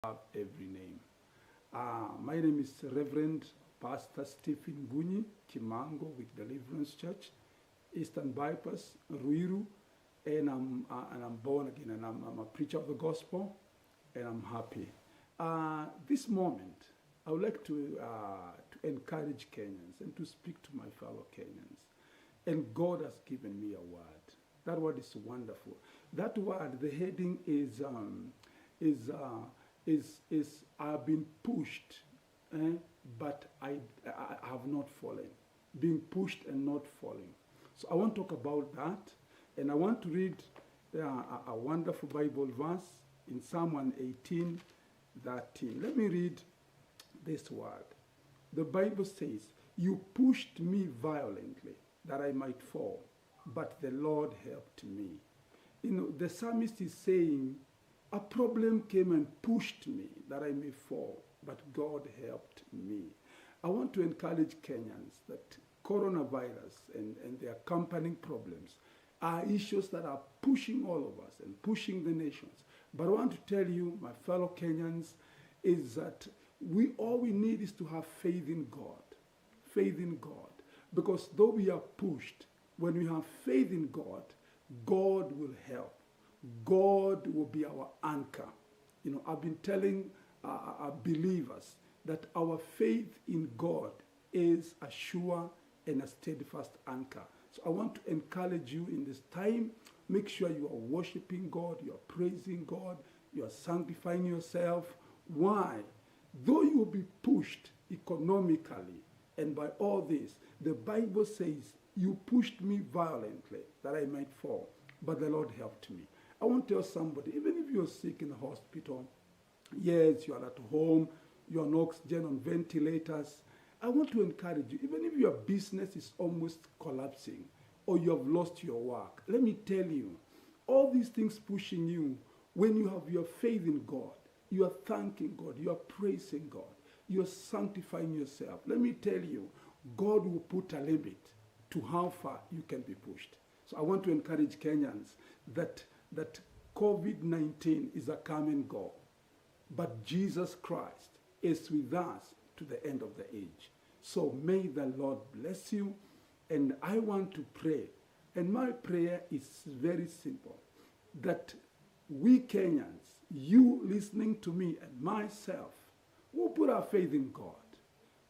Have every name. My name is Reverend Pastor Stephen Bunyi Kimango with Deliverance Church, Eastern Bypass, Ruiru, and I'm born again, and I'm a preacher of the gospel, and I'm happy. This moment, I would like to encourage Kenyans and to speak to my fellow Kenyans. And God has given me a word. That word is wonderful. That word, the heading is I've been pushed, but I have not fallen. Being pushed and not falling. So I want to talk about that, and I want to read a wonderful Bible verse in Psalm 118, 13. Let me read this word. The Bible says, "You pushed me violently that I might fall, but the Lord helped me." You know, the psalmist is saying, a problem came and pushed me that I may fall, but God helped me. I want to encourage Kenyans that coronavirus and the accompanying problems are issues that are pushing all of us and pushing the nations. But I want to tell you, my fellow Kenyans, is that all we need is to have faith in God. Faith in God. Because though we are pushed, when we have faith in God, God will help. God will be our anchor. You know, I've been telling our believers that our faith in God is a sure and a steadfast anchor. So I want to encourage you in this time. Make sure you are worshiping God, you are praising God, you are sanctifying yourself. Why? Though you will be pushed economically and by all this, the Bible says, "You pushed me violently that I might fall, but the Lord helped me." I want to tell somebody, even if you're sick in the hospital, yes, you are at home, you're on oxygen, on ventilators, I want to encourage you, even if your business is almost collapsing or you have lost your work, let me tell you, all these things pushing you, when you have your faith in God, you are thanking God, you are praising God, you are sanctifying yourself. Let me tell you, God will put a limit to how far you can be pushed. So I want to encourage Kenyans that COVID-19 is a come and go, but Jesus Christ is with us to the end of the age. So may the Lord bless you, and I want to pray, and my prayer is very simple, that we Kenyans, you listening to me and myself, will put our faith in God.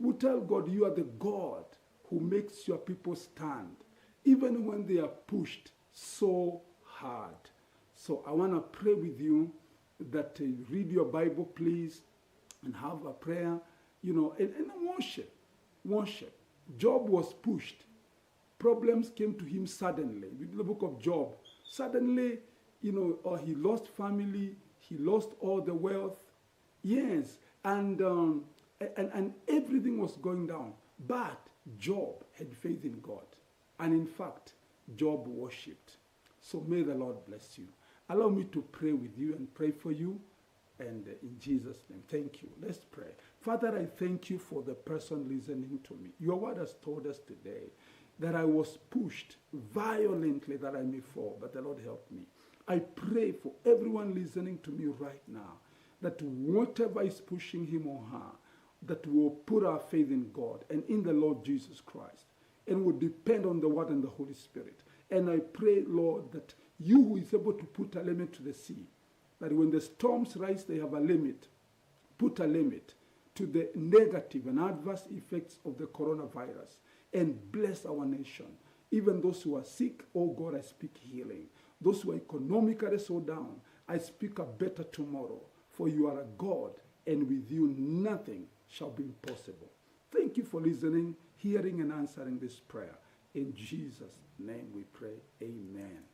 We'll tell God, you are the God who makes your people stand, even when they are pushed so hard. So I want to pray with you that read your Bible, please, and have a prayer, you know, and worship. Worship. Job was pushed. Problems came to him suddenly. With the book of Job, suddenly, you know, he lost family, he lost all the wealth. Yes, and everything was going down. But Job had faith in God. And in fact, Job worshipped. So may the Lord bless you. Allow me to pray with you and pray for you. And in Jesus' name, thank you. Let's pray. Father, I thank you for the person listening to me. Your word has told us today that I was pushed violently that I may fall, but the Lord helped me. I pray for everyone listening to me right now, that whatever is pushing him or her, that we will put our faith in God and in the Lord Jesus Christ, and will depend on the word and the Holy Spirit. And I pray, Lord, that you who is able to put a limit to the sea, that when the storms rise, they have a limit. Put a limit to the negative and adverse effects of the coronavirus, and bless our nation. Even those who are sick, oh God, I speak healing. Those who are economically so down, I speak a better tomorrow. For you are a God, and with you nothing shall be impossible. Thank you for listening, hearing, and answering this prayer. In Jesus' name we pray. Amen.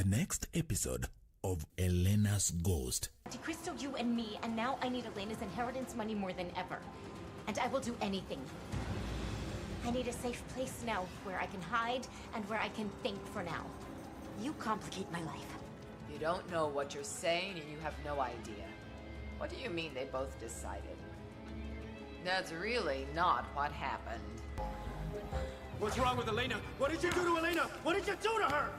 the next episode of Elena's Ghost. Crystal, you and me, and now I need Elena's inheritance money more than ever. And I will do anything. I need a safe place now where I can hide and where I can think for now. You complicate my life. You don't know what you're saying and you have no idea. What do you mean they both decided? That's really not what happened. What's wrong with Elena? What did you do to Elena? What did you do to her?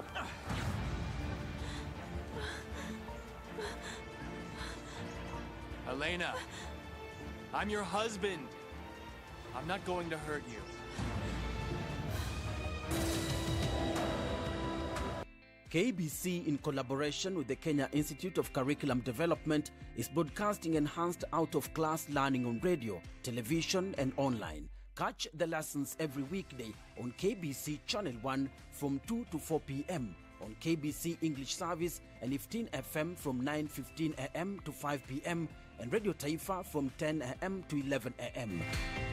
Elena, I'm your husband. I'm not going to hurt you. KBC, in collaboration with the Kenya Institute of Curriculum Development, is broadcasting enhanced out-of-class learning on radio, television, and online. Catch the lessons every weekday on KBC Channel 1 from 2 to 4 p.m. on KBC English Service and 15 FM from 9:15 a.m. to 5 p.m. and Radio Taifa from 10 a.m. to 11 a.m.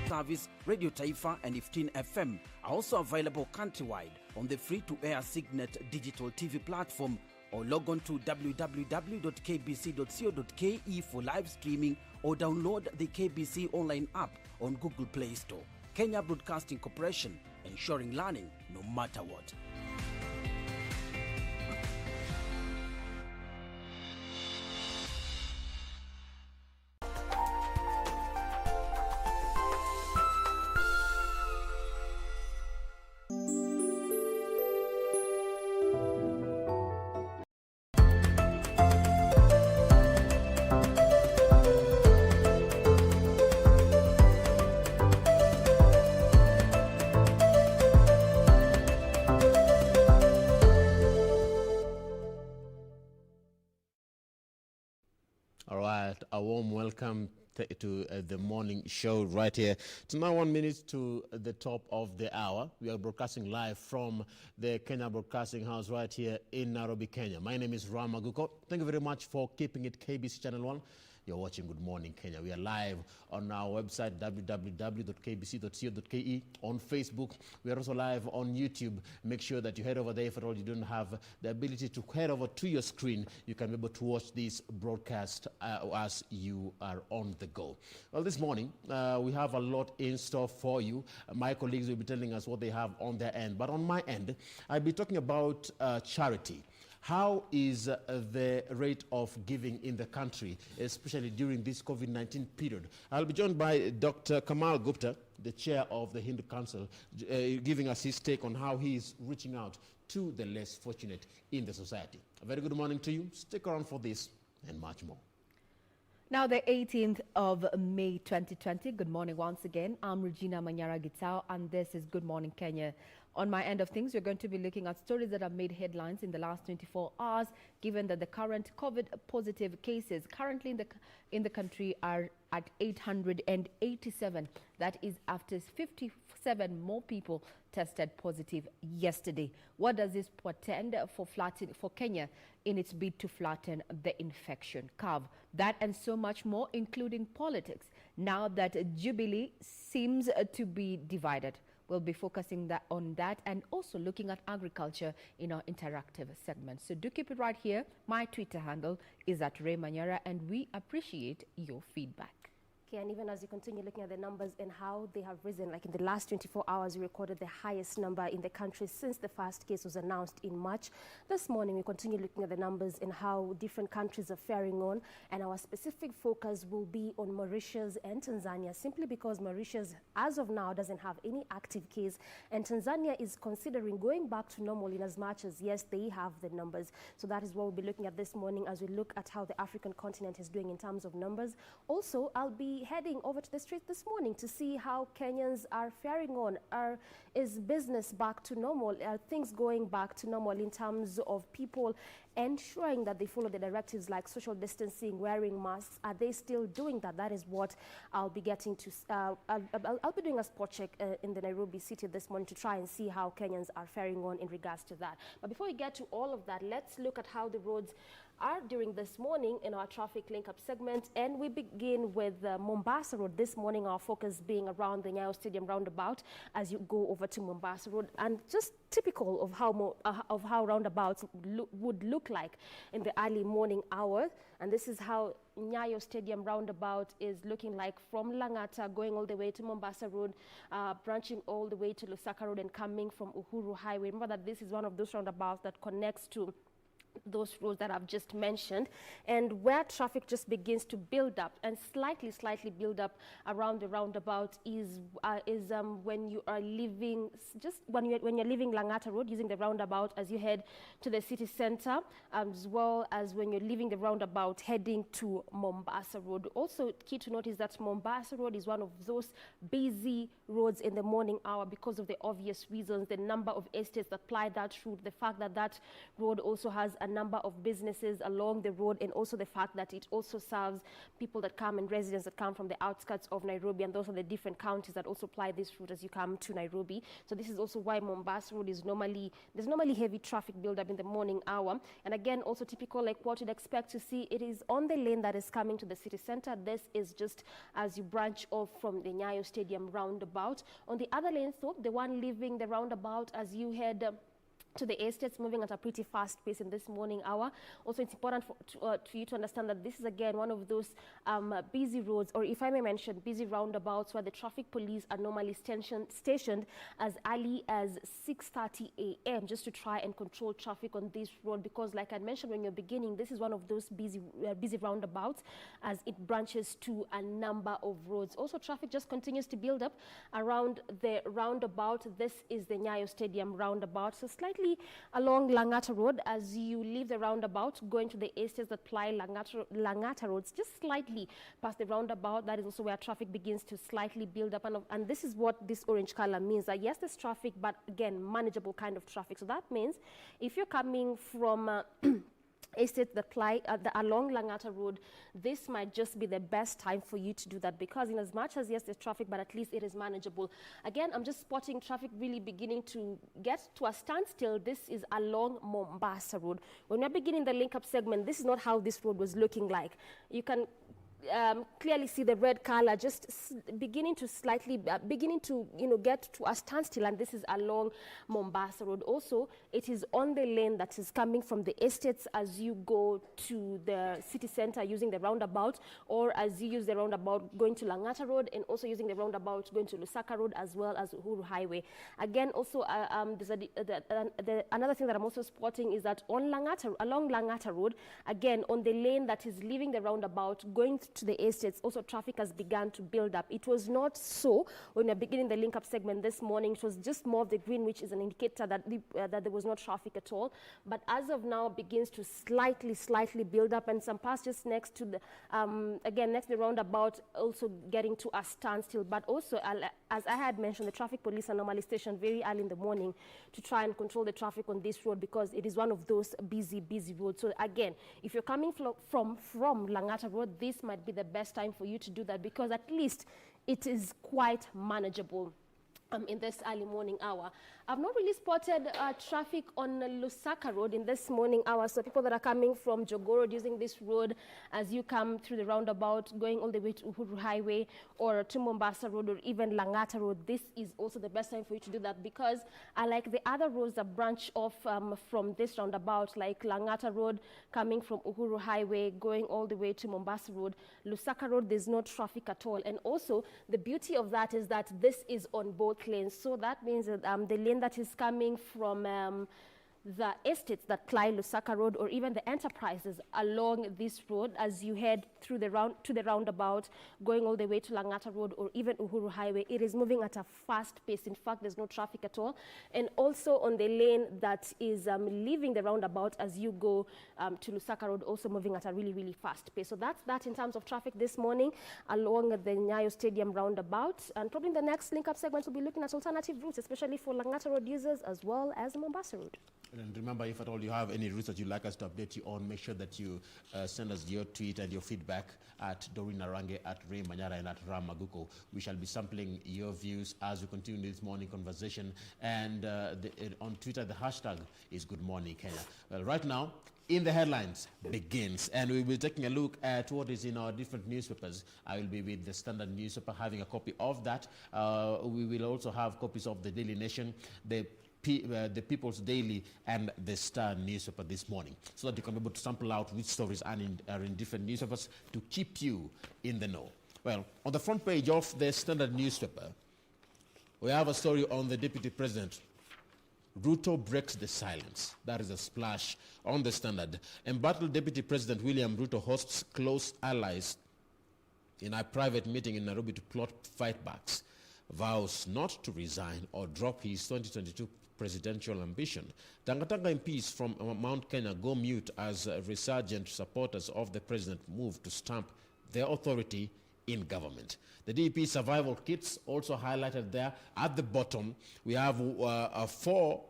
Service, Radio Taifa and 15 FM are also available countrywide on the free-to-air Signet digital TV platform, or log on to www.kbc.co.ke for live streaming, or download the KBC Online app on Google Play Store. Kenya Broadcasting Corporation, ensuring learning no matter what. All right, a warm welcome to the morning show right here. It's now 1 minute to the top of the hour. We are broadcasting live from the Kenya Broadcasting House right here in Nairobi, Kenya. My name is Aguko. Thank you very much for keeping it KBC Channel 1. You're watching Good Morning Kenya. We are live on our website, www.kbc.co.ke, on Facebook. We are also live on YouTube. Make sure that you head over there. If at all you don't have the ability to head over to your screen, you can be able to watch this broadcast as you are on the go. Well, this morning, we have a lot in store for you. My colleagues will be telling us what they have on their end. But on my end, I'll be talking about charity. How is the rate of giving in the country, especially during this COVID-19 period? I'll be joined by Dr. Kamal Gupta, the chair of the Hindu Council, giving us his take on how he is reaching out to the less fortunate in the society. A very good morning to you. Stick around for this and much more. Now, the 18th of May 2020. Good morning once again. I'm Regina Manyara, and this is Good Morning Kenya. On my end of things, we're going to be looking at stories that have made headlines in the last 24 hours, given that the current COVID-positive cases currently in the country are at 887. That is after 57 more people tested positive yesterday. What does this portend for Kenya in its bid to flatten the infection curve? That and so much more, including politics, now that Jubilee seems to be divided. We'll be focusing on that and also looking at agriculture in our interactive segment. So do keep it right here. My Twitter handle is at Ray Manyara, and we appreciate your feedback. Okay, and even as you continue looking at the numbers and how they have risen, like in the last 24 hours, we recorded the highest number in the country since the first case was announced in March. This morning, we continue looking at the numbers and how different countries are faring on, and our specific focus will be on Mauritius and Tanzania, simply because Mauritius, as of now, doesn't have any active case, and Tanzania is considering going back to normal in as much as, yes, they have the numbers. So that is what we'll be looking at this morning as we look at how the African continent is doing in terms of numbers. Also, I'll be heading over to the street this morning to see how Kenyans are faring on. Is business back to normal? Are things going back to normal in terms of people ensuring that they follow the directives like social distancing, wearing masks? Are they still doing that? That is what I'll be getting to. I'll be doing a spot check in the Nairobi city this morning to try and see how Kenyans are faring on in regards to that. But before we get to all of that, let's look at how the roads are during this morning in our traffic link-up segment. And we begin with Mombasa Road this morning, our focus being around the Nyayo Stadium roundabout as you go over to Mombasa Road. And just typical of how roundabouts would look like in the early morning hours. And this is how Nyayo Stadium roundabout is looking like from Langata, going all the way to Mombasa Road, branching all the way to Lusaka Road and coming from Uhuru Highway. Remember that this is one of those roundabouts that connects to those roads that I've just mentioned, and where traffic just begins to build up and slightly build up around the roundabout is when you are leaving, when you're leaving Langata Road using the roundabout as you head to the city center, as well as when you're leaving the roundabout heading to Mombasa Road. Also key to note is that Mombasa Road is one of those busy roads in the morning hour because of the obvious reasons, the number of estates that ply that route, the fact that that road also has a number of businesses along the road, and also the fact that it also serves people that come and residents that come from the outskirts of Nairobi, and those are the different counties that also ply this route as you come to Nairobi. So this is also why Mombasa Road is there's normally heavy traffic buildup in the morning hour. And again, also typical like what you'd expect to see, it is on the lane that is coming to the city center. This is just as you branch off from the Nyayo Stadium roundabout. On the other lane, though, the one leaving the roundabout as you head to the estates, moving at a pretty fast pace in this morning hour. Also, it's important for you to understand that this is again one of those busy roads, or if I may mention, busy roundabouts where the traffic police are normally stationed as early as 6:30 a.m. just to try and control traffic on this road, because like I mentioned when you're beginning, this is one of those busy roundabouts as it branches to a number of roads. Also, traffic just continues to build up around the roundabout. This is the Nyayo Stadium roundabout, so slightly along Langata Road as you leave the roundabout going to the estates that ply Langata roads, just slightly past the roundabout. That is also where traffic begins to slightly build up, and this is what this orange color means, that yes, there's traffic, but again, manageable kind of traffic. So that means if you're coming from estates that ply along Langata Road, this might just be the best time for you to do that, because in as much as yes, there's traffic, but at least it is manageable. Again, I'm just spotting traffic really beginning to get to a standstill. This is along Mombasa Road. When we're beginning the link-up segment, this is not how this road was looking like. You can clearly see the red color just beginning to get to a standstill, and this is along Mombasa Road. Also, it is on the lane that is coming from the estates as you go to the city center using the roundabout, or as you use the roundabout going to Langata Road, and also using the roundabout going to Lusaka Road as well as Uhuru Highway. Again, also there's another thing that I'm also spotting is that along Langata Road, again on the lane that is leaving the roundabout going to the estates, also traffic has begun to build up. It was not so when we're beginning the link-up segment this morning. It was just more of the green, which is an indicator that that there was no traffic at all. But as of now, begins to slightly build up, and some parts just next to the next to the roundabout also getting to a standstill. But also, as I had mentioned, the traffic police are normally stationed very early in the morning to try and control the traffic on this road, because it is one of those busy roads. So again, if you're coming from Langata Road, this might be the best time for you to do that, because at least it is quite manageable in this early morning hour. I've not really spotted traffic on Lusaka Road in this morning hour. So people that are coming from Jogoo Road using this road as you come through the roundabout, going all the way to Uhuru Highway or to Mombasa Road or even Langata Road, this is also the best time for you to do that, because like the other roads that branch off from this roundabout, like Langata Road coming from Uhuru Highway, going all the way to Mombasa Road, Lusaka Road, there's no traffic at all. And also the beauty of that is that this is on both lanes. So that means that the lane that is coming from the estates that ply Lusaka Road or even the enterprises along this road as you head through the roundabout, going all the way to Langata Road or even Uhuru Highway, it is moving at a fast pace. In fact, there's no traffic at all. And also on the lane that is leaving the roundabout as you go to Lusaka Road, also moving at a really fast pace. So that's that in terms of traffic this morning along the Nyayo Stadium roundabout. And probably in the next link-up segment, we'll be looking at alternative routes, especially for Langata Road users as well as Mombasa Road. And remember, if at all you have any routes that you'd like us to update you on, make sure that you send us your tweet and your feedback at Doreen Arange, at Ray Manyara, and at Ram Aguko. We shall be sampling your views as we continue this morning conversation. And on Twitter, the hashtag is Good Morning Kenya. Well, right now, In the Headlines begins, and we'll be taking a look at what is in our different newspapers. I will be with the Standard newspaper, having a copy of that. We will also have copies of the Daily Nation, the People's Daily, and the Star newspaper this morning, so that you can be able to sample out which stories are in different newspapers to keep you in the know. Well, on the front page of the Standard newspaper, we have a story on the Deputy President. Ruto breaks the silence. That is a splash on the Standard. Embattled Deputy President William Ruto hosts close allies in a private meeting in Nairobi to plot fightbacks. Vows not to resign or drop his 2022 presidential ambition. Tangatanga MPs from Mount Kenya go mute as resurgent supporters of the president move to stamp their authority in government. The DP survival kits also highlighted there. At the bottom, we have four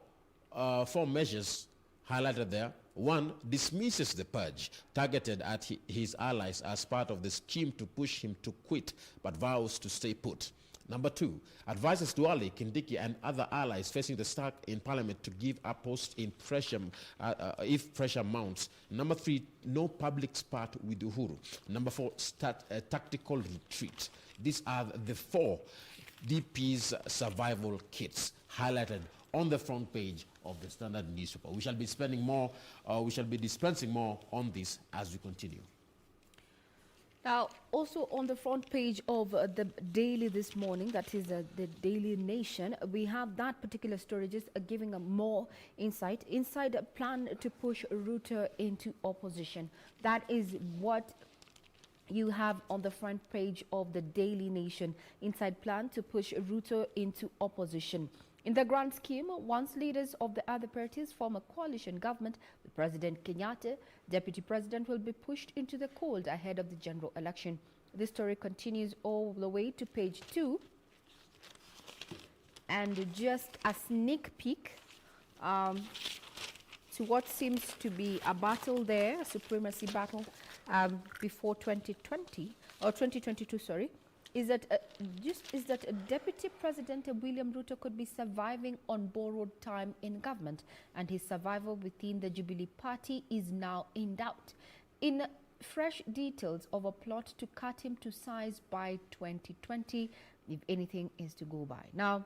measures highlighted there. One, dismisses the purge targeted at his allies as part of the scheme to push him to quit, but vows to stay put. Number two, advises Duale, Kindiki, and other allies facing the start in parliament to give up post in pressure if pressure mounts. Number three, no public spat with Uhuru. Number four, start a tactical retreat. These are the four DP's survival kits highlighted on the front page of the Standard newspaper. We shall be spending more, we shall be dispensing more on this as we continue. Now, also on the front page of the Daily this morning, that is the Daily Nation, we have that particular story just giving a more insight. Inside a plan to push Ruto into opposition. That is what you have on the front page of the Daily Nation. Inside plan to push Ruto into opposition. In the grand scheme, once leaders of the other parties form a coalition government with President Kenyatta, Deputy President will be pushed into the cold ahead of the general election. This story continues all the way to page 2. And just a sneak peek to what seems to be a battle there, a supremacy battle before 2020, or 2022, sorry. Is that Deputy President William Ruto could be surviving on borrowed time in government, and his survival within the Jubilee Party is now in doubt. In fresh details of a plot to cut him to size by 2020, if anything is to go by. Now,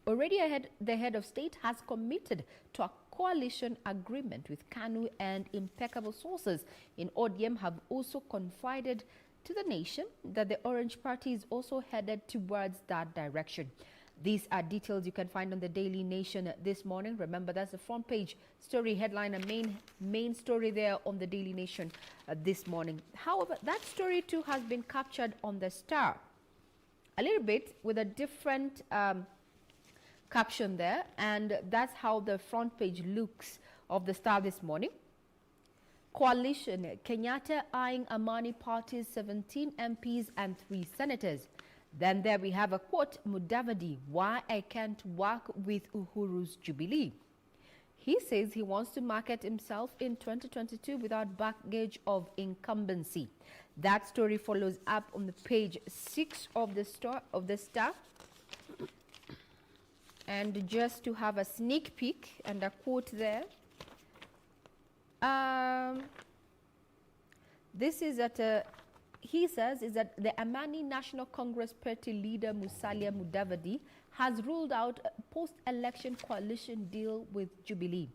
already the head of state has committed to a coalition agreement with KANU, and impeccable sources in ODM have also confided to the nation that the Orange Party is also headed towards that direction. These are details you can find on the Daily Nation this morning. Remember, that's the front page story headline, a main story there on the Daily Nation this morning. However, that story too has been captured on the Star, a little bit with a different caption there, and that's how the front page looks of the Star this morning. Coalition, Kenyatta eyeing Amani Party's 17 MPs and 3 senators. Then there we have a quote, Mudavadi, why I can't work with Uhuru's Jubilee. He says he wants to market himself in 2022 without baggage of incumbency. That story follows up on the page 6 of the Star. And just to have a sneak peek and a quote there. This is that he says is that the Amani National Congress Party leader Musalia Mudavadi has ruled out a post-election coalition deal with Jubilee.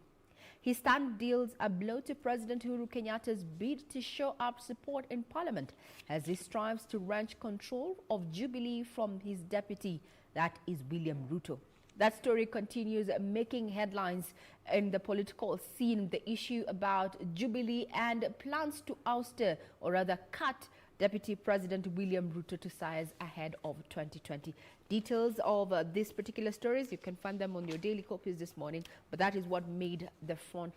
His stand deals a blow to President Uhuru Kenyatta's bid to show up support in Parliament as he strives to wrench control of Jubilee from his deputy, that is William Ruto. That story continues making headlines in the political scene, the issue about Jubilee and plans to ouster, or rather cut, Deputy President William Ruto to size ahead of 2020. Details of these particular stories, you can find them on your daily copies this morning, but that is what made the front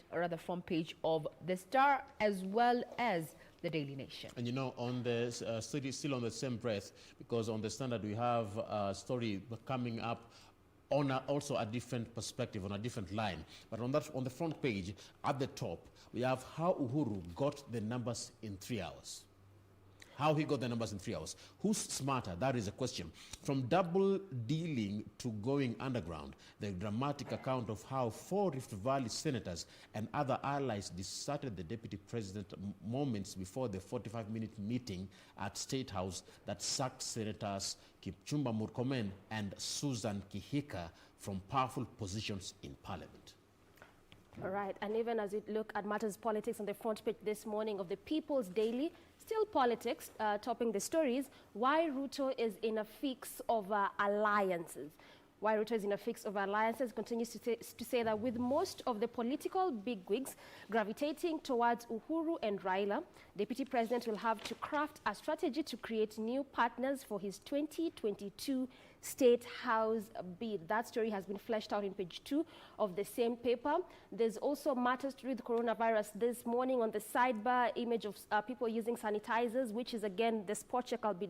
page of the Star as well as the Daily Nation. And you know, on the still on the same breath, because on the Standard we have a story coming up on also a different perspective, on a different line. But on the front page, at the top, we have how Uhuru got the numbers in 3 hours. How he got the numbers in 3 hours. Who's smarter? That is a question. From double dealing to going underground, the dramatic account of how 4 Rift Valley senators and other allies deserted the deputy president moments before the 45-minute meeting at State House that sacked Senators Kipchumba Murkomen and Susan Kihika from powerful positions in parliament. All right, and even as we look at matters politics on the front page this morning of the People's Daily, still politics, topping the stories, why Ruto is in a fix over alliances. Why Ruto is in a fix over alliances continues to say that with most of the political bigwigs gravitating towards Uhuru and Raila, Deputy President will have to craft a strategy to create new partners for his 2022 State House bid. That story has been fleshed out in page 2 of the same paper. There's also matters to do with coronavirus this morning on the sidebar, image of people using sanitizers, which is again the spot check I'll be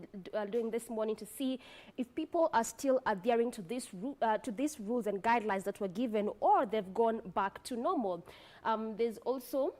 doing this morning to see if people are still adhering to these rules and guidelines that were given, or they've gone back to normal. There's also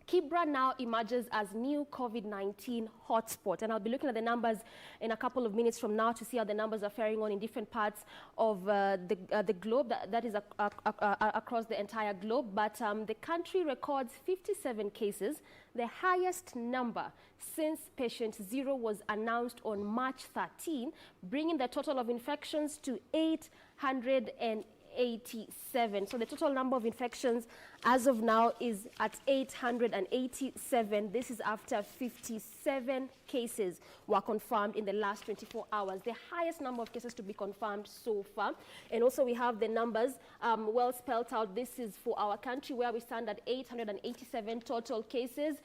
Kibra now emerges as new COVID-19 hotspot. And I'll be looking at the numbers in a couple of minutes from now to see how the numbers are faring on in different parts of the globe, that is across the entire globe. But the country records 57 cases, the highest number since patient 0 was announced on March 13, bringing the total of infections to 887. So the total number of infections as of now is at 887. This is after 57 cases were confirmed in the last 24 hours, the highest number of cases to be confirmed so far. And also we have the numbers well spelled out. This is for our country, where we stand at 887 total cases,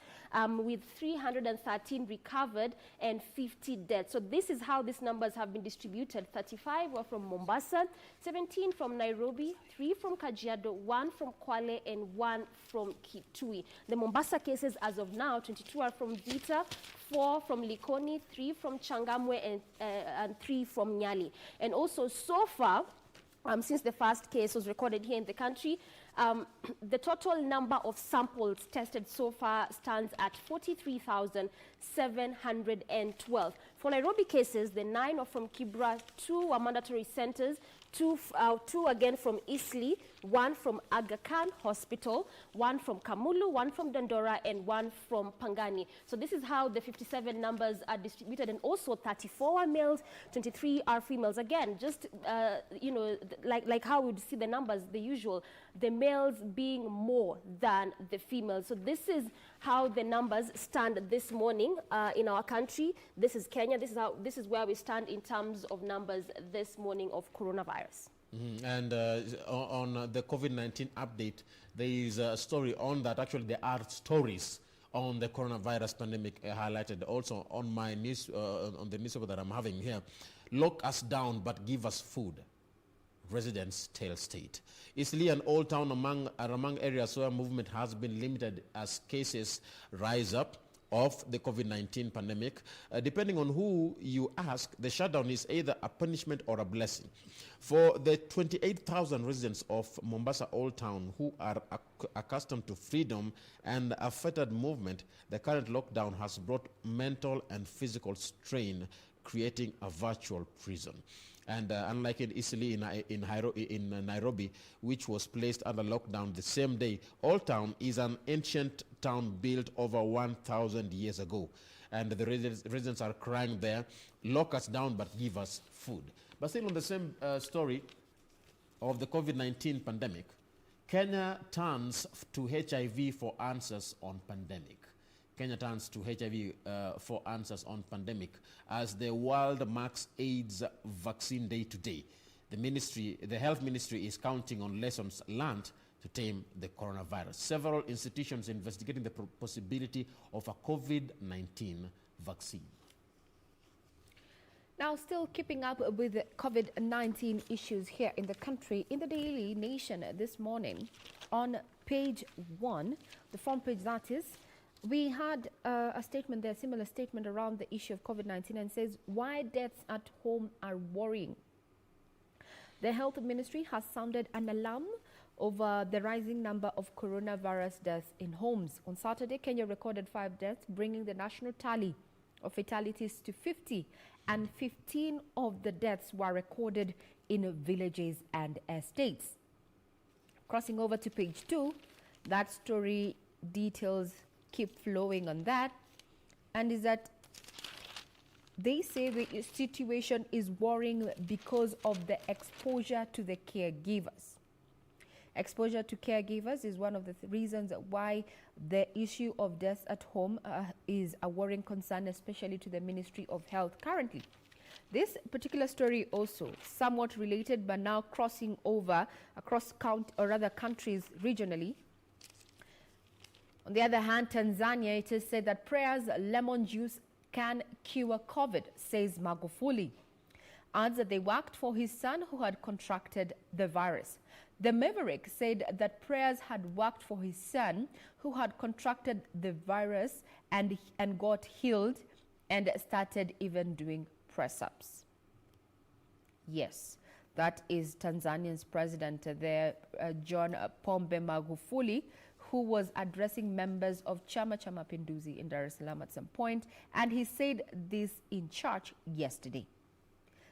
with 313 recovered and 50 dead. So this is how these numbers have been distributed. 35 were from Mombasa, 17 from Nairobi, 3 from Kajiado, 1 from Kwale, and 1 from Kitui. The Mombasa cases as of now, 22 are from Vita, 4 from Likoni, 3 from Changamwe, and 3 from Nyali. And also so far, since the first case was recorded here in the country, the total number of samples tested so far stands at 43,712. For Nairobi cases, the 9 are from Kibra, 2 are mandatory centers, 2 again from Eastleigh, 1 from Aga Khan Hospital, 1 from Kamulu, 1 from Dandora, and 1 from Pangani. So this is how the 57 numbers are distributed, and also 34 are males, 23 are females. Again, just like how we'd see the numbers, the usual, the males being more than the females. So this is how the numbers stand this morning in our country. This is Kenya. This is where we stand in terms of numbers this morning of coronavirus. And on the COVID-19 update, there is a story on that. Actually, there are stories on the coronavirus pandemic highlighted also on my news, on the newspaper that I'm having here. Lock us down, but give us food. Residents tell state. Eastleigh and Old Town are among areas where movement has been limited as cases rise up of the COVID-19 pandemic. Depending on who you ask, the shutdown is either a punishment or a blessing. For the 28,000 residents of Mombasa Old Town who are accustomed to freedom and a fettered movement, the current lockdown has brought mental and physical strain, creating a virtual prison. And unlike in Eastleigh in Nairobi, which was placed under lockdown the same day, Old Town is an ancient town built over 1,000 years ago. And the residents are crying there, lock us down but give us food. But still on the same story of the COVID-19 pandemic, Kenya turns to HIV for answers on pandemic. Kenya turns to HIV for answers on pandemic as the world marks AIDS Vaccine Day today. The health ministry is counting on lessons learned to tame the coronavirus. Several institutions investigating the possibility of a COVID-19 vaccine. Now, still keeping up with the COVID-19 issues here in the country, in the Daily Nation this morning, on page 1, the front page that is, we had a statement there, a similar statement around the issue of COVID-19, and says why deaths at home are worrying. The Health Ministry has sounded an alarm over the rising number of coronavirus deaths in homes. On Saturday, Kenya recorded 5 deaths, bringing the national tally of fatalities to 50, and 15 of the deaths were recorded in villages and estates. Crossing over to page 2, that story details keep flowing on that, and is that they say the situation is worrying because of the exposure to the caregivers. Exposure to caregivers is one of the reasons why the issue of deaths at home is a worrying concern, especially to the Ministry of Health currently. This particular story also somewhat related, but now crossing over across countries regionally. On the other hand, Tanzania, it is said that prayers, lemon juice can cure COVID, says Magufuli. Adds that they worked for his son who had contracted the virus. The Maverick said that prayers had worked for his son who had contracted the virus and got healed and started even doing press-ups. Yes, that is Tanzania's president there, John Pombe Magufuli, who was addressing members of Chama cha Mapinduzi in Dar es Salaam at some point, and he said this in church yesterday.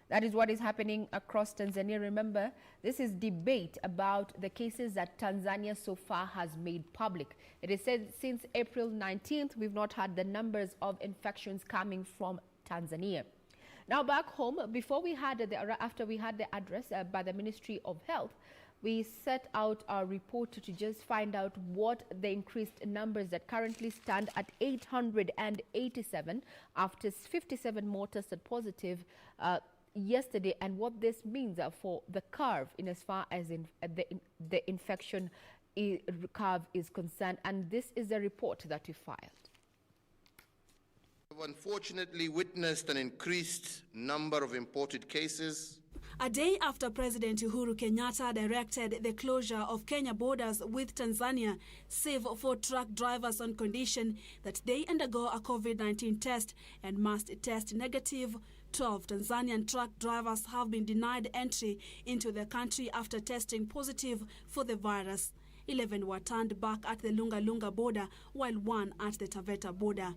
That is what is happening across Tanzania. Remember, this is debate about the cases that Tanzania so far has made public. It is said since April 19th, we've not had the numbers of infections coming from Tanzania. Now back home, after we had the address by the Ministry of Health, we set out our report to just find out what the increased numbers that currently stand at 887 after 57 more tested positive yesterday, and what this means for the curve in as far as the infection curve is concerned. And this is a report that we filed. We have unfortunately witnessed an increased number of imported cases. A day after President Uhuru Kenyatta directed the closure of Kenya borders with Tanzania, save for truck drivers on condition that they undergo a COVID-19 test and must test negative, 12 Tanzanian truck drivers have been denied entry into the country after testing positive for the virus. 11 were turned back at the Lunga Lunga border, while 1 at the Taveta border.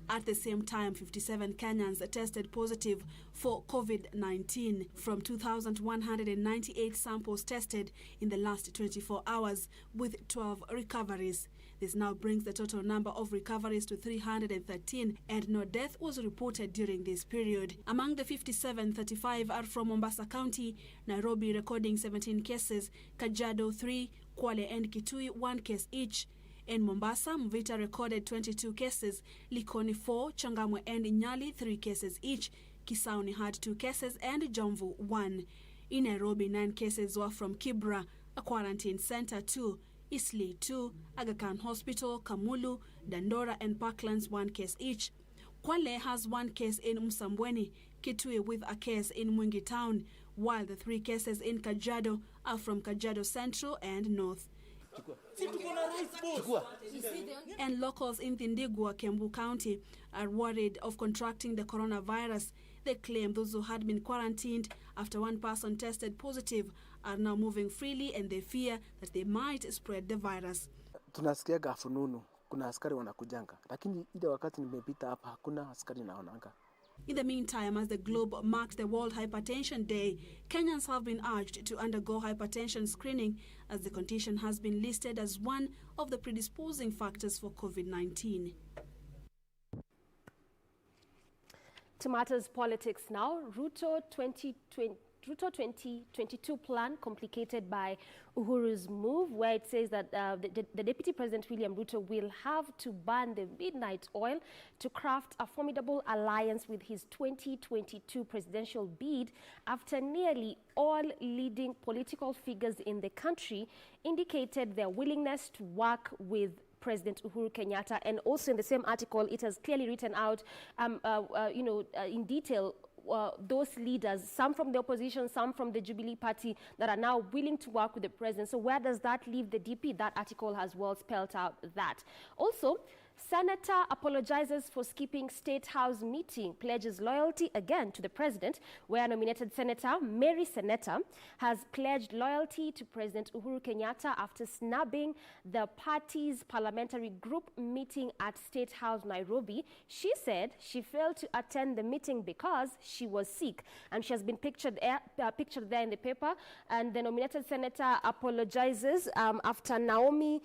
At the same time, 57 Kenyans tested positive for COVID-19 from 2,198 samples tested in the last 24 hours, with 12 recoveries. This now brings the total number of recoveries to 313, and no death was reported during this period. Among the 57, 35 are from Mombasa County, Nairobi recording 17 cases, Kajiado 3, Kwale and Kitui 1 case each. In Mombasa, Mvita recorded 22 cases, Likoni 4, Changamwe and Nyali 3 cases each, Kisauni had 2 cases and Jomvu 1. In Nairobi, 9 cases were from Kibra, a quarantine center 2, Isli 2, Aga Khan Hospital, Kamulu, Dandora and Parklands 1 case each. Kwale has 1 case in Msambweni, Kitui with a case in Mwingi Town, while the 3 cases in Kajiado are from Kajiado Central and North. And locals in Thindigua, Kiambu County, are worried of contracting the coronavirus. They claim those who had been quarantined after 1 person tested positive are now moving freely, and they fear that they might spread the virus. Tunasikiaga fununu kuna askari wanakujanga, lakini ile wakati nimepita hapa hakuna askari naonanga. In the meantime, as the globe marks the World Hypertension Day, Kenyans have been urged to undergo hypertension screening, as the condition has been listed as one of the predisposing factors for COVID-19. To matters politics now, Ruto 2022 plan complicated by Uhuru's move, where it says that the Deputy President William Ruto will have to burn the midnight oil to craft a formidable alliance with his 2022 presidential bid, after nearly all leading political figures in the country indicated their willingness to work with President Uhuru Kenyatta. And also in the same article, it has clearly written out, in detail, those leaders, some from the opposition, some from the Jubilee Party, that are now willing to work with the president. So where does that leave the DP? That article has well spelled out that. Also, Senator apologizes for skipping State House meeting, pledges loyalty again to the president, where nominated Senator Mary Seneta has pledged loyalty to President Uhuru Kenyatta after snubbing the party's parliamentary group meeting at State House, Nairobi. She said she failed to attend the meeting because she was sick, and she has been pictured there in the paper. And the nominated senator apologizes after Naomi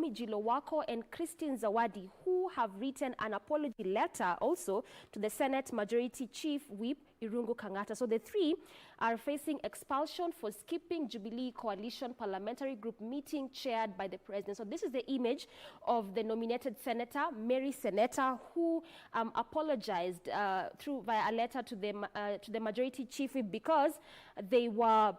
Gilowako and Christine Zawadi, who have written an apology letter also to the Senate Majority Chief Whip Irungu Kangata. So the three are facing expulsion for skipping Jubilee Coalition Parliamentary Group meeting chaired by the president. So this is the image of the nominated senator, Mary Seneta, who apologized via a letter to the Majority Chief Whip because they were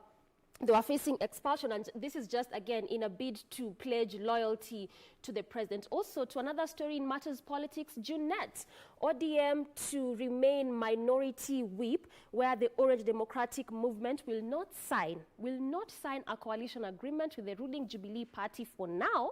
facing expulsion, and this is just, again, in a bid to pledge loyalty to the president. Also, to another story in matters politics, Junette, ODM to remain minority whip, where the Orange Democratic Movement will not sign a coalition agreement with the ruling Jubilee Party for now,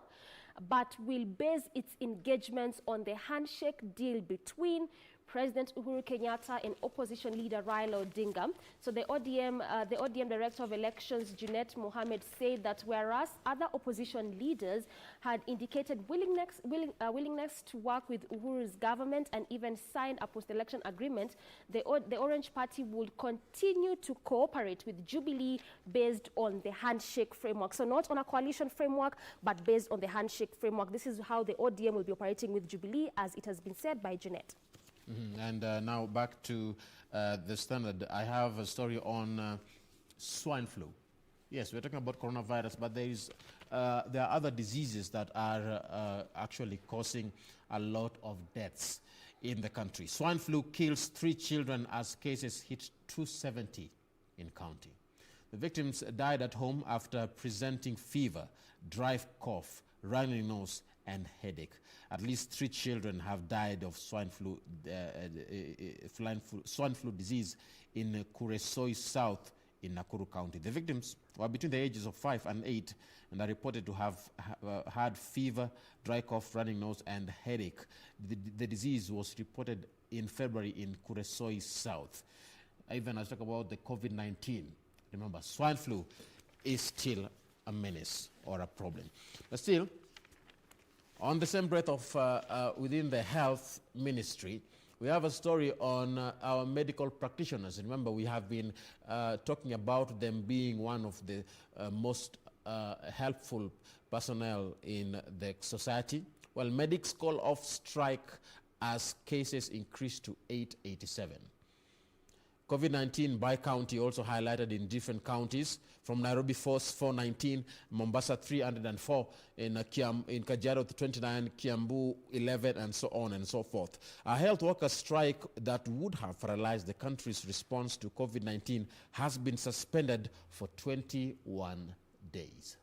but will base its engagements on the handshake deal between President Uhuru Kenyatta and opposition leader Raila Odinga. So the ODM Director of Elections, Junette Mohammed, said that whereas other opposition leaders had indicated willingness to work with Uhuru's government and even sign a post-election agreement, the Orange Party would continue to cooperate with Jubilee based on the handshake framework. So not on a coalition framework, but based on the handshake framework. This is how the ODM will be operating with Jubilee, as it has been said by Junette. And now back to the Standard. I have a story on swine flu. Yes, we're talking about coronavirus, but there are other diseases that are actually causing a lot of deaths in the country. Swine flu kills 3 children as cases hit 270 in county. The victims died at home after presenting fever, dry cough, runny nose, and headache. At least 3 children have died of swine flu disease in Kuresoi South in Nakuru County. The victims were between the ages of 5 and 8 and are reported to have had fever, dry cough, running nose, and headache. The disease was reported in February in Kuresoi South. Even as I talk about the COVID-19, remember, swine flu is still a menace or a problem. But still, on the same breath of within the health ministry, we have a story on our medical practitioners. Remember, we have been talking about them being one of the most helpful personnel in the society. Well, medics call off strike as cases increase to 887. COVID-19 by county also highlighted in different counties. From Nairobi, 419, Mombasa 304, in Kajiado 29, Kiambu 11, and so on and so forth. A health workers strike that would have paralyzed the country's response to COVID-19 has been suspended for 21 days.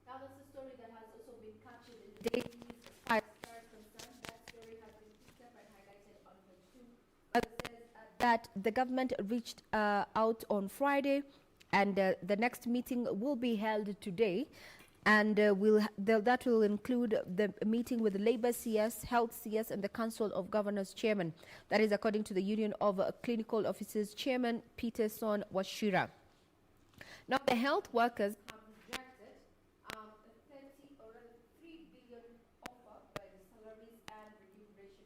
Now that's a story that has also been captured in the dailies as far as concerned. That story has been picked up and highlighted on the 2. That the government reached out on Friday, and the next meeting will be held today, and that will include the meeting with the Labour CS, Health CS, and the Council of Governors Chairman. That is according to the Union of Clinical Officers Chairman Peterson Washira. Now, the health workers have rejected a 3 billion offer by the Salaries and Remuneration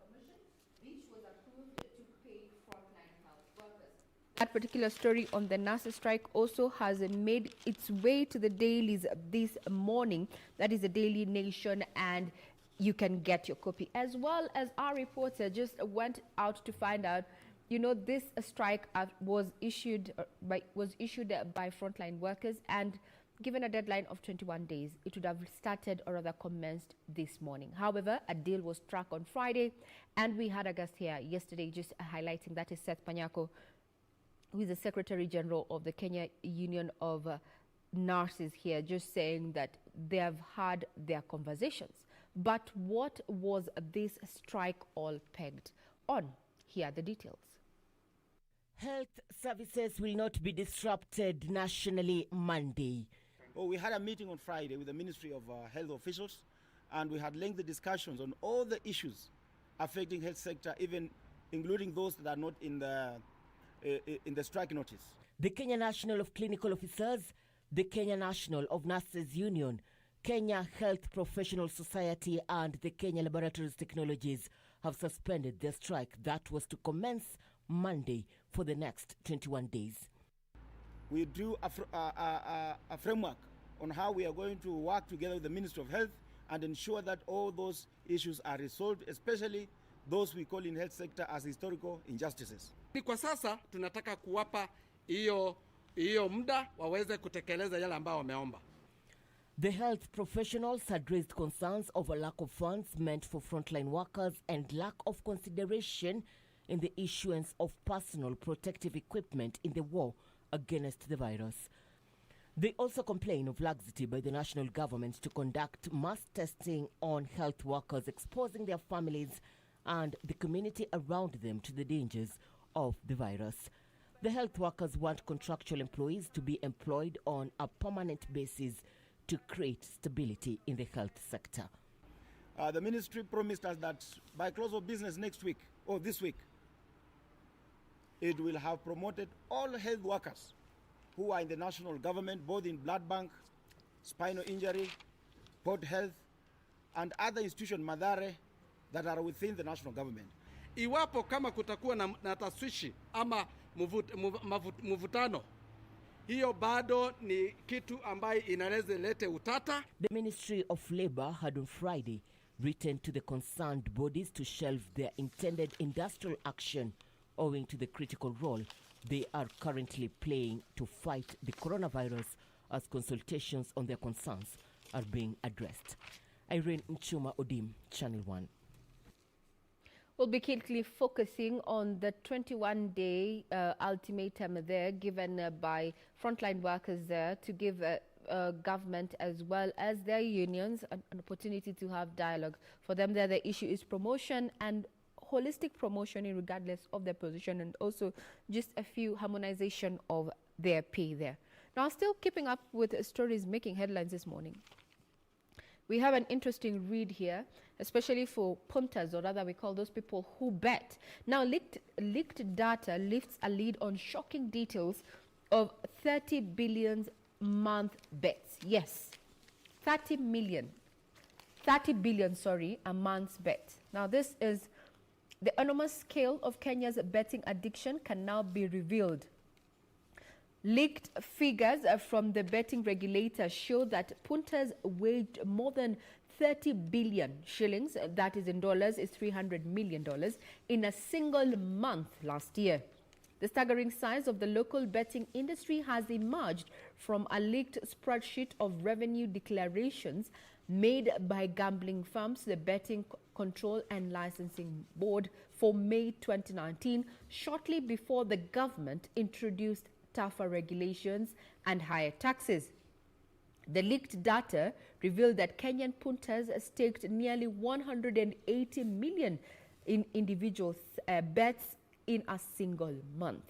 Commission, which was approved to pay frontline health workers. That particular story on the nurses strike also has made its way to the dailies this morning. That is the Daily Nation, and you can get your copy. As well as our reporter just went out to find out, you know, this strike was issued by frontline workers, and given a deadline of 21 days, it would have started or rather commenced this morning. However, a deal was struck on Friday, and we had a guest here yesterday just highlighting, that is Seth Panyako, who is the Secretary General of the Kenya Union of Nurses here, just saying that they have had their conversations. But what was this strike all pegged on? Here are the details. Health services will not be disrupted nationally Monday. Oh, we had a meeting on Friday with the Ministry of Health officials, and we had lengthy discussions on all the issues affecting health sector, even including those that are not in the strike notice. The Kenya National of Clinical Officers, the Kenya National of Nurses Union, Kenya Health Professional Society, and the Kenya Laboratories Technologies have suspended their strike that was to commence Monday for the next 21 days. We drew a framework on how we are going to work together with the Ministry of Health and ensure that all those issues are resolved, especially those we call in health sector as historical injustices. Kwa sasa tunataka kuwapa hiyo muda waweze kutekeleza yale ambao wameomba. The health professionals had raised concerns over lack of funds meant for frontline workers and lack of consideration in the issuance of personal protective equipment in the war against the virus. They also complain of laxity by the national government to conduct mass testing on health workers, exposing their families and the community around them to the dangers of the virus. The health workers want contractual employees to be employed on a permanent basis to create stability in the health sector. The ministry promised us that by close of business next week, or this week, it will have promoted all health workers who are in the national government, both in blood bank, spinal injury, port health, and other institutions, Madare, that are within the national government. Iwapo kama kutakuwa na taswishi ama mvutano, hiyo bado ni kitu ambayo inaweza lete utata. The Ministry of Labour had on Friday written to the concerned bodies to shelve their intended industrial action owing to the critical role they are currently playing to fight the coronavirus as consultations on their concerns are being addressed. Irene Mchuma Odim, Channel 1. We'll be quickly focusing on the 21-day ultimatum there given by frontline workers there to give government as well as their unions an opportunity to have dialogue. For them there, the issue is promotion and holistic promotion regardless of their position, and also just a few harmonization of their pay there. Now, still keeping up with stories making headlines this morning. We have an interesting read here, especially for punters, or rather we call those people who bet. Now, leaked data lifts a lead on shocking details of 30 billion month bets. Yes, 30 billion, a month's bet. Now, this is the enormous scale of Kenya's betting addiction can now be revealed. Leaked figures from the betting regulator show that punters waged more than 30 billion shillings, that is in dollars, is $300 million, in a single month last year. The staggering size of the local betting industry has emerged from a leaked spreadsheet of revenue declarations made by gambling firms, the Betting Control and Licensing Board, for May 2019, shortly before the government introduced tougher regulations and higher taxes. The leaked data revealed that Kenyan punters staked nearly 180 million in individual bets in a single month.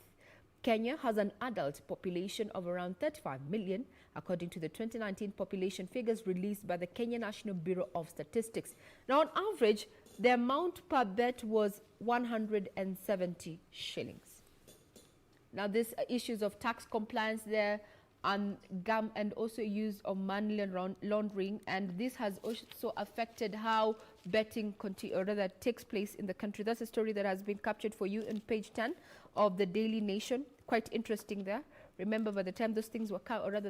Kenya has an adult population of around 35 million, according to the 2019 population figures released by the Kenya National Bureau of Statistics. Now, on average, the amount per bet was 170 shillings. Now, these issues of tax compliance there and also use of money laundering, and this has also affected how betting takes place in the country. That's a story that has been captured for you in page 10 of the Daily Nation. Quite interesting there. Remember, by the time those things were,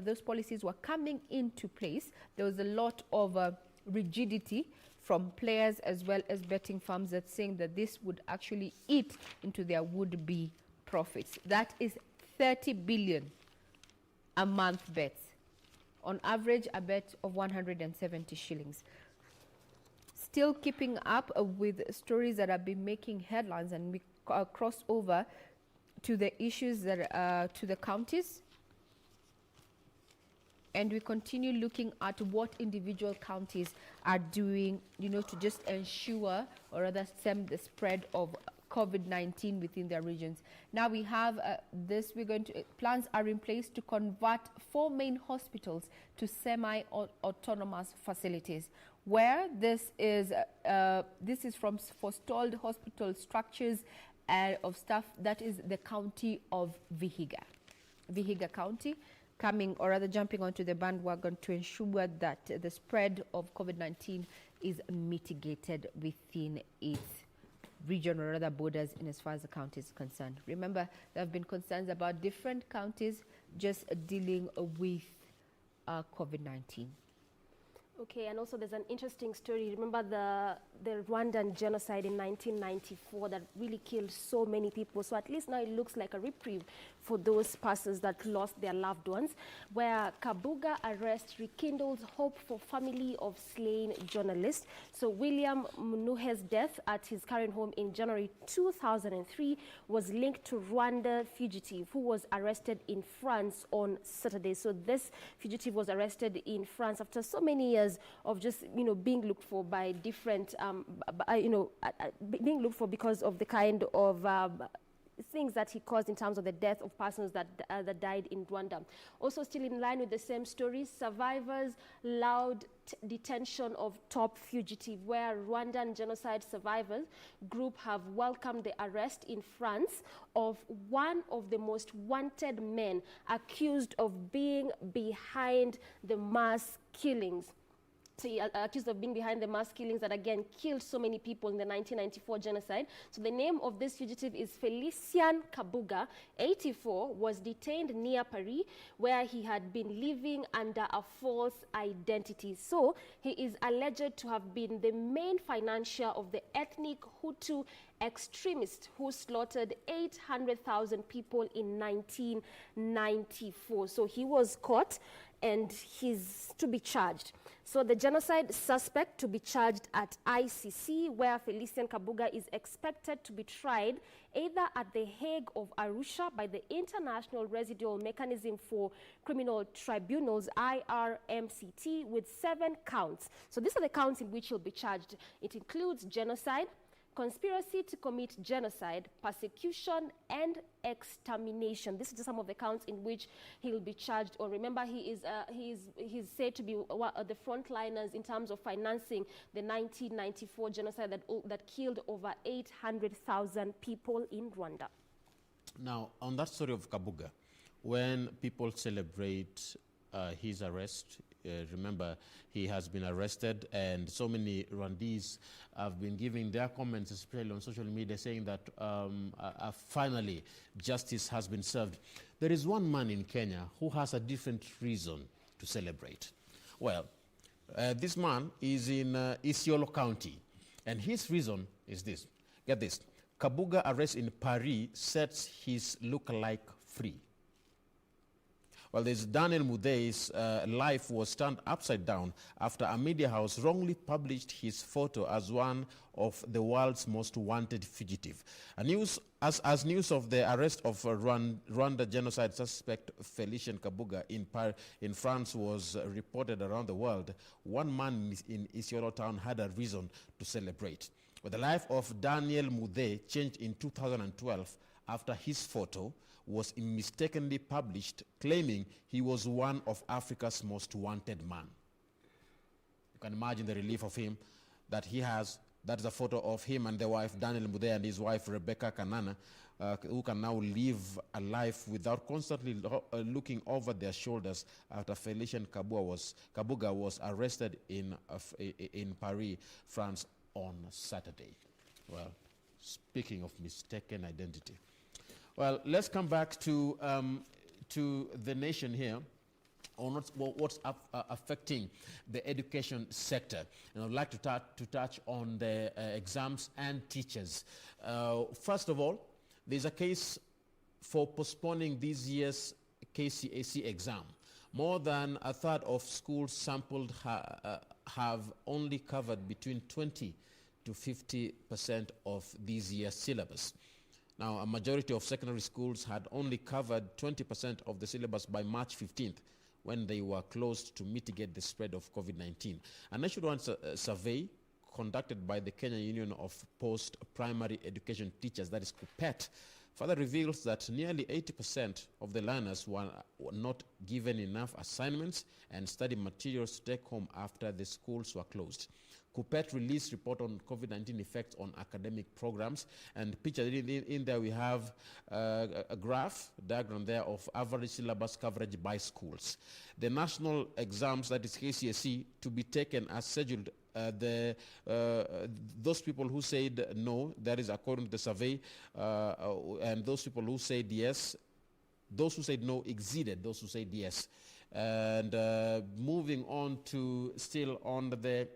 those policies were coming into place, there was a lot of rigidity from players as well as betting firms that saying that this would actually eat into their would-be profits. That is 30 billion a month bets. On average, a bet of 170 shillings. Still keeping up with stories that have been making headlines, and we cross over to the issues that to the counties, and we continue looking at what individual counties are doing, to just ensure or rather stem the spread of COVID-19 within their regions. Now we have plans are in place to convert 4 main hospitals to semi-autonomous facilities, where this is from forestalled hospital structures of staff. That is the county of Vihiga County, jumping onto the bandwagon to ensure that the spread of COVID-19 is mitigated within its region or other borders in as far as the county is concerned. Remember, there have been concerns about different counties just dealing with COVID-19. Okay, and also there's an interesting story. Remember the Rwandan genocide in 1994 that really killed so many people. So at least now it looks like a reprieve for those persons that lost their loved ones, where Kabuga arrest rekindles hope for family of slain journalists. So William Munuhe's death at his current home in January 2003 was linked to Rwanda fugitive who was arrested in France on Saturday. So this fugitive was arrested in France after so many years of just, being looked for by different, being looked for because of the kind of things that he caused in terms of the death of persons that died in Rwanda. Also still in line with the same story, survivors loud detention of top fugitive, where Rwandan genocide survivors group have welcomed the arrest in France of one of the most wanted men accused of being behind the mass killings. So he accused of being behind the mass killings that again killed so many people in the 1994 genocide. So the name of this fugitive is Felician Kabuga, 84, was detained near Paris, where he had been living under a false identity. So he is alleged to have been the main financier of the ethnic Hutu extremists who slaughtered 800,000 people in 1994. So he was caught and he's to be charged. So the genocide suspect to be charged at ICC, where Felician Kabuga is expected to be tried either at the Hague of Arusha by the International Residual Mechanism for Criminal Tribunals, IRMCT, with 7 counts. So these are the counts in which he'll be charged. It includes genocide, conspiracy to commit genocide, persecution, and extermination. This is just some of the counts in which he will be charged. Or remember, he's said to be the frontliners in terms of financing the 1994 genocide that killed over 800,000 people in Rwanda. Now, on that story of Kabuga, when people celebrate his arrest, remember, he has been arrested, and so many Rwandese have been giving their comments, especially on social media, saying that finally justice has been served. There is one man in Kenya who has a different reason to celebrate. Well, this man is in Isiolo County, and his reason is this. Get this. Kabuga arrest in Paris sets his lookalike free. Well, this Daniel Mude's life was turned upside down after a media house wrongly published his photo as one of the world's most wanted fugitive. News of the arrest of Rwanda genocide suspect Felician Kabuga in France was reported around the world, one man in Isiolo town had a reason to celebrate. But the life of Daniel Mude changed in 2012 after his photo was mistakenly published, claiming he was one of Africa's most wanted man. You can imagine the relief of him that he has. That is a photo of him and the wife, Daniel Mude, and his wife, Rebecca Kanana, who can now live a life without constantly looking over their shoulders after Felician Kabuga was arrested in Paris, France on Saturday. Well, speaking of mistaken identity. Well, let's come back to the nation here on what's affecting the education sector. And I'd like to touch on the exams and teachers. First of all, there's a case for postponing this year's KCAC exam. More than a third of schools sampled have only covered between 20 to 50% of this year's syllabus. Now, a majority of secondary schools had only covered 20% of the syllabus by March 15th, when they were closed to mitigate the spread of COVID-19. A nationwide survey conducted by the Kenya Union of Post-Primary Education Teachers, that is KUPPET, further reveals that nearly 80% of the learners were not given enough assignments and study materials to take home after the schools were closed. KUPPET released report on COVID-19 effects on academic programs, and pictured in there we have a diagram there of average syllabus coverage by schools. The national exams, that is KCSE, to be taken as scheduled. Those people who said no, that is according to the survey, and those people who said yes, those who said no exceeded those who said yes. And moving on to still on the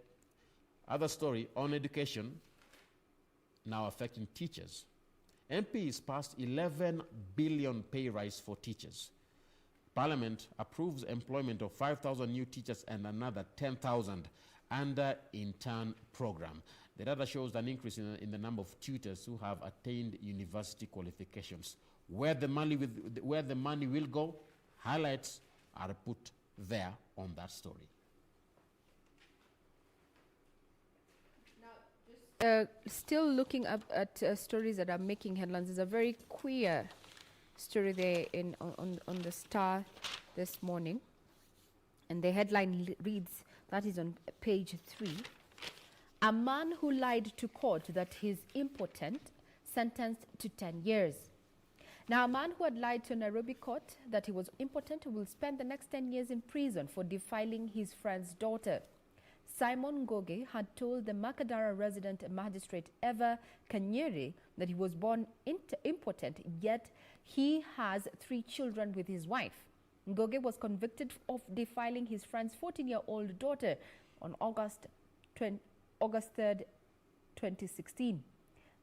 other story on education, now affecting teachers. MPs passed 11 billion pay rise for teachers. Parliament approves employment of 5,000 new teachers and another 10,000 under intern program. The data shows an increase in the number of tutors who have attained university qualifications. Where the money will go, highlights are put there on that story. Still looking up at stories that are making headlines. There's a very queer story there on the Star this morning, and the headline reads, that is on page 3, a man who lied to court that he's impotent sentenced to 10 years. Now, a man who had lied to Nairobi court that he was impotent will spend the next 10 years in prison for defiling his friend's daughter. Simon Ngoge had told the Makadara resident magistrate Eva Kanyeri that he was born impotent, yet he has 3 children with his wife. Ngoge was convicted of defiling his friend's 14-year-old daughter on August 3rd, 2016.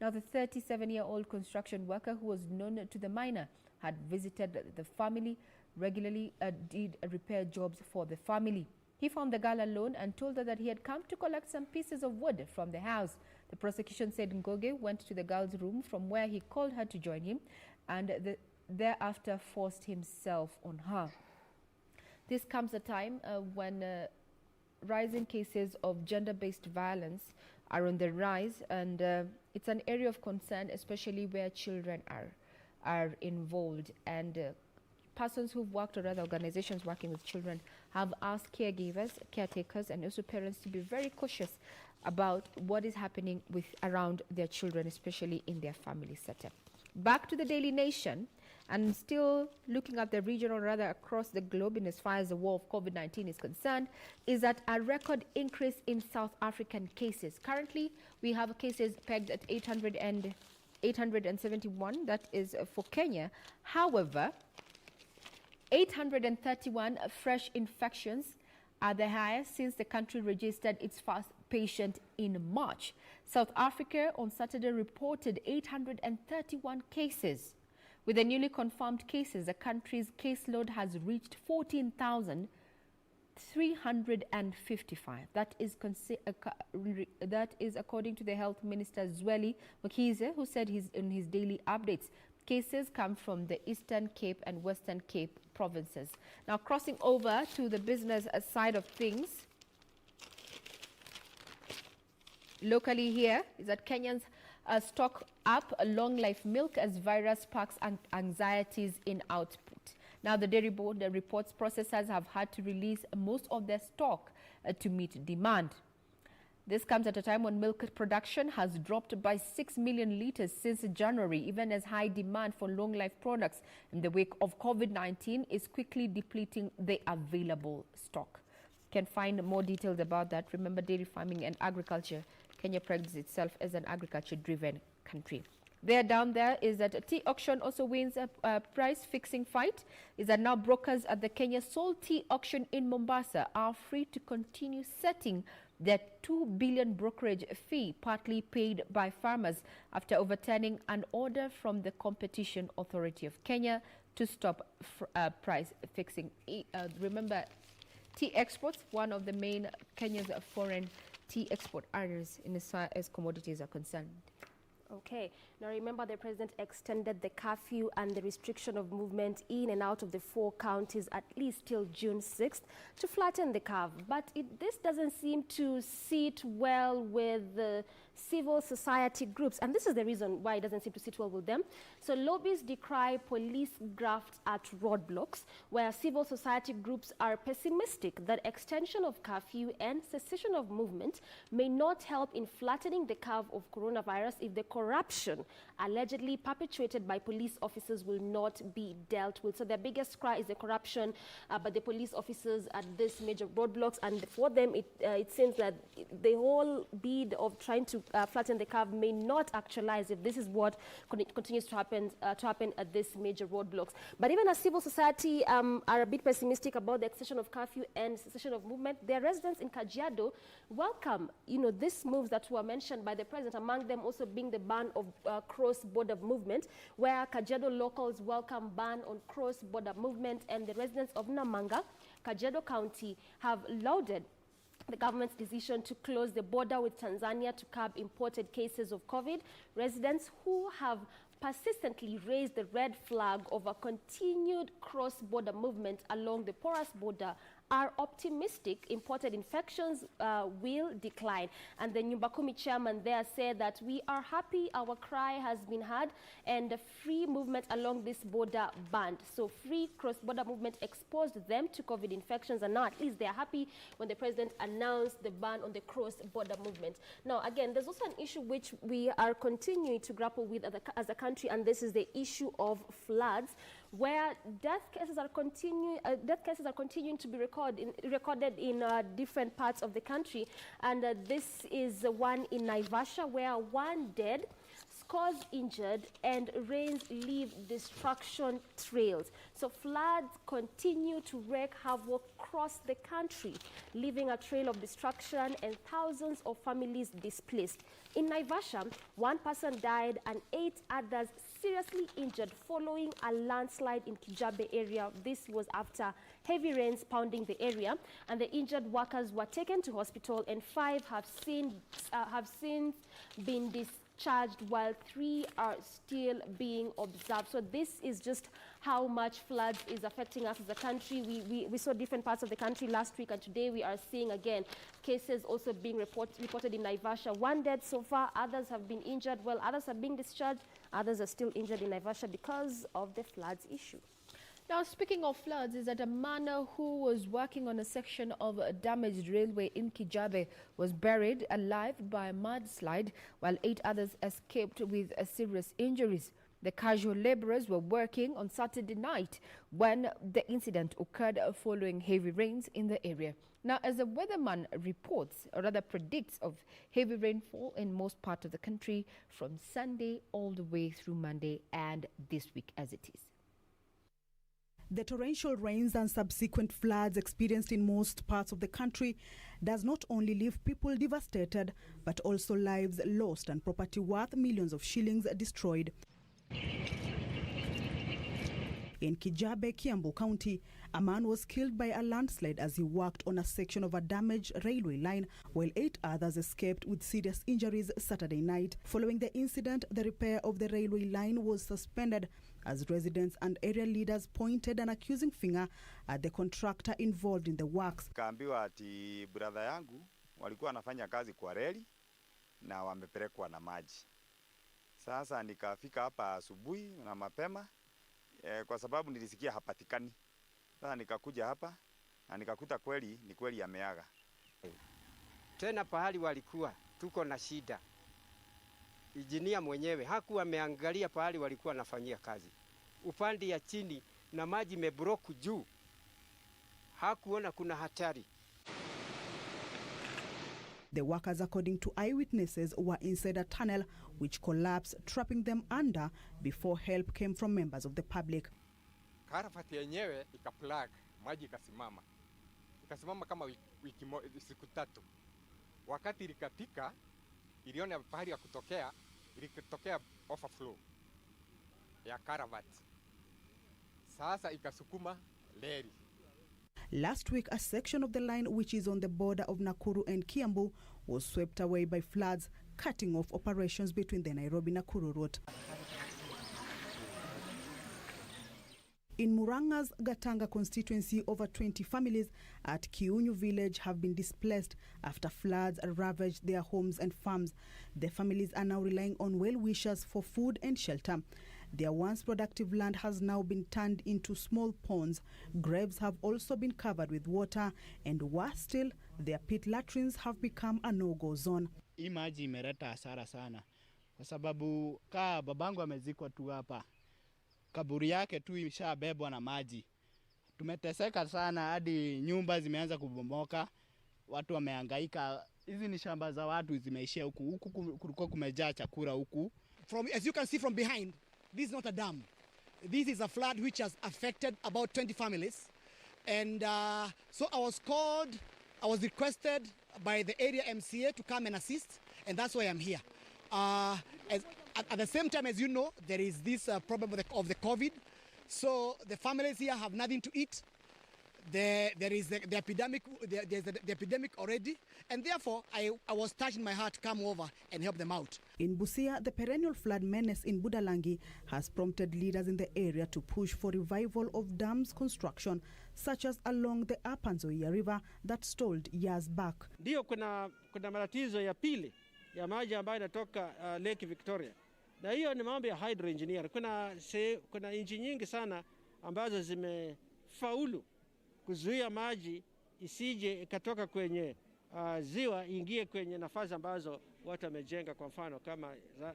Now, the 37-year-old construction worker who was known to the minor had visited the family regularly, did repair jobs for the family. He found the girl alone and told her that he had come to collect some pieces of wood from the house. The prosecution said Ngoge went to the girl's room from where he called her to join him and thereafter forced himself on her. This comes at a time when rising cases of gender-based violence are on the rise, and it's an area of concern, especially where children are involved. And persons who've worked, or rather organizations working with children, have asked caregivers, caretakers, and also parents to be very cautious about what is happening around their children, especially in their family setup. Back to the Daily Nation, and still looking at the region, or rather across the globe, in as far as the war of COVID-19 is concerned, is that a record increase in South African cases. Currently, we have cases pegged at 871, that is for Kenya. However, 831 fresh infections are the highest since the country registered its first patient in March. South Africa on Saturday reported 831 cases. With the newly confirmed cases, the country's caseload has reached 14,355. That is according to the Health Minister Zweli Mkhize, who said in his daily updates. Cases come from the Eastern Cape and Western Cape provinces. Now, crossing over to the business side of things, locally here is that Kenyans stock up long life milk as virus sparks anxieties in output. Now, the Dairy Board reports processors have had to release most of their stock to meet demand. This comes at a time when milk production has dropped by 6 million litres since January, even as high demand for long-life products in the wake of COVID-19 is quickly depleting the available stock. You can find more details about that. Remember, dairy farming and agriculture, Kenya prides itself as an agriculture-driven country. There down there is that a tea auction also wins a price-fixing fight. Is that now brokers at the Kenya Salt Tea Auction in Mombasa are free to continue setting their 2 billion brokerage fee, partly paid by farmers, after overturning an order from the Competition Authority of Kenya to stop price fixing. Remember, tea exports, one of the main Kenya's foreign tea export earners in as far as commodities are concerned. Okay. Now remember, the president extended the curfew and the restriction of movement in and out of the 4 counties at least till June 6th to flatten the curve. But this doesn't seem to sit well with the civil society groups, and this is the reason why it doesn't seem to sit well with them. So lobbyists decry police graft at roadblocks, where civil society groups are pessimistic that extension of curfew and cessation of movement may not help in flattening the curve of coronavirus if the corruption allegedly perpetuated by police officers will not be dealt with. So their biggest cry is the corruption, but the police officers at this major roadblocks, and for them it seems that the whole bid of trying to flatten the curve may not actualize if this is what continues to happen at this major roadblocks. But even as civil society are a bit pessimistic about the extension of curfew and cessation of movement, their residents in Kajiado welcome, these moves that were mentioned by the president, among them also being the ban of cross-border movement, where Kajiado locals welcome ban on cross-border movement, and the residents of Namanga, Kajiado County, have lauded the government's decision to close the border with Tanzania to curb imported cases of COVID. Residents who have persistently raised the red flag of a continued cross-border movement along the porous border are optimistic imported infections will decline. And the Nyumbakumi chairman there said that we are happy our cry has been heard and the free movement along this border banned. So free cross-border movement exposed them to COVID infections, and now at least they are happy when the president announced the ban on the cross-border movement. Now again, there's also an issue which we are continuing to grapple with as a country, and this is the issue of floods, where death cases are continuing to be recorded in different parts of the country. And this is one in Naivasha, where 1 dead, scores injured, and rains leave destruction trails. So floods continue to wreak havoc across the country, leaving a trail of destruction and thousands of families displaced. In Naivasha, 1 person died and 8 others seriously injured following a landslide in Kijabe area. This was after heavy rains pounding the area, and the injured workers were taken to hospital, and 5 have since been discharged, while 3 are still being observed. So this is just how much floods is affecting us as a country. We saw different parts of the country last week, and today we are seeing again cases also being reported in Naivasha. 1 dead so far, others have been injured, while others are being discharged. Others are still injured in Naivasha because of the floods issue. Now, speaking of floods, is that a man who was working on a section of a damaged railway in Kijabe was buried alive by a mudslide, while 8 others escaped with serious injuries. The casual laborers were working on Saturday night when the incident occurred following heavy rains in the area. Now, as the weatherman reports, or rather predicts, of heavy rainfall in most parts of the country from Sunday all the way through Monday and this week as it is. The torrential rains and subsequent floods experienced in most parts of the country does not only leave people devastated, but also lives lost and property worth millions of shillings destroyed. In Kijabe, Kiambu County, a man was killed by a landslide as he worked on a section of a damaged railway line, while 8 others escaped with serious injuries Saturday night. Following the incident, the repair of the railway line was suspended as residents and area leaders pointed an accusing finger at the contractor involved in the works. Kaambiwa ati brother yangu walikuwa wanafanya kazi kwa reli na wamepelekwa na maji. Sasa nikafika hapa asubuhi na mapema kwa sababu nilisikia hapatikani. Sasa nikakuja hapa na nikakuta ni kweli ameaga. Tena pahali walikuwa tuko na shida. Injinia mwenyewe hakuwa ameangalia pahali walikuwa nafanyia kazi. Upande ya chini na maji mebroku juu. Hakuona kuna hatari. The workers, according to eyewitnesses, were inside a tunnel which collapsed, trapping them under before help came from members of the public. Karafati yenyewe ikaplug, maji ikasimama. Ikasimama kama siku 3. Wakati ilikatika, iliona pahali ya kutokea, ilikotokea overflow ya karavati. Sasa ikasukuma leri. Last week, a section of the line which is on the border of Nakuru and Kiambu was swept away by floods, cutting off operations between the Nairobi-Nakuru route. In Muranga's Gatanga constituency, over 20 families at Kiunyu village have been displaced after floods ravaged their homes and farms. The families are now relying on well-wishers for food and shelter. Their once productive land has now been turned into small ponds. Graves have also been covered with water, and worse still, their pit latrines have become a no-go zone. Hii maji imeleta hasara sana kwa sababu babangu amezikwa tu hapa. Kaburi yake tu imeshabebwa na maji. Tumeteseka sana hadi nyumba zimeanza kubomoka. Watu wamehangaika. Hizi ni shamba za watu zimeishia huku. Huku kulikuwa kumejaa chakula huku. As you can see from behind, this is not a dam. This is a flood which has affected about 20 families. And so I was requested by the area MCA to come and assist, and that's why I'm here. At the same time, as you know, there is this problem of the COVID. So the families here have nothing to eat. There is the epidemic. There's the epidemic already, and therefore I was touched in my heart to come over and help them out. In Busia, the perennial flood menace in Budalangi has prompted leaders in the area to push for revival of dams construction, such as along the Upper Nzoia River that stalled years back. Ndio kuna matatizo ya pili ya maji ambayo inatoka Lake Victoria. Na hiyo ni mambo ya hydroengineer. Kuna nchi nyingi sana ambazo zimefaulu kuzuia maji isije ikatoka kwenye ziwa ingie kwenye nafasi ambazo watu wamejenga, kwa mfano kama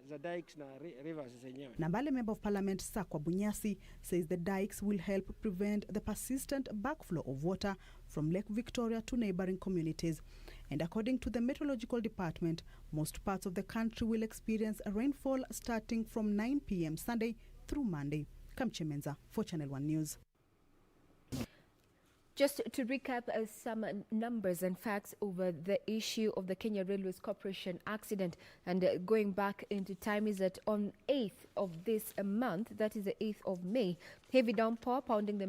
za dikes na rivers zenyewe. Nambale Member of Parliament Sakwa Bunyasi says the dikes will help prevent the persistent backflow of water from Lake Victoria to neighboring communities. And according to the Meteorological Department, most parts of the country will experience rainfall starting from 9 p.m. Sunday through Monday. Kamche Menza for Channel 1 News. Just to recap some numbers and facts over the issue of the Kenya Railways Corporation accident, and going back into time, is that on 8th of this month, that is the 8th of May, heavy downpour pounding the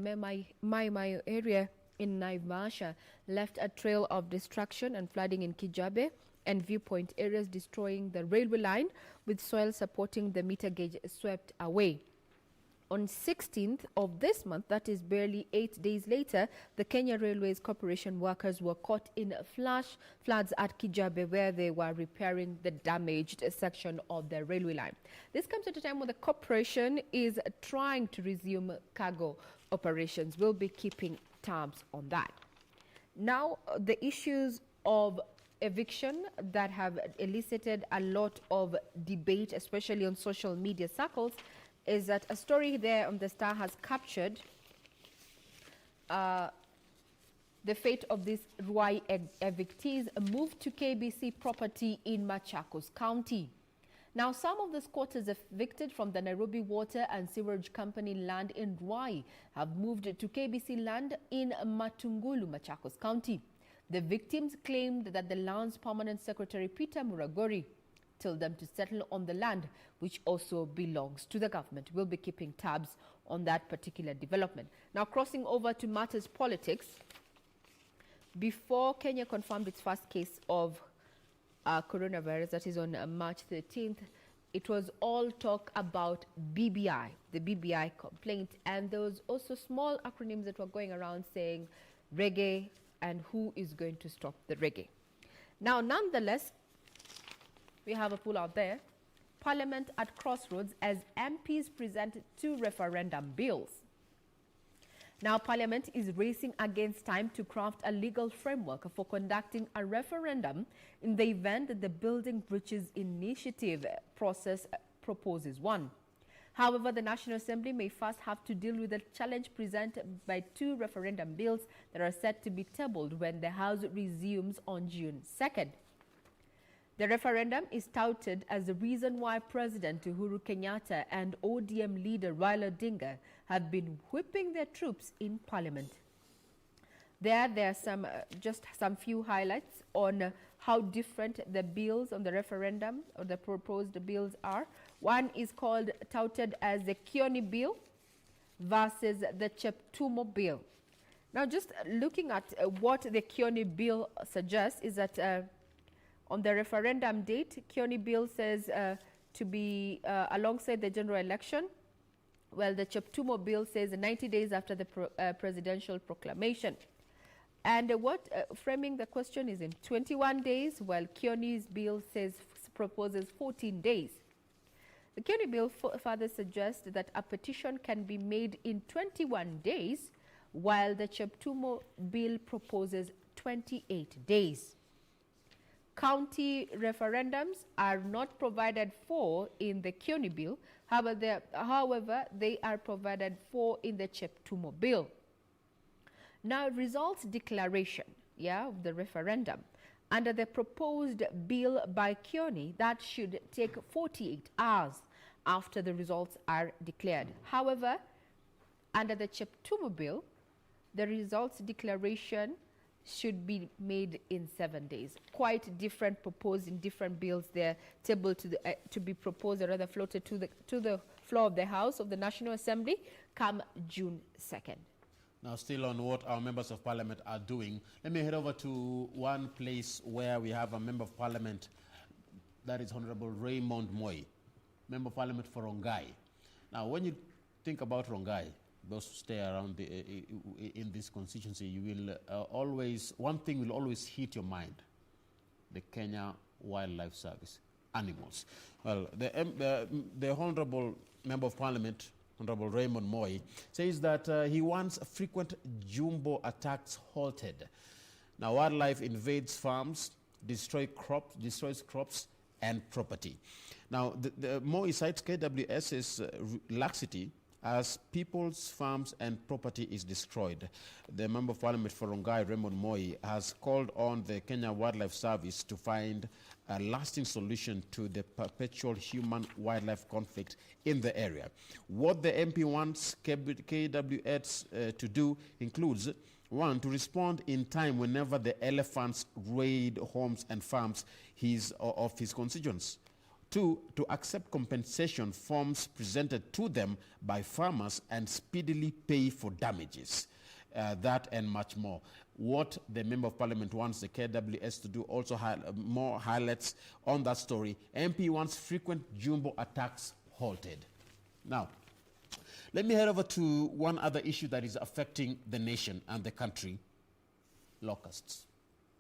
Mai area in Naivasha left a trail of destruction and flooding in Kijabe and viewpoint areas, destroying the railway line, with soil supporting the meter gauge swept away. On 16th of this month, that is barely 8 days later, the Kenya Railways Corporation workers were caught in flash floods at Kijabe, where they were repairing the damaged section of the railway line. This comes at a time when the corporation is trying to resume cargo operations. We'll be keeping tabs on that. Now, the issues of eviction that have elicited a lot of debate, especially on social media circles, is that a story there on the Star has captured the fate of these Ruai evictees moved to KBC property in Machakos County. Now, some of the squatters evicted from the Nairobi Water and Sewerage Company land in Ruai have moved to KBC land in Matungulu, Machakos County. The victims claimed that the land's permanent secretary, Peter Muragori, told them to settle on the land, which also belongs to the government. We'll be keeping tabs on that particular development. Now, crossing over to matters politics, before Kenya confirmed its first case of coronavirus, that is on March 13th, it was all talk about BBI, the BBI complaint, and there was also small acronyms that were going around saying reggae and who is going to stop the reggae. Now, nonetheless, we have a poll out there. Parliament at crossroads as MPs present 2 referendum bills. Now, Parliament is racing against time to craft a legal framework for conducting a referendum in the event that the Building Bridges Initiative process proposes one. However, the National Assembly may first have to deal with the challenge presented by 2 referendum bills that are set to be tabled when the House resumes on June 2nd. The referendum is touted as the reason why President Uhuru Kenyatta and ODM leader Raila Odinga have been whipping their troops in Parliament. There are just some few highlights on how different the bills on the referendum or the proposed bills are. One is touted as the Kioni Bill versus the Cheptumo Bill. Now, just looking at what the Kioni Bill suggests is that On the referendum date, Kioni bill says to be alongside the general election, while the Cheptumo bill says 90 days after the presidential proclamation. And framing the question is in 21 days, while Kioni's bill proposes 14 days. The Kioni bill further suggests that a petition can be made in 21 days, while the Cheptumo bill proposes 28 days. County referendums are not provided for in the Kioni bill. However, they are provided for in the Cheptumo bill. Now, results declaration, of the referendum. Under the proposed bill by Kioni, that should take 48 hours after the results are declared. However, under the Cheptumo bill, the results declaration should be made in 7 days. Quite different, proposed in different bills there, tabled to be proposed, or rather floated to the floor of the House of the National Assembly come June 2nd. Now, still on what our members of parliament are doing, let me head over to one place where we have a member of parliament, that is Honorable Raymond Moi, member of parliament for Rongai. Now, when you think about Rongai, those who stay around in this constituency, you will one thing will always hit your mind: the Kenya Wildlife Service, animals. Well, the Honorable Member of Parliament, Honorable Raymond Moi, says that he wants frequent jumbo attacks halted. Now, wildlife invades farms, destroys crops and property. Now, the Moi cites KWS's laxity as people's farms and property is destroyed. The Member of Parliament for Rongai, Raymond Moi, has called on the Kenya Wildlife Service to find a lasting solution to the perpetual human-wildlife conflict in the area. What the MP wants KWS to do includes: 1, to respond in time whenever the elephants raid homes and farms of his constituents. 2, to accept compensation forms presented to them by farmers and speedily pay for damages. That and much more. What the Member of Parliament wants the KWS to do also more highlights on that story. MP wants frequent jumbo attacks halted. Now, let me head over to one other issue that is affecting the nation and the country: locusts.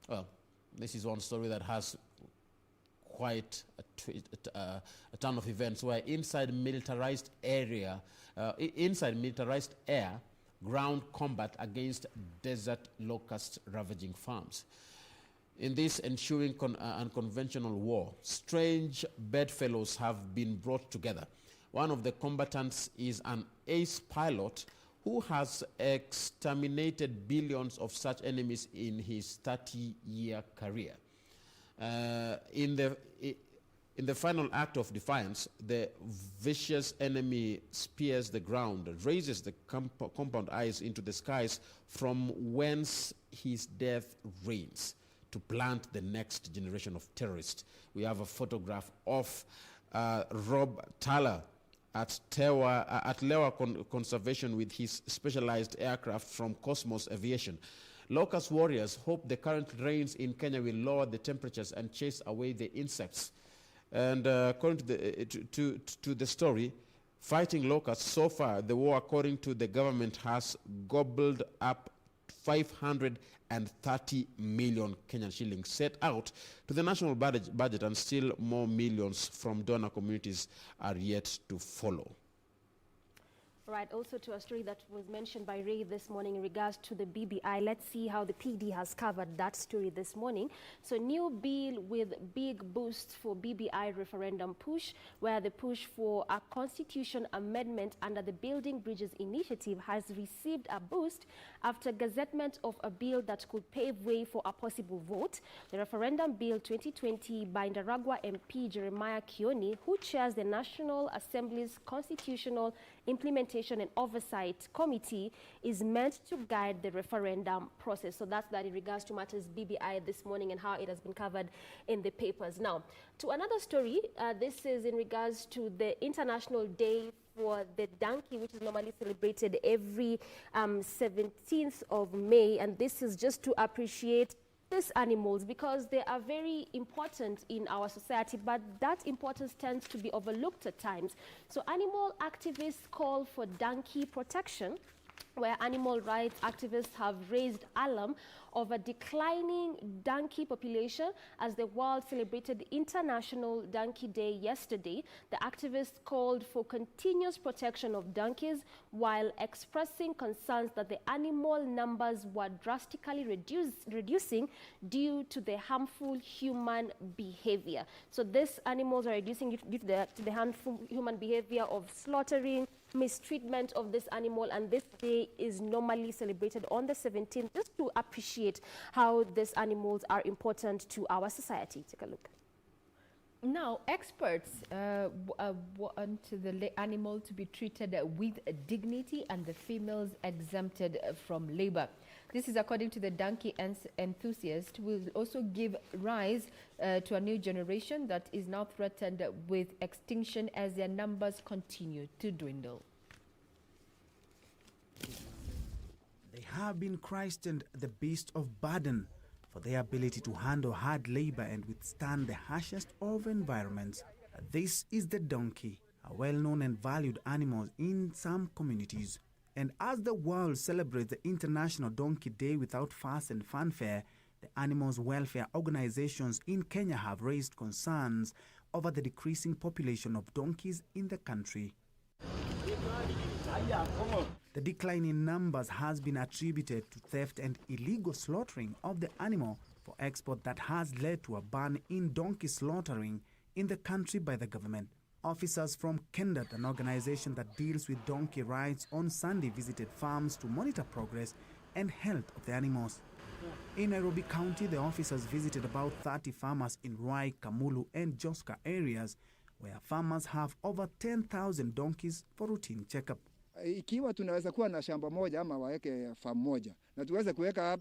Well, this is one story that has quite a ton of events where inside militarized air, ground combat against desert locust ravaging farms. In this ensuing unconventional war, strange bedfellows have been brought together. One of the combatants is an ace pilot who has exterminated billions of such enemies in his 30-year career. In the final act of defiance, the vicious enemy spears the ground, raises the compound eyes into the skies from whence his death reigns, to plant the next generation of terrorists. We have a photograph of Rob Thaler at Lewa Conservation with his specialized aircraft from Cosmos Aviation. Locust warriors hope the current rains in Kenya will lower the temperatures and chase away the insects. And according to the story, fighting locusts, so far, the war, according to the government, has gobbled up 530 million Kenyan shillings set out to the national budget, and still more millions from donor communities are yet to follow. Right, also to a story that was mentioned by Ray this morning in regards to the BBI. Let's see how the PD has covered that story this morning. So, new bill with big boost for BBI referendum push, where the push for a constitution amendment under the Building Bridges initiative has received a boost after gazettement of a bill that could pave way for a possible vote. The referendum bill 2020 by Ndaragwa MP Jeremiah Kioni, who chairs the National Assembly's Constitutional Implementation and Oversight Committee, is meant to guide the referendum process. So that's that in regards to matters BBI this morning and how it has been covered in the papers. Now, to another story, this is in regards to the International Day for the Donkey, which is normally celebrated every 17th of May. And this is just to appreciate these animals because they are very important in our society, but that importance tends to be overlooked at times. So animal activists call for donkey protection, where animal rights activists have raised alarm of a declining donkey population as the world celebrated International Donkey Day yesterday. The activists called for continuous protection of donkeys while expressing concerns that the animal numbers were drastically reducing due to the harmful human behavior. So these animals are reducing due to the harmful human behavior of slaughtering, mistreatment of this animal, and this day is normally celebrated on the 17th just to appreciate how these animals are important to our society. Take a look. Now, experts want the animal to be treated with dignity and the females exempted from labor. This is according to the donkey enthusiast, who will also give rise to a new generation that is now threatened with extinction as their numbers continue to dwindle. They have been christened the beast of burden for their ability to handle hard labor and withstand the harshest of environments. This is the donkey, a well-known and valued animal in some communities. And as the world celebrates the International Donkey Day without fuss and fanfare, the animals' welfare organizations in Kenya have raised concerns over the decreasing population of donkeys in the country. The decline in numbers has been attributed to theft and illegal slaughtering of the animal for export that has led to a ban in donkey slaughtering in the country by the government. Officers from KENDAT, an organization that deals with donkey rights, on Sunday visited farms to monitor progress and health of the animals. In Nairobi County, the officers visited about 30 farmers in Ruai, Kamulu and Joska areas, where farmers have over 10,000 donkeys for routine checkup. Ikiwa tunaweza kuwa na shamba moja ama waweke farm moja na tuweze kuweka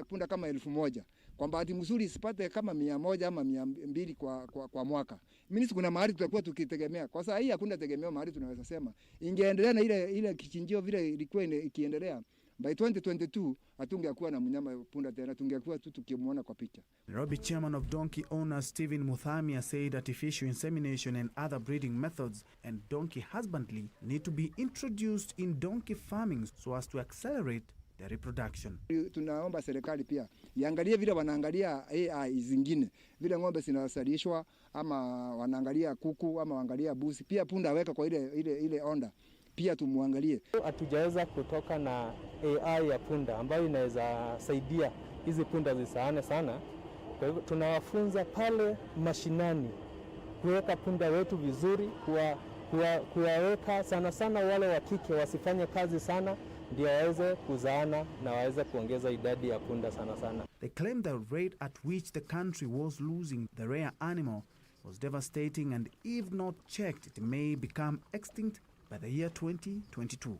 punda kama 1,000, kwa bahati mzuri isipate kama 100 ama 200 kwa mwaka. Mimi kuna mahali tutakuwa tukitegemea. Kwa sasa hii hakuna tegemeo mahali tunaweza sema. Ingeendelea na ile kichinjio vile ilikuwa ikiendelea. By 2022 hatungekuwa na mnyama punda tena, tungekuwa tu tukimuona kwa picha. Nairobi chairman of donkey owners Stephen Muthamia said artificial insemination and other breeding methods and donkey husbandry need to be introduced in donkey farming so as to accelerate their reproduction. Tunaomba serikali pia iangalie vile wanaangalia AI zingine, vile ng'ombe zinasalishwa ama wanaangalia kuku ama waangalia busi, pia punda weka kwa ile onda. Pia tumuangalie. Hatujaweza kutoka na AI ya punda ambayo inaweza saidia hizi punda zisaane sana. Kwa hivyo tunawafunza pale mashinani kuweka punda wetu vizuri, kuwaweka sana sana wale wa kike wasifanye kazi sana, ndio waweze kuzaana na waweze kuongeza idadi ya punda sana sana. They claim the rate at which the country was losing the rare animal was devastating, and if not checked, it may become extinct by the year 2022.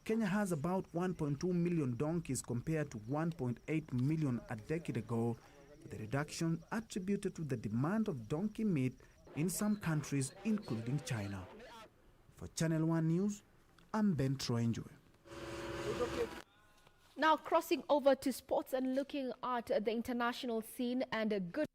Kenya has about 1.2 million donkeys compared to 1.8 million a decade ago, with the reduction attributed to the demand of donkey meat in some countries, including China. For Channel 1 News, I'm Ben Troenjwe. Now crossing over to sports and looking at the international scene, and a good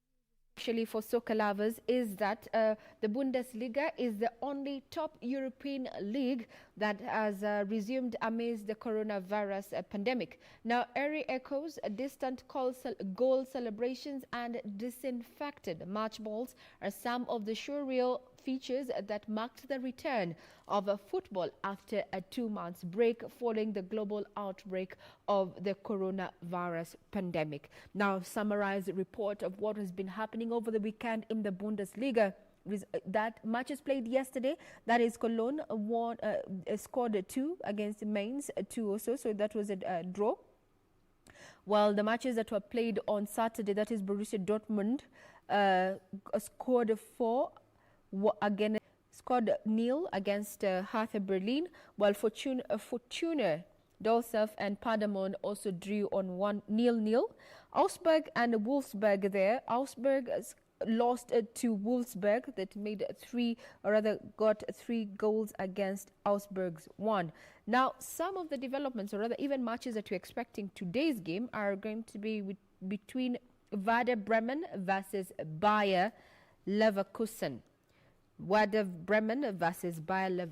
actually for soccer lovers is that the Bundesliga is the only top European league that has resumed amidst the coronavirus pandemic. Now, airy echoes, distant goal celebrations and disinfected match balls are some of the surreal features that marked the return of football after a 2-month break following the global outbreak of the coronavirus pandemic. Now, summarize a report of what has been happening over the weekend in the Bundesliga. That matches played yesterday, that is Cologne scored 2 against Mainz, 2 also, so that was a draw. While the matches that were played on Saturday, that is Borussia Dortmund scored 4 again, scored 0 against Hertha Berlin, while Fortuna Düsseldorf and Paderborn also drew on 1-0. Augsburg and Wolfsburg there. Augsburg lost to Wolfsburg, that made got 3 goals against Augsburg's 1. Now, some of the developments, or rather even matches that you're expecting today's game, are going to be between Werder Bremen versus Bayer Leverkusen. Werder Bremen versus Bayer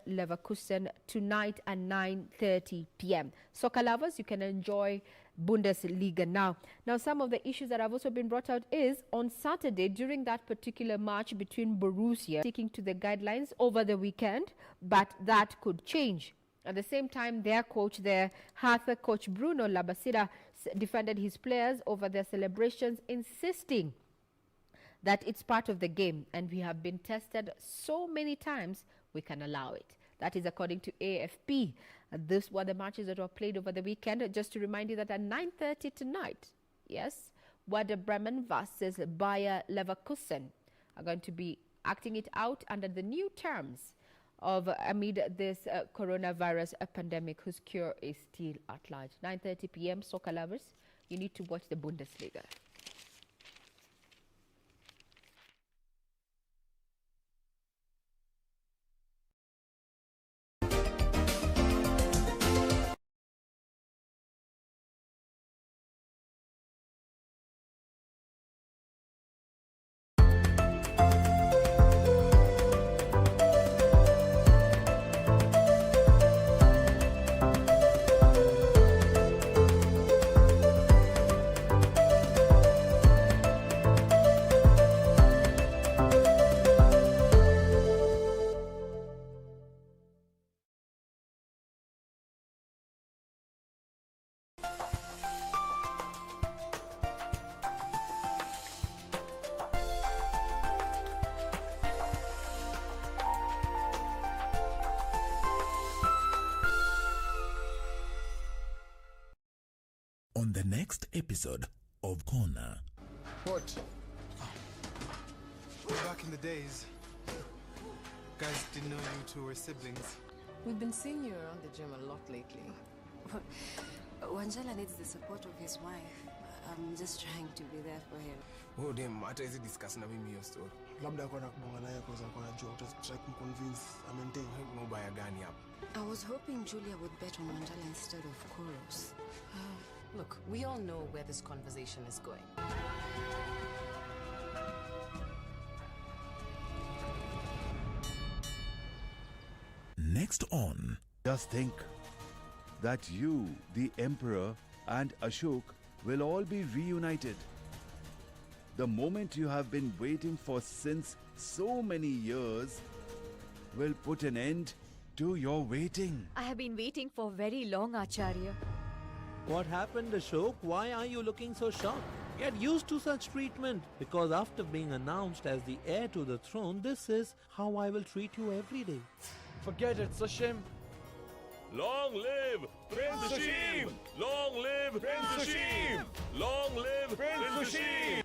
Leverkusen tonight at 9:30 p.m. Soccer lovers, you can enjoy Bundesliga now. Now, some of the issues that have also been brought out is on Saturday, during that particular match between Borussia, sticking to the guidelines over the weekend, but that could change. At the same time, their coach there, Hertha coach Bruno Labbadia, defended his players over their celebrations, insisting that it's part of the game and we have been tested so many times we can allow it. That is according to AFP. These were the matches that were played over the weekend. Just to remind you that at 9:30 tonight, yes, Werder Bremen versus Bayer Leverkusen are going to be acting it out under the new terms of amid this coronavirus pandemic whose cure is still at large. 9:30 p.m. Soccer lovers, you need to watch the Bundesliga. On the next episode of Corner. What? Back in the days, guys didn't know you two were siblings. We've been seeing you around the gym a lot lately. Wanjala needs the support of his wife. I'm just trying to be there for him. Oh damn, hata hizi discuss na mimi hiyo story. Labda kwa kubonga naye kwa sababu anajua utatry kumconvince maintain no ubaya gani hapo. I was hoping Julia would bet on Wanjala instead of Koros. Look, we all know where this conversation is going. Next on. Just think that you, the Emperor, and Ashok will all be reunited. The moment you have been waiting for since so many years will put an end to your waiting. I have been waiting for very long, Acharya. What happened, Ashok? Why are you looking so shocked? Get used to such treatment, because after being announced as the heir to the throne, this is how I will treat you every day. Forget it, Sashim. Long live Prince Hashim! Long live Prince Hashim! Long live Prince Hashim!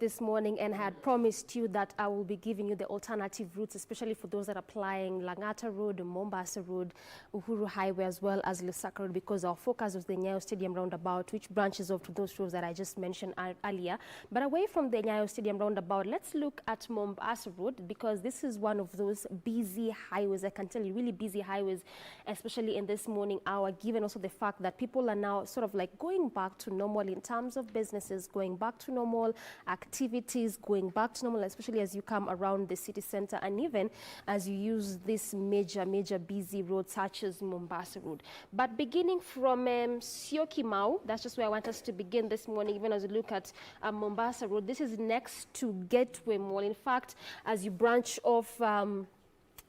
This morning and had promised you that I will be giving you the alternative routes, especially for those that are applying Langata Road, Mombasa Road, Uhuru Highway, as well as Lusaka Road, because our focus was the Nyayo Stadium roundabout, which branches off to those roads that I just mentioned earlier. But away from the Nyayo Stadium roundabout, let's look at Mombasa Road, because this is one of those busy highways. I can tell you, really busy highways, especially in this morning hour, given also the fact that people are now sort of like going back to normal in terms of businesses, going back to normal activities, going back to normal, especially as you come around the city center and even as you use this major busy road such as Mombasa Road. But beginning from Syokimau, that's just where I want us to begin this morning, even as we look at Mombasa Road. This is next to Gateway Mall. In fact, as you branch off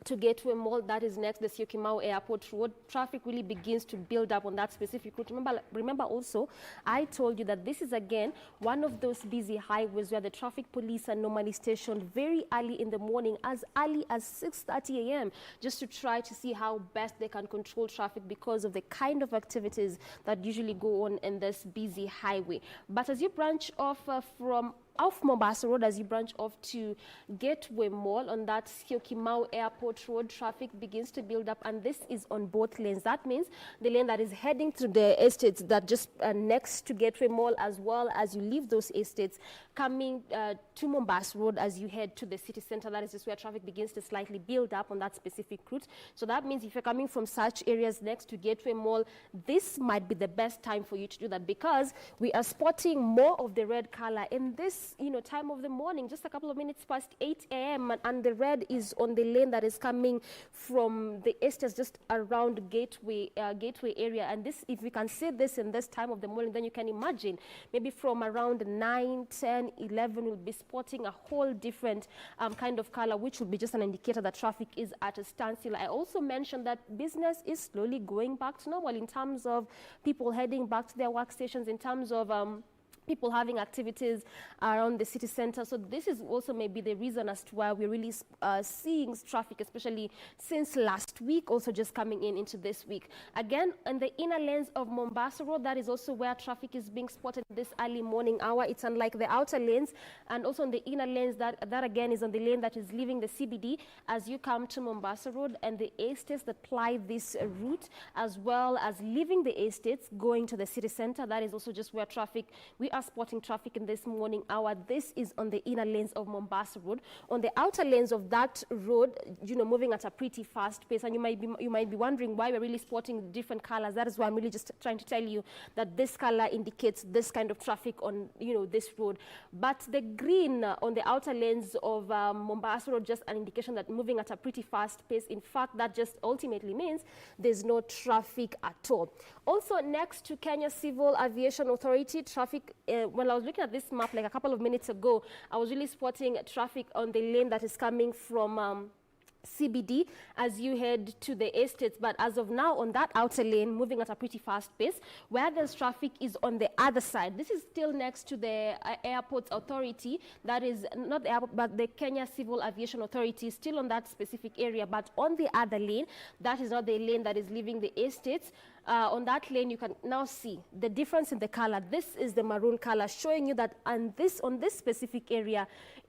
to Gateway Mall, that is next, the Syokimau Airport Road, traffic really begins to build up on that specific route. Remember also, I told you that this is again one of those busy highways where the traffic police are normally stationed very early in the morning, as early as 6:30 a.m., just to try to see how best they can control traffic because of the kind of activities that usually go on in this busy highway. But as you branch off off Mombasa Road, as you branch off to Gateway Mall on that Syokimau Airport Road, traffic begins to build up, and this is on both lanes. That means the lane that is heading to the estates that just next to Gateway Mall, as well as you leave those estates, coming to Mombasa Road as you head to the city center. That is just where traffic begins to slightly build up on that specific route. So that means if you're coming from such areas next to Gateway Mall, this might be the best time for you to do that, because we are spotting more of the red color in this time of the morning, just a couple of minutes past 8 a.m. and the red is on the lane that is coming from the estates just around Gateway area. And this, if we can see this in this time of the morning, then you can imagine maybe from around 9, 10, 11, we'll be spotting a whole different kind of color, which will be just an indicator that traffic is at a standstill. I also mentioned that business is slowly going back to normal in terms of people heading back to their workstations, in terms of people having activities around the city center. So this is also maybe the reason as to why we're really seeing traffic, especially since last week, also just coming into this week. Again, in the inner lanes of Mombasa Road, that is also where traffic is being spotted this early morning hour. It's unlike the outer lanes, and also in the inner lanes, that again is on the lane that is leaving the CBD as you come to Mombasa Road, and the estates that ply this route, as well as leaving the estates going to the city center. That is also just where we are spotting traffic in this morning hour. This is on the inner lanes of Mombasa Road. On the outer lanes of that road, moving at a pretty fast pace, and you might be wondering why we're really spotting different colors. That is why I'm really just trying to tell you that this color indicates this kind of traffic on this road. But the green on the outer lanes of Mombasa Road, just an indication that moving at a pretty fast pace. In fact, that just ultimately means there's no traffic at all. Also next to Kenya Civil Aviation Authority, traffic when I was looking at this map like a couple of minutes ago, I was really spotting traffic on the lane that is coming from CBD as you head to the estates. But as of now, on that outer lane, moving at a pretty fast pace, where there's traffic is on the other side. This is still next to the Airports Authority. That is not the airport, but the Kenya Civil Aviation Authority, still on that specific area. But on the other lane, that is not the lane that is leaving the estates. On that lane, you can now see the difference in the color. This is the maroon color, showing you that on this specific area,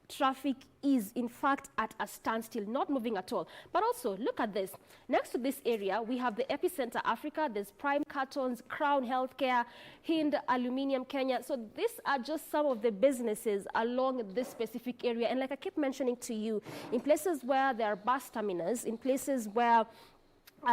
traffic is in fact at a standstill, not moving at all. But also, look at this. Next to this area, we have the Epicenter Africa, there's Prime Cartons, Crown Healthcare, Hind Aluminium Kenya. So these are just some of the businesses along this specific area. And like I keep mentioning to you, in places where there are bus terminals, in places where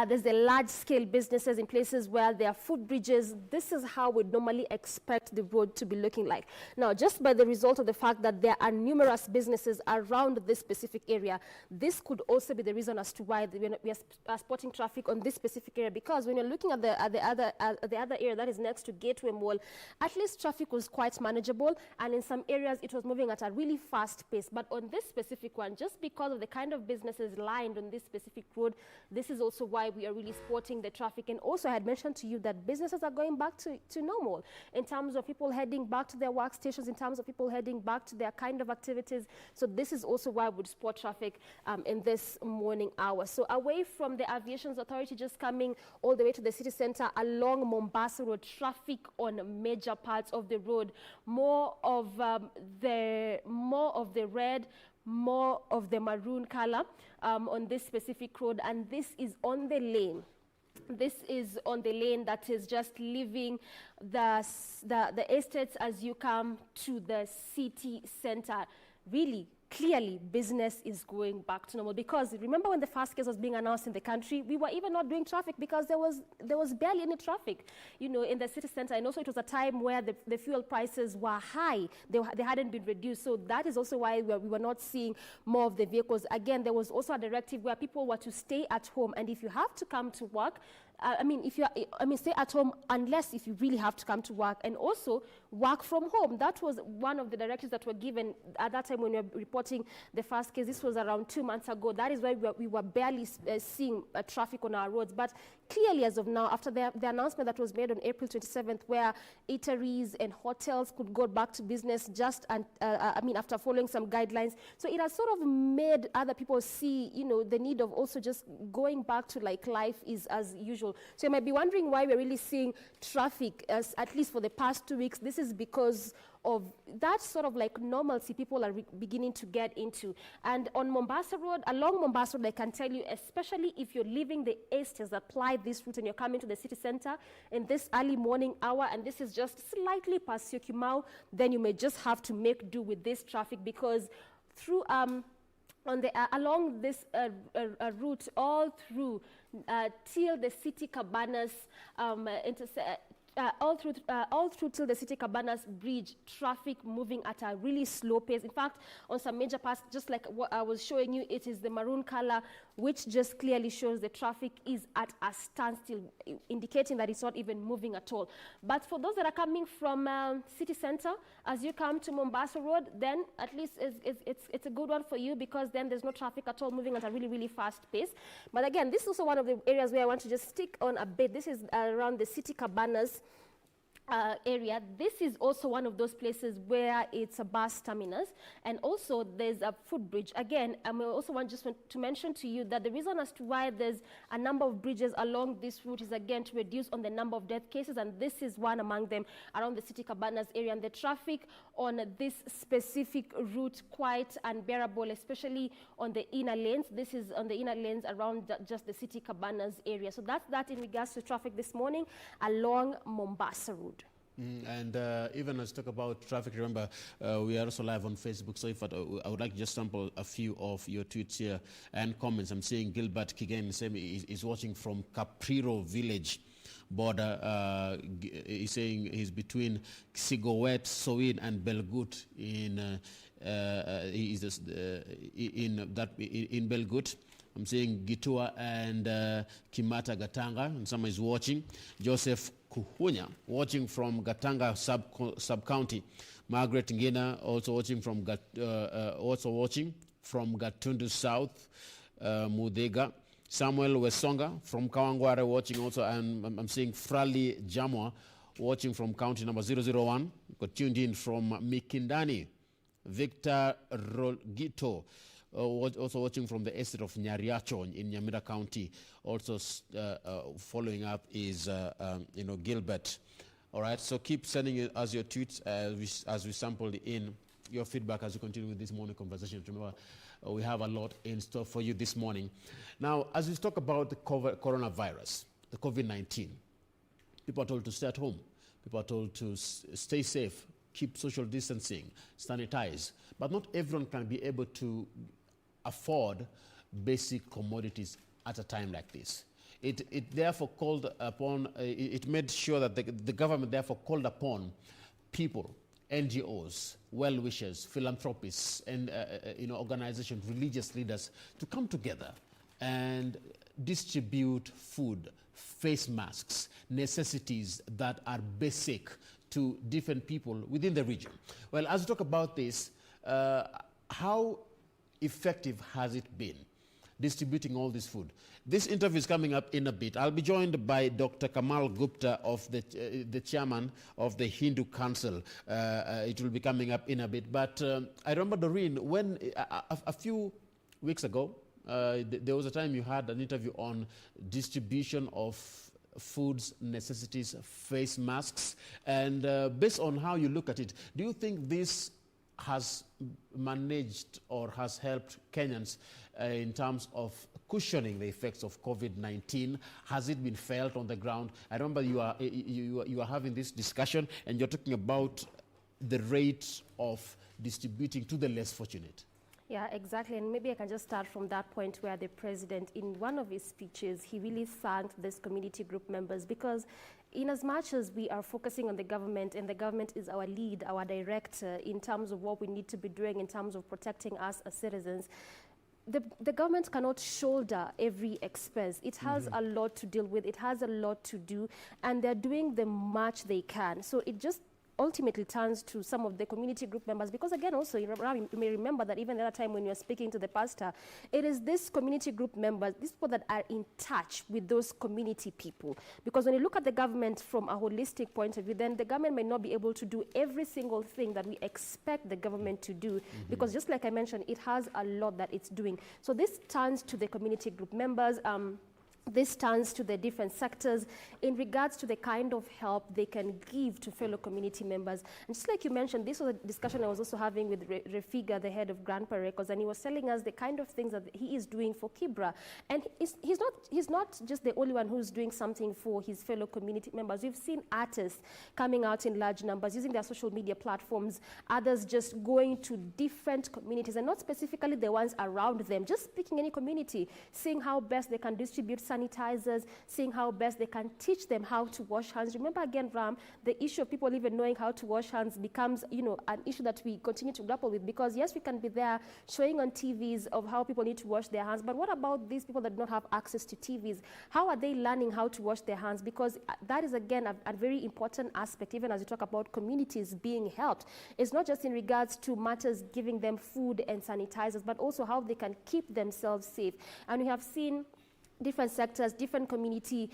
there's the large-scale businesses, in places where there are footbridges, this is how we'd normally expect the road to be looking like. Now, just by the result of the fact that there are numerous businesses around this specific area, this could also be the reason as to why we are spotting traffic on this specific area, because when you're looking at the other area that is next to Gateway Mall, at least traffic was quite manageable, and in some areas it was moving at a really fast pace. But on this specific one, just because of the kind of businesses lined on this specific road, this is also why we are really spotting the traffic. And also I had mentioned to you that businesses are going back to normal in terms of people heading back to their workstations, in terms of people heading back to their kind of activities. So this is also why we would spot traffic in this morning hour. So away from the Aviation Authority, just coming all the way to the city center along Mombasa Road, traffic on major parts of the road, more of the red, more of the maroon color on this specific road, and this is on the lane. This is on the lane that is just leaving the estates as you come to the city center. Really, clearly, business is going back to normal, because remember when the first case was being announced in the country, we were even not doing traffic because there was barely any traffic, in the city center. And also it was a time where the fuel prices were high. They hadn't been reduced. So that is also why we were not seeing more of the vehicles. Again, there was also a directive where people were to stay at home. And if you have to come to work, stay at home unless if you really have to come to work, and also work from home. That was one of the directives that were given at that time when we were reporting the first case. This was around 2 months ago. That is why we were barely seeing traffic on our roads. But clearly, as of now, after the announcement that was made on April 27th, where eateries and hotels could go back to business after following some guidelines, so it has sort of made other people see, the need of also just going back to like life is as usual. So you might be wondering why we're really seeing traffic, at least for the past 2 weeks. This is because of that sort of like normalcy people are beginning to get into. And on Mombasa Road, along Mombasa Road, I can tell you, especially if you're leaving the estates that apply this route and you're coming to the city center in this early morning hour, and this is just slightly past Syokimau, then you may just have to make do with this traffic, because through along this route all through till the City Cabanas all through till the City Cabanas Bridge, traffic moving at a really slow pace. In fact, on some major parts, just like what I was showing you, it is the maroon color, which just clearly shows the traffic is at a standstill, indicating that it's not even moving at all. But for those that are coming from city center, as you come to Mombasa Road, then at least it's a good one for you, because then there's no traffic at all moving at a really, really fast pace. But again, this is also one of the areas where I want to just stick on a bit. This is around the City Cabanas area. This is also one of those places where it's a bus terminus, and also there's a footbridge. Again, I also want to mention to you that the reason as to why there's a number of bridges along this route is, again, to reduce on the number of death cases, and this is one among them around the City Cabanas area. And the traffic on this specific route quite unbearable, especially on the inner lanes. This is on the inner lanes around just the City Cabanas area. So that's that in regards to traffic this morning along Mombasa Road. And even as we talk about traffic, remember, we are also live on Facebook. So if I would like to just sample a few of your tweets here and comments. I'm seeing Gilbert Kigen is watching from Capriro Village border. He's saying he's between Sigowet, Sowin, and Belgut in Belgut. I'm seeing Gitua and Kimata Gatanga, and someone is watching. Joseph Kuhunya watching from Gatanga sub-county. Margaret Ngina also watching from Gatundu South, Mudega. Samuel Wesonga from Kawangware watching also, and I'm seeing Frali Jamwa watching from county number 001. Got tuned in from Mikindani. Victor Rolgito also watching from the estate of Nyariacho in Nyamira County. Also following up is Gilbert. All right, so keep sending us your tweets as we sampled in your feedback as we continue with this morning conversation. Remember, we have a lot in store for you this morning. Now, as we talk about the coronavirus, the COVID-19, people are told to stay at home. People are told to stay safe, keep social distancing, sanitize. But not everyone can be able to afford basic commodities at a time like this. It therefore called upon, it made sure that the government therefore called upon people, NGOs, well-wishers, philanthropists, and organizations, religious leaders to come together and distribute food, face masks, necessities that are basic to different people within the region. Well, as we talk about this, how effective has it been distributing all this food? This interview is coming up in a bit. I'll be joined by Dr. Kamal Gupta, of the chairman of the Hindu Council. It will be coming up in a bit. But I remember, Doreen, when a few weeks ago, there was a time you had an interview on distribution of foods, necessities, face masks. And based on how you look at it, do you think this has managed or has helped Kenyans in terms of cushioning the effects of COVID-19? Has it been felt on the ground? I remember you are having this discussion and you're talking about the rate of distributing to the less fortunate. Yeah, exactly. And maybe I can just start from that point where the president, in one of his speeches, he really thanked these community group members, because in as much as we are focusing on the government, and the government is our lead, our director in terms of what we need to be doing in terms of protecting us as citizens, the government cannot shoulder every expense. It has a lot to deal with. It has a lot to do, and they're doing the much they can. So it just ultimately turns to some of the community group members, because again, also, you may remember that even the other time when you were speaking to the pastor, it is this community group members, these people that are in touch with those community people. Because when you look at the government from a holistic point of view, then the government may not be able to do every single thing that we expect the government to do, because just like I mentioned, it has a lot that it's doing. So this turns to the community group members. This turns to the different sectors in regards to the kind of help they can give to fellow community members. And just like you mentioned, this was a discussion I was also having with Refiga, the head of Grandpa Records, and he was telling us the kind of things that he is doing for Kibra. And he's not just the only one who's doing something for his fellow community members. We've seen artists coming out in large numbers, using their social media platforms, others just going to different communities, and not specifically the ones around them, just picking any community, seeing how best they can distribute sanitizers, seeing how best they can teach them how to wash hands. Remember again, Ram, the issue of people even knowing how to wash hands becomes, an issue that we continue to grapple with, because yes, we can be there showing on TVs of how people need to wash their hands, but what about these people that do not have access to TVs? How are they learning how to wash their hands? Because that is again a very important aspect, even as we talk about communities being helped. It's not just in regards to matters giving them food and sanitizers, but also how they can keep themselves safe. And we have seen different sectors, different community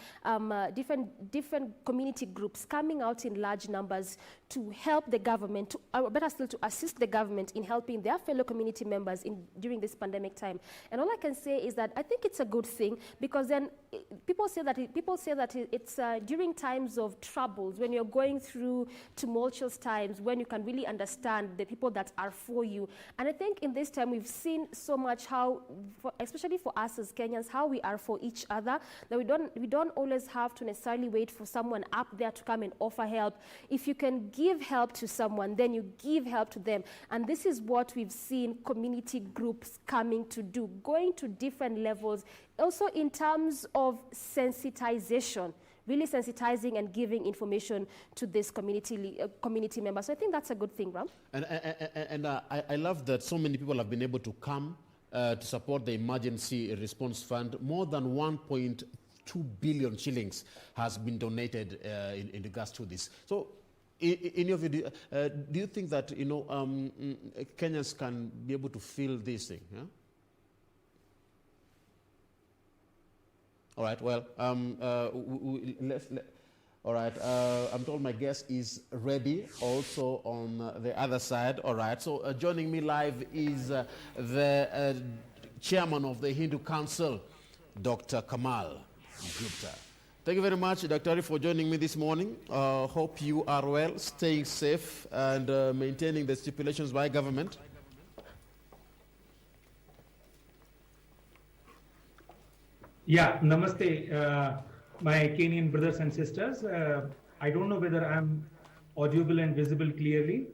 groups coming out in large numbers to help the government, or better still, to assist the government in helping their fellow community members during this pandemic time. And all I can say is that I think it's a good thing, because then people say that it's during times of troubles, when you're going through tumultuous times, when you can really understand the people that are for you. And I think in this time we've seen so much how, especially for us as Kenyans, how we are for each other, that we don't always have to necessarily wait for someone up there to come and offer help. If you can give help to someone, then you give help to them. And this is what we've seen community groups coming to do, going to different levels, also in terms of sensitization, really sensitizing and giving information to this community members. So I think that's a good thing, Ram. And I love that so many people have been able to come to support the emergency response fund. More than 1.2 billion shillings has been donated in regards to this. So, in your view, do you think that Kenyans can be able to feel this thing? Yeah? All right. Well, all right. I'm told my guest is ready also on the other side. All right. So joining me live is the chairman of the Hindu Council, Dr. Kamal Gupta. Thank you very much, Dr. for joining me this morning. Hope you are well, staying safe, and maintaining the stipulations by government. Yeah, namaste, my Kenyan brothers and sisters. I don't know whether I'm audible and visible clearly.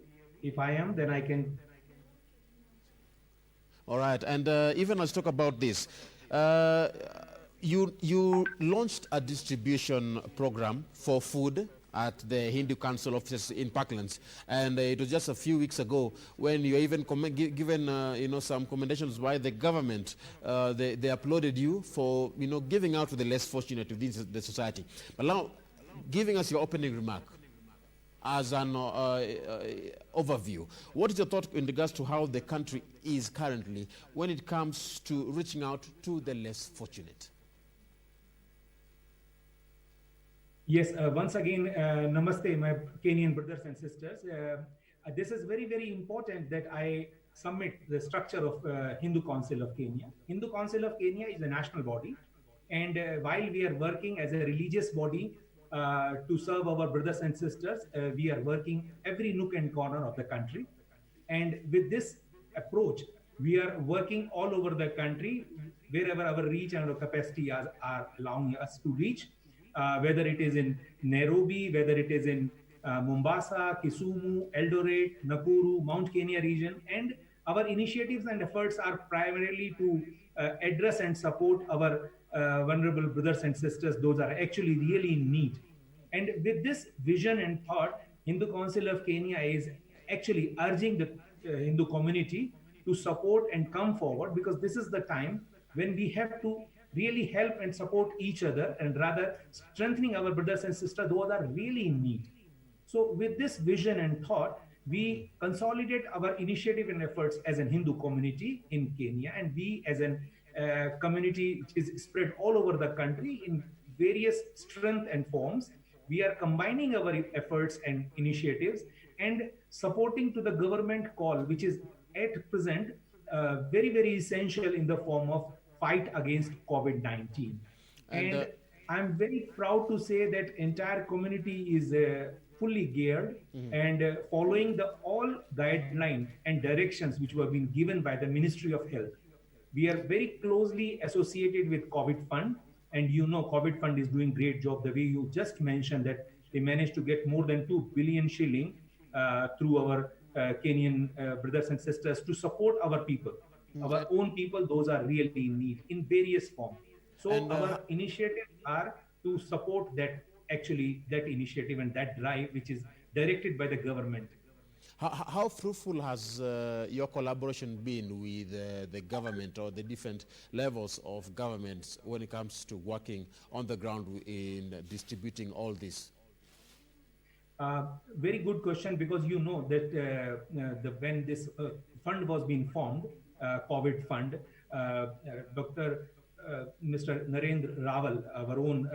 If I am, then I can. All right, and even let's talk about this. You launched a distribution program for food at the Hindu Council offices in Parklands, and it was just a few weeks ago when you even given some commendations by the government. They applauded you for giving out to the less fortunate within the society. But now, giving us your opening remark as an overview, what is your thought in regards to how the country is currently when it comes to reaching out to the less fortunate? Yes, once again, namaste, my Kenyan brothers and sisters. This is very, very important that I submit the structure of Hindu Council of Kenya. Hindu Council of Kenya is a national body, and while we are working as a religious body to serve our brothers and sisters, we are working every nook and corner of the country. And with this approach, we are working all over the country, wherever our reach and our capacity are allowing us to reach. Whether it is in Nairobi, whether it is in Mombasa, Kisumu, Eldoret, Nakuru, Mount Kenya region, and our initiatives and efforts are primarily to address and support our vulnerable brothers and sisters, those are actually really in need. And with this vision and thought, Hindu Council of Kenya is actually urging the Hindu community to support and come forward, because this is the time when we have to really help and support each other, and rather strengthening our brothers and sisters, those are really in need. So with this vision and thought, we consolidate our initiative and efforts as a Hindu community in Kenya, and we as a community which is spread all over the country in various strength and forms. We are combining our efforts and initiatives and supporting to the government call, which is at present very, very essential in the form of fight against COVID-19. And I'm very proud to say that entire community is fully geared and following the all guidelines and directions which were being given by the Ministry of Health. We are very closely associated with COVID Fund, and you know COVID Fund is doing great job. The way you just mentioned that they managed to get more than 2 billion shilling through our Kenyan brothers and sisters to support our people, our own people. Those are really in need in various forms. So our initiatives are to support that, actually that initiative and that drive which is directed by the government. How fruitful has your collaboration been with the government or the different levels of governments when it comes to working on the ground in distributing all this? Very good question, because you know that when this fund was being formed, COVID Fund, Mr. Narendra Rawal, our own,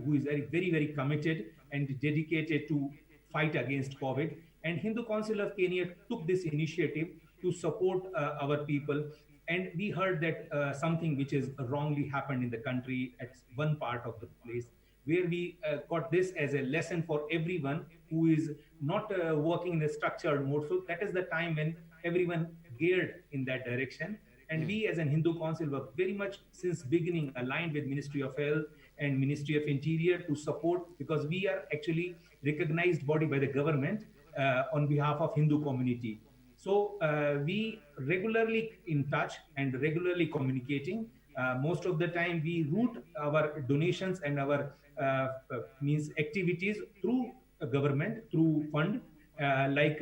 who is very, very committed and dedicated to fight against COVID, and Hindu Council of Kenya took this initiative to support our people. And we heard that something which is wrongly happened in the country at one part of the place, where we got this as a lesson for everyone who is not working in a structured mode. So that is the time when everyone geared in that direction. And we as an Hindu Council were very much since beginning aligned with Ministry of Health and Ministry of Interior to support, because we are actually recognized body by the government on behalf of Hindu community. So we regularly in touch and regularly communicating. Most of the time we route our donations and our means activities through government, through fund, like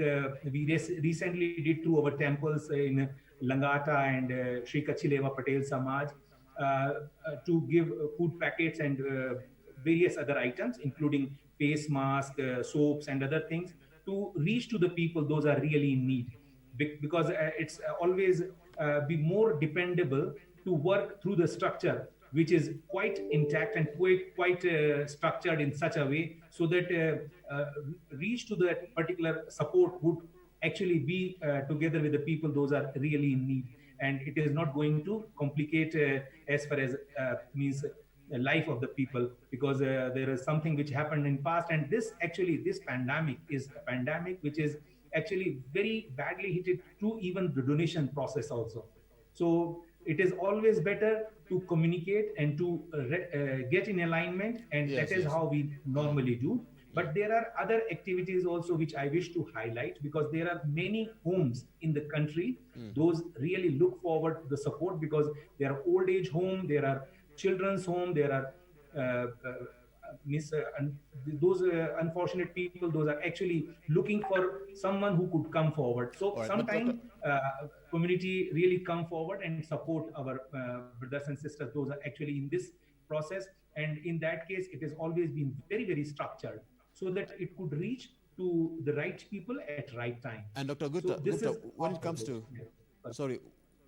we recently did through our temples in Langata and Sri Kachileva Patel Samaj to give food packets and various other items, including face mask, soaps and other things, to reach to the people those are really in need. Because it's always be more dependable to work through the structure which is quite intact and quite structured in such a way so that reach to that particular support would actually be together with the people those are really in need, and it is not going to complicate as far as means the life of the people, because there is something which happened in past, and this pandemic is a pandemic which is actually very badly hit to even the donation process also. So it is always better to communicate and to get in alignment, and that is how we normally do. But there are other activities also which I wish to highlight, because there are many homes in the country. Those really look forward to the support, because there are old age home, there are children's home, there are those unfortunate people, those are actually looking for someone who could come forward. So sometimes community really come forward and support our brothers and sisters. Those are actually in this process, and in that case it has always been very, very structured so that it could reach to the right people at right time. And Dr. Gupta, when it comes to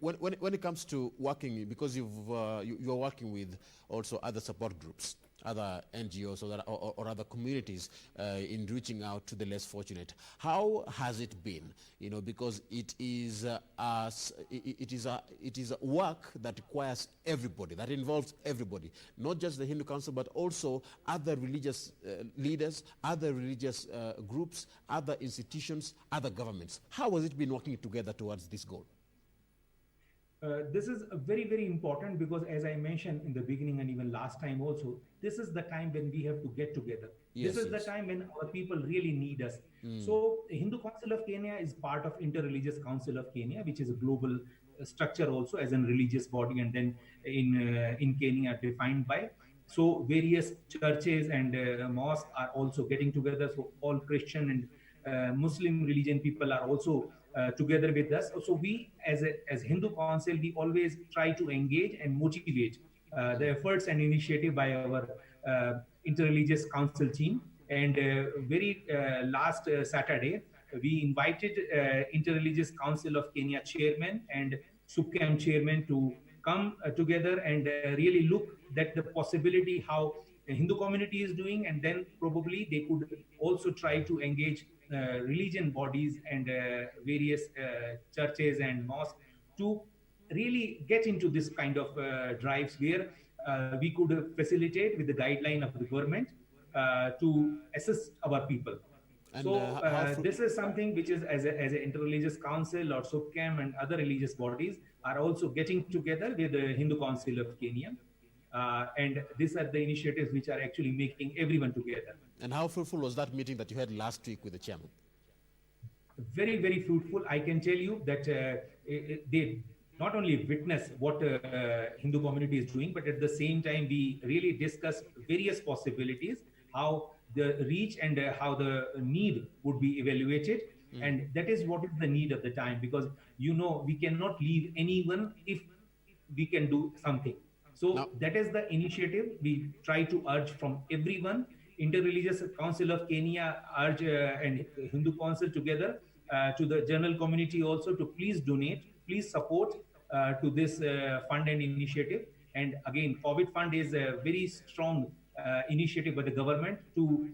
when it comes to working, because you're working with also other support groups, other NGOs or other communities in reaching out to the less fortunate, how has it been? You know, because it is a work that requires everybody, that involves everybody, not just the Hindu Council, but also other religious leaders, other religious groups, other institutions, other governments. How has it been working together towards this goal? This is very, very important, because as I mentioned in the beginning and even last time also, this is the time when we have to get together. This is the time when our people really need us. So the Hindu Council of Kenya is part of Interreligious Council of Kenya, which is a global structure also as a religious body, and then in Kenya defined by. So various churches and mosques are also getting together. So all Christian and Muslim religion people are also together with us. So we, as Hindu Council, we always try to engage and motivate the efforts and initiative by our interreligious council team. And very last Saturday, we invited Interreligious Council of Kenya chairman and SUPCAM chairman to come together and really look at the possibility how the Hindu community is doing, and then probably they could also try to engage religion bodies and various churches and mosques to really get into this kind of drives where we could facilitate with the guideline of the government to assist our people. And so this is something which is as an interreligious council or SUPCAM and other religious bodies are also getting together with the Hindu Council of Kenya. And these are the initiatives which are actually making everyone together. And how fruitful was that meeting that you had last week with the chairman? Very, very fruitful. I can tell you that they not only witness what Hindu community is doing, but at the same time, we really discuss various possibilities, how the reach and how the need would be evaluated. And that is what is the need of the time, because, you know, we cannot leave anyone if we can do something. So that is the initiative we try to urge from everyone. Interreligious Council of Kenya urge and Hindu Council together to the general community also to please donate, please support to this fund and initiative. And again, COVID fund is a very strong initiative by the government to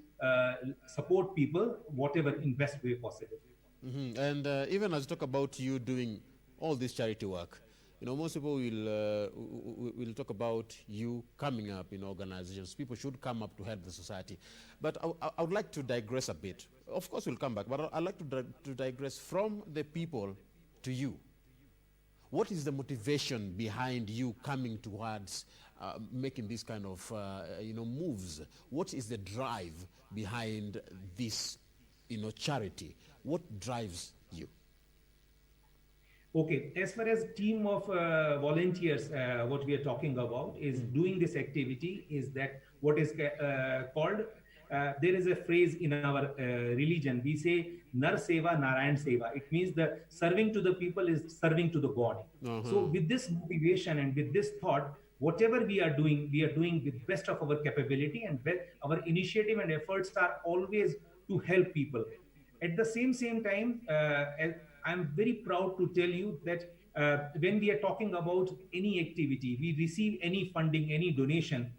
support people whatever in best way possible. And even as you talk about you doing all this charity work, you know, most people will talk about you coming up in organizations. People should come up to help the society. But I would like to digress a bit. Of course, we'll come back, but I'd like to digress from the people to you. What is the motivation behind you coming towards making this kind of moves? What is the drive behind this charity? What drives you? Okay, as far as team of volunteers, what we are talking about is doing this activity is that what is called, there is a phrase in our religion, we say Nar Seva, Narayan Seva. It means the serving to the people is serving to the God. So with this motivation and with this thought, whatever we are doing with best of our capability, and our initiative and efforts are always to help people. At the same time, I'm very proud to tell you that when we are talking about any activity, we receive any funding, any donation,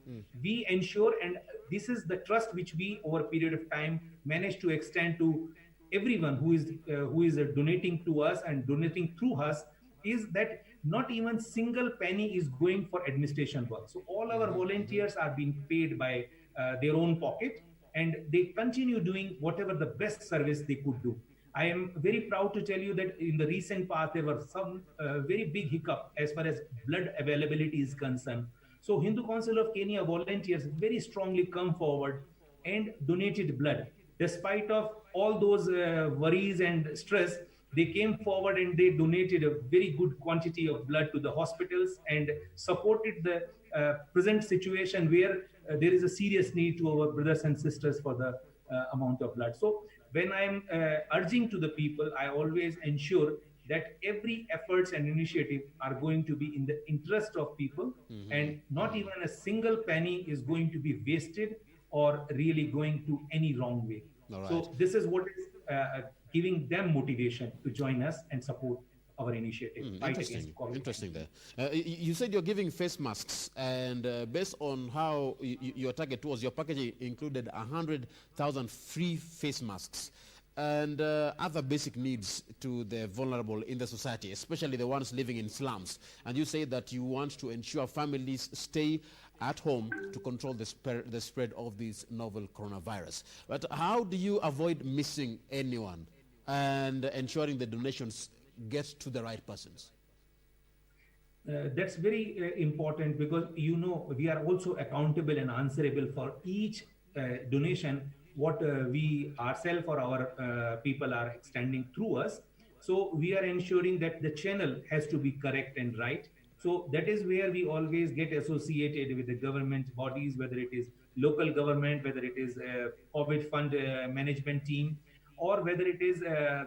we ensure, and this is the trust which we over a period of time manage to extend to everyone who is donating to us and donating through us, is that not even single penny is going for administration work. So all our volunteers are being paid by their own pocket, and they continue doing whatever the best service they could do. I am very proud to tell you that in the recent past, there were some very big hiccup as far as blood availability is concerned. So Hindu Council of Kenya volunteers very strongly come forward and donated blood. Despite of all those worries and stress, they came forward and they donated a very good quantity of blood to the hospitals and supported the present situation where there is a serious need to our brothers and sisters for the amount of blood. So when I'm urging to the people, I always ensure that every efforts and initiative are going to be in the interest of people, and not even a single penny is going to be wasted or really going to any wrong way. All right. So this is what is giving them motivation to join us and support our initiative. Interesting there. You said you're giving face masks, and based on how your target was, your package included 100,000 free face masks and other basic needs to the vulnerable in the society, especially the ones living in slums. And you say that you want to ensure families stay at home to control the spread of this novel coronavirus. But how do you avoid missing anyone and ensuring the donations get to the right persons? That's very important, because we are also accountable and answerable for each donation what we ourselves or our people are extending through us. So we are ensuring that the channel has to be correct and right. So that is where we always get associated with the government bodies, whether it is local government, whether it is COVID fund management team, or whether it is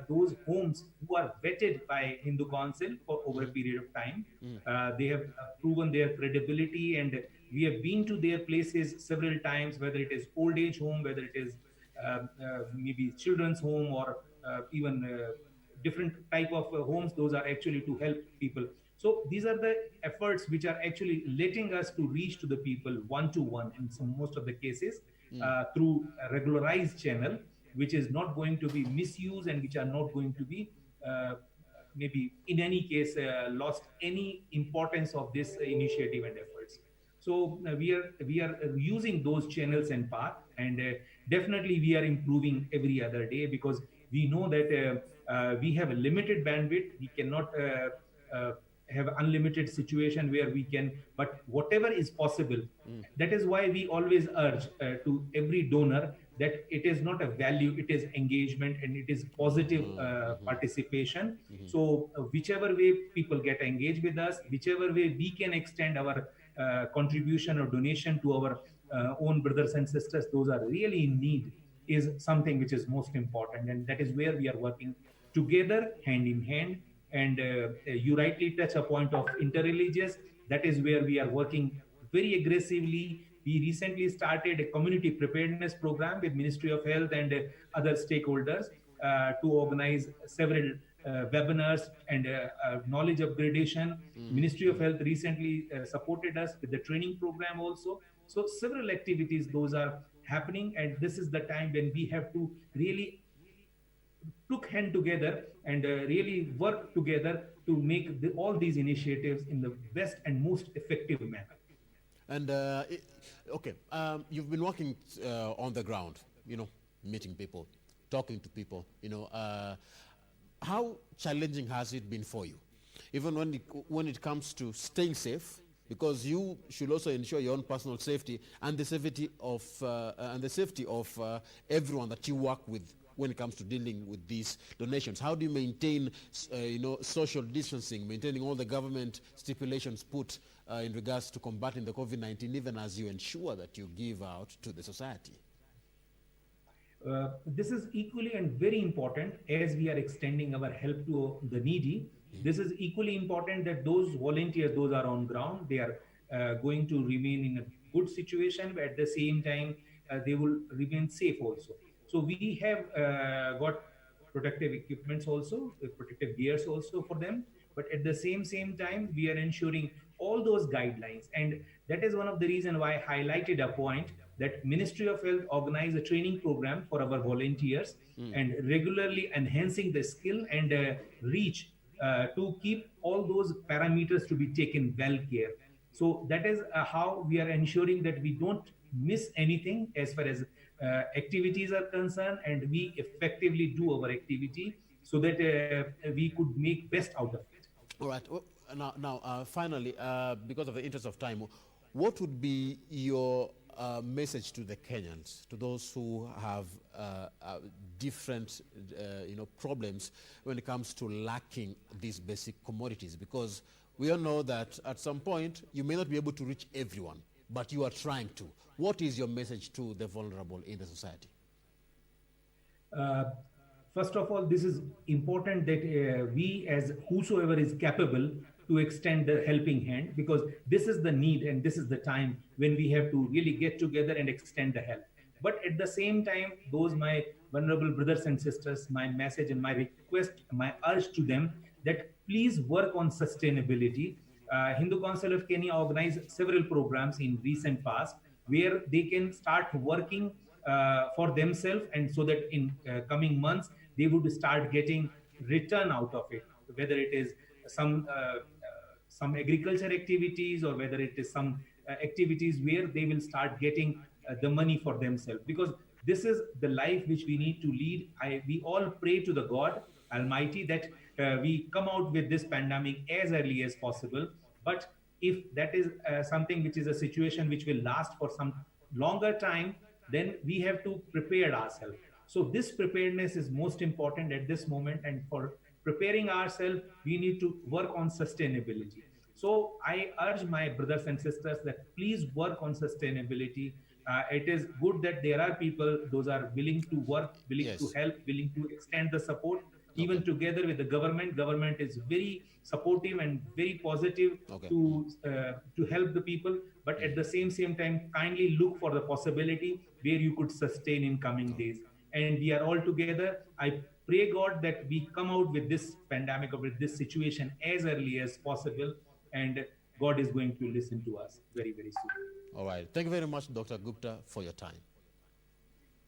those homes who are vetted by Hindu Council for over a period of time. They have proven their credibility, and we have been to their places several times, whether it is old age home, whether it is maybe children's home, or even different type of homes. Those are actually to help people. So these are the efforts which are actually letting us to reach to the people one to one in most of the cases, through a regularized channel, which is not going to be misused and which are not going to be maybe in any case lost any importance of this initiative and efforts. So we are using those channels and path, and definitely we are improving every other day, because we know that we have a limited bandwidth. We cannot have unlimited situation where we can, but whatever is possible, that is why we always urge to every donor that it is not a value, it is engagement, and it is positive participation. So whichever way people get engaged with us, whichever way we can extend our contribution or donation to our own brothers and sisters, those are really in need, is something which is most important, and that is where we are working together hand in hand. And you rightly touch a point of interreligious. That is where we are working very aggressively. We recently started a community preparedness program with Ministry of Health and other stakeholders to organize several webinars and knowledge upgradation. Ministry of Health recently supported us with the training program also. So several activities, those are happening, and this is the time when we have to really took hand together and really work together to make all these initiatives in the best and most effective manner. And you've been working on the ground, meeting people, talking to people. How challenging has it been for you, even when it comes to staying safe? Because you should also ensure your own personal safety and the safety of everyone that you work with when it comes to dealing with these donations. How do you maintain, social distancing, maintaining all the government stipulations put in regards to combating the COVID-19, even as you ensure that you give out to the society? This is equally and very important as we are extending our help to the needy. This is equally important that those volunteers, those are on ground, they are going to remain in a good situation, but at the same time, they will remain safe also. So we have got protective equipments also, protective gears also for them. But at the same time, we are ensuring all those guidelines. And that is one of the reasons why I highlighted a point that Ministry of Health organize a training program for our volunteers and regularly enhancing the skill and reach to keep all those parameters to be taken well care. So that is how we are ensuring that we don't miss anything as far as activities are concerned, and we effectively do our activity so that we could make best out of it. All right. Well, now finally, because of the interest of time, what would be your message to the Kenyans, to those who have different problems when it comes to lacking these basic commodities? Because we all know that at some point you may not be able to reach everyone, but you are trying to. What is your message to the vulnerable in the society? First of all, this is important that we, as whosoever is capable, to extend the helping hand, because this is the need and this is the time when we have to really get together and extend the help. But at the same time, those my vulnerable brothers and sisters, my message and my request, my urge to them, that please work on sustainability. Hindu Council of Kenya organized several programs in recent past where they can start working for themselves, and so that in coming months they would start getting return out of it, whether it is some agriculture activities or whether it is some activities where they will start getting the money for themselves, because this is the life which we need to lead. We all pray to the God Almighty that we come out with this pandemic as early as possible. But if that is something which is a situation which will last for some longer time, then we have to prepare ourselves. So this preparedness is most important at this moment, and for preparing ourselves, we need to work on sustainability. So I urge my brothers and sisters that please work on sustainability. It is good that there are people, those are willing to work, willing to help, willing to extend the support, even together with the government. Government is very supportive and very positive to help the people, but at the same time, kindly look for the possibility where you could sustain in coming days. And we are all together. I pray God that we come out with this pandemic or with this situation as early as possible, and God is going to listen to us very, very soon. All right. Thank you very much, Dr. Gupta, for your time.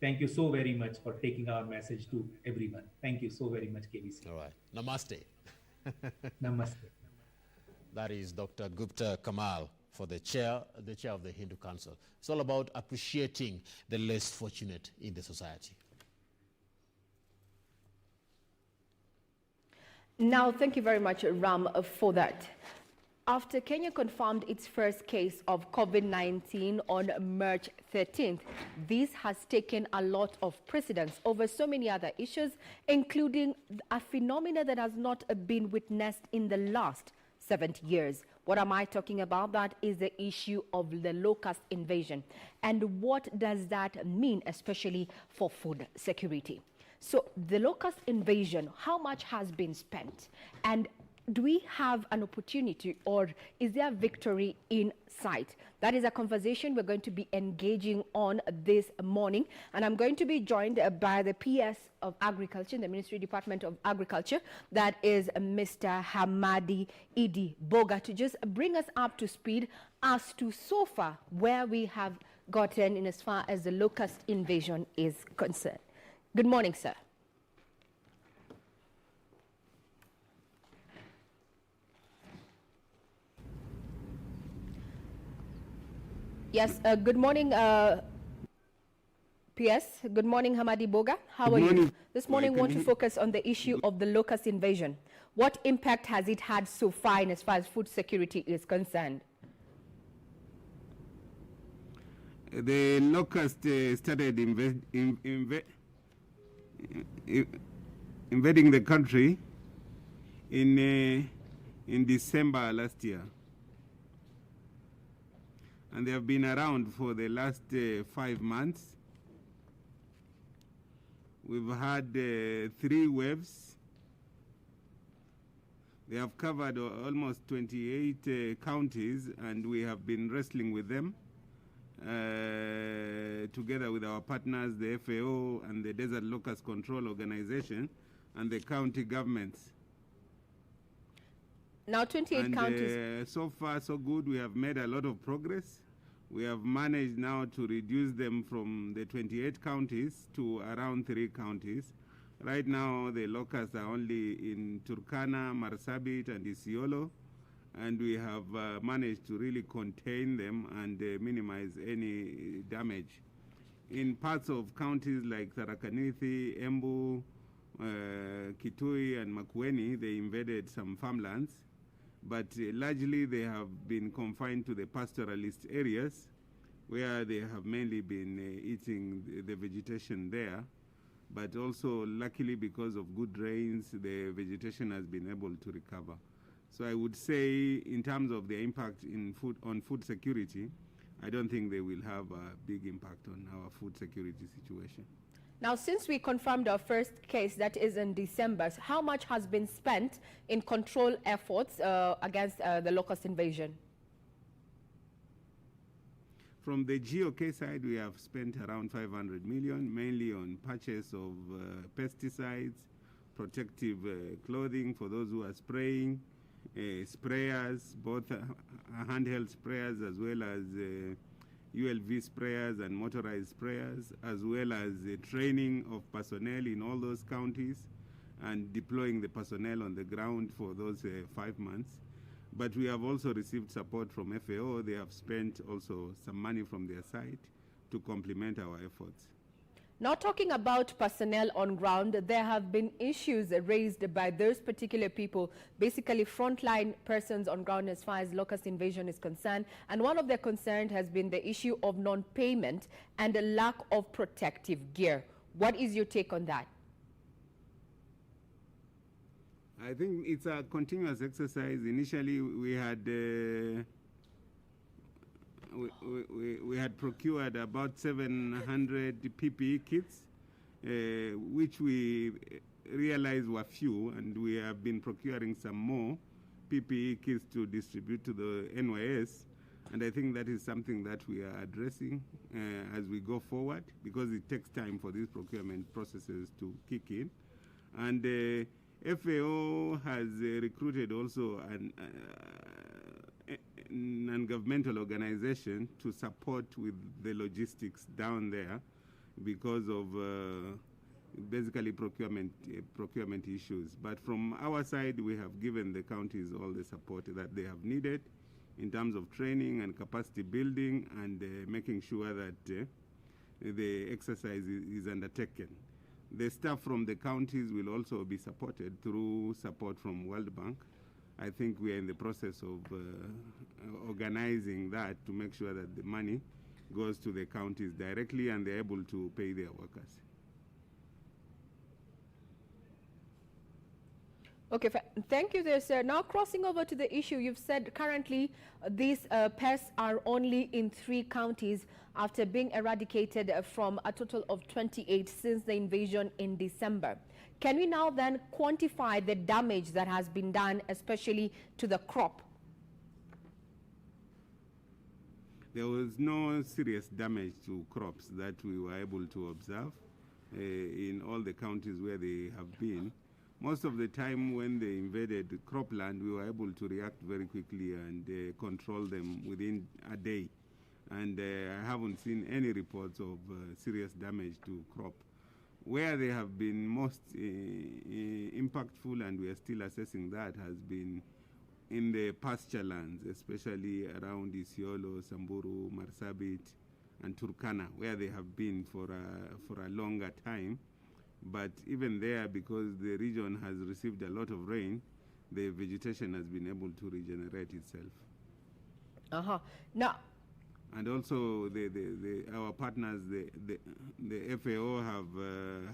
Thank you so very much for taking our message to everyone. Thank you so very much, KBC. All right. Namaste. Namaste. That is Dr. Gupta Kamal, for the chair of the Hindu Council. It's all about appreciating the less fortunate in the society. Now, thank you very much, Ram, for that. After Kenya confirmed its first case of COVID-19 on March 13th, this has taken a lot of precedence over so many other issues, including a phenomenon that has not been witnessed in the last 70 years. What am I talking about? That is the issue of the locust invasion. And what does that mean, especially for food security? So the locust invasion, how much has been spent? And do we have an opportunity, or is there victory in sight? That is a conversation we're going to be engaging on this morning. And I'm going to be joined by the PS of Agriculture in the Ministry Department of Agriculture, that is Mr. Hamadi Idi Boga, to just bring us up to speed as to so far where we have gotten in as far as the locust invasion is concerned. Good morning, sir. Yes, good morning, PS. Good morning, Hamadi Boga. How are you? This morning, we want to focus on the issue of the locust invasion. What impact has it had so far in as far as food security is concerned? The locust started invading the country in December last year. And they have been around for the last 5 months. We've had 3 waves. They have covered almost 28 counties, and we have been wrestling with them together with our partners, the FAO and the Desert Locust Control Organization and the county governments. Now 28 counties. So far, so good. We have made a lot of progress. We have managed now to reduce them from the 28 counties to around 3 counties. Right now, the locusts are only in Turkana, Marsabit, and Isiolo, and we have managed to really contain them and minimize any damage. In parts of counties like Tharaka-Nithi, Embu, Kitui, and Makueni, they invaded some farmlands, but largely they have been confined to the pastoralist areas where they have mainly been eating the vegetation there. But also, luckily, because of good rains, the vegetation has been able to recover. So I would say, in terms of the impact on food security, I don't think they will have a big impact on our food security situation. Now, since we confirmed our first case, that is in December, how much has been spent in control efforts against the locust invasion? From the GOK side, we have spent around 500 million, mainly on purchase of pesticides, protective clothing for those who are spraying, sprayers, both handheld sprayers as well as ULV sprayers and motorized sprayers, as well as training of personnel in all those counties and deploying the personnel on the ground for those 5 months. But we have also received support from FAO. They have spent also some money from their side to complement our efforts. Now, talking about personnel on ground, there have been issues raised by those particular people, basically frontline persons on ground as far as locust invasion is concerned. And one of their concerns has been the issue of non-payment and the lack of protective gear. What is your take on that? I think it's a continuous exercise. Initially, we had we had procured about 700 PPE kits, which we realized were few, and we have been procuring some more PPE kits to distribute to the NYS. And I think that is something that we are addressing as we go forward, because it takes time for these procurement processes to kick in. And FAO has recruited also an non-governmental organization to support with the logistics down there because of basically procurement issues. But from our side, we have given the counties all the support that they have needed in terms of training and capacity building, and making sure that the exercise is undertaken. The staff from the counties will also be supported through support from World Bank. I think we are in the process of organizing that to make sure that the money goes to the counties directly and they're able to pay their workers. Okay, thank you there, sir. Now crossing over to the issue, you've said currently these pests are only in 3 counties after being eradicated from a total of 28 since the invasion in December. Can we now then quantify the damage that has been done, especially to the crop? There was no serious damage to crops that we were able to observe in all the counties where they have been. Most of the time when they invaded cropland, we were able to react very quickly and control them within a day. And I haven't seen any reports of serious damage to crop. Where they have been most impactful, and we are still assessing that, has been in the pasture lands, especially around Isiolo, Samburu, Marsabit, and Turkana, where they have been for a longer time. But even there, because the region has received a lot of rain, the vegetation has been able to regenerate itself. Now, and also our partners, the FAO have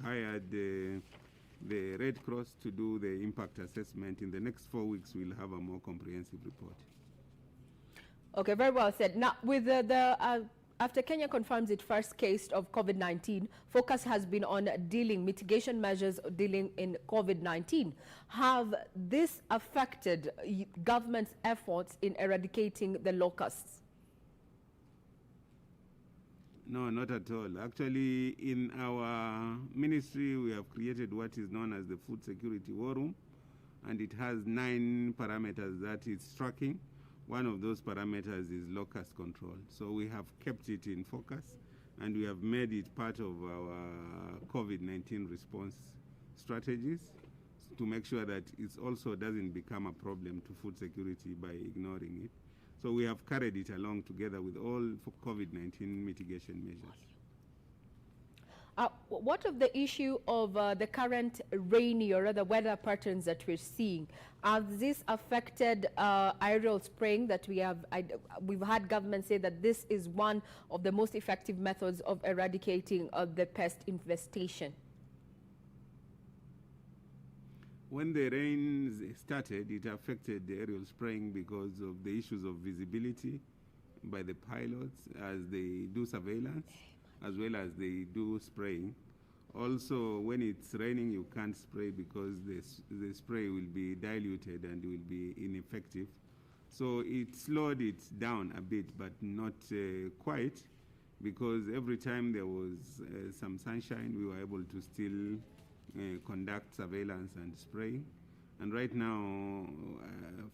hired the Red Cross to do the impact assessment. In the next 4 weeks, we'll have a more comprehensive report. Okay, very well said. Now, with after Kenya confirms its first case of COVID-19, focus has been on mitigation measures dealing in COVID-19. Have this affected government's efforts in eradicating the locusts? No, not at all. Actually, in our ministry, we have created what is known as the Food Security War Room, and it has 9 parameters that it's tracking. One of those parameters is locust control. So we have kept it in focus, and we have made it part of our COVID-19 response strategies to make sure that it also doesn't become a problem to food security by ignoring it. So we have carried it along together with all COVID-19 mitigation measures. What of the issue of the current rainy or other weather patterns that we're seeing? Has this affected aerial spraying that we've had government say that this is one of the most effective methods of eradicating the pest infestation? When the rains started, it affected the aerial spraying because of the issues of visibility by the pilots as they do surveillance, as well as they do spraying. Also, when it's raining, you can't spray because the spray will be diluted and will be ineffective. So it slowed it down a bit, but not quite, because every time there was some sunshine, we were able to still conduct surveillance and spraying. And right now,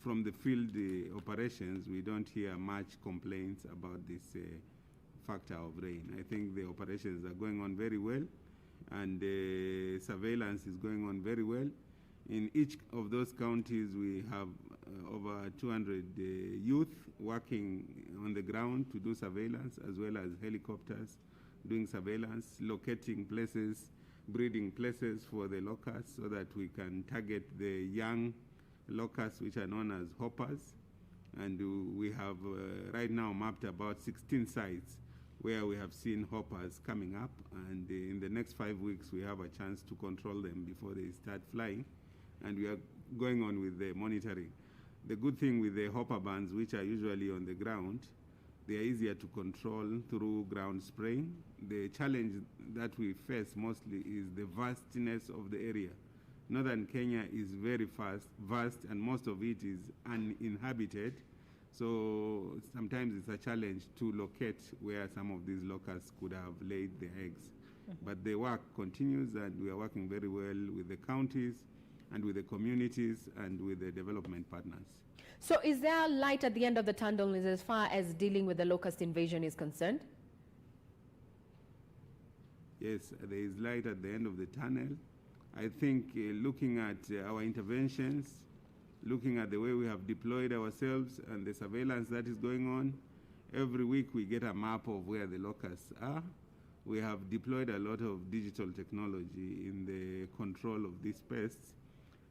from the field operations, we don't hear much complaints about this factor of rain. I think the operations are going on very well, and surveillance is going on very well. In each of those counties, we have over 200 youth working on the ground to do surveillance, as well as helicopters doing surveillance, locating places, breeding places for the locusts so that we can target the young locusts, which are known as hoppers. And we have right now mapped about 16 sites where we have seen hoppers coming up, and in the next 5 weeks we have a chance to control them before they start flying, and we are going on with the monitoring. The good thing with the hopper bands, which are usually on the ground, They are easier to control through ground spraying. The challenge that we face mostly is the vastness of the area. Northern Kenya is very vast, and most of it is uninhabited. So sometimes it's a challenge to locate where some of these locusts could have laid their eggs. But the work continues, and we are working very well with the counties and with the communities and with the development partners. So is there light at the end of the tunnel as far as dealing with the locust invasion is concerned? Yes, there is light at the end of the tunnel. I think looking at our interventions, looking at the way we have deployed ourselves and the surveillance that is going on, every week we get a map of where the locusts are. We have deployed a lot of digital technology in the control of these pests.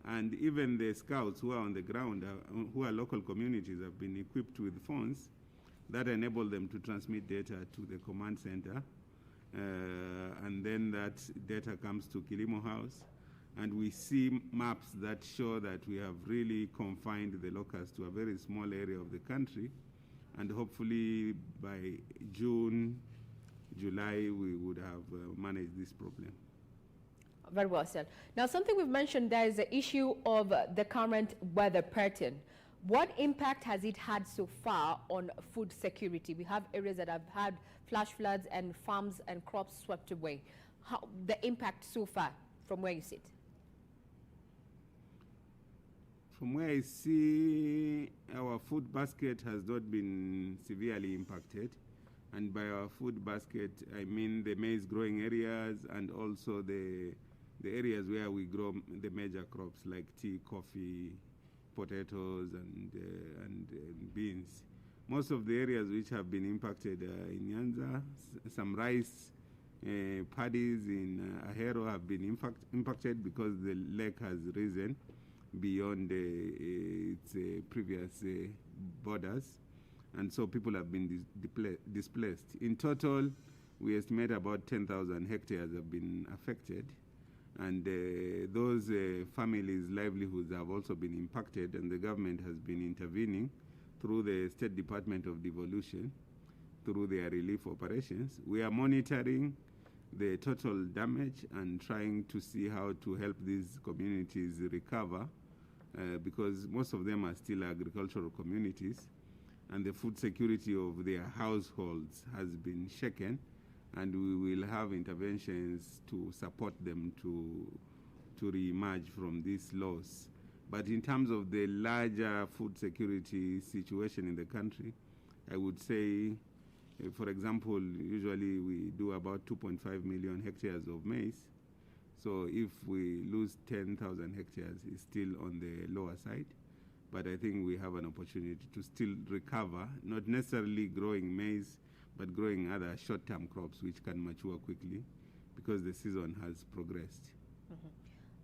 And even the scouts who are on the ground, who are local communities, have been equipped with phones that enable them to transmit data to the command center. And then that data comes to Kilimo House. And we see maps that show that we have really confined the locusts to a very small area of the country. And hopefully by June, July, we would have managed this problem. Very well said. Now, something we've mentioned there is the issue of the current weather pattern. What impact has it had so far on food security? We have areas that have had flash floods and farms and crops swept away. How the impact so far from where you sit? From where I see, our food basket has not been severely impacted. And by our food basket, I mean the maize growing areas and also the areas where we grow the major crops like tea, coffee, potatoes, and beans. Most of the areas which have been impacted in Nyanza, some rice paddies in Ahero have been impacted because the lake has risen beyond its previous borders. And so people have been displaced. In total, we estimate about 10,000 hectares have been affected. And those families' livelihoods have also been impacted, and the government has been intervening through the State Department of Devolution, through their relief operations. We are monitoring the total damage and trying to see how to help these communities recover, because most of them are still agricultural communities, and the food security of their households has been shaken, and we will have interventions to support them to re-emerge from this loss. But in terms of the larger food security situation in the country, I would say, for example, usually we do about 2.5 million hectares of maize. So if we lose 10,000 hectares, it's still on the lower side. But I think we have an opportunity to still recover, not necessarily growing maize, but growing other short-term crops which can mature quickly because the season has progressed.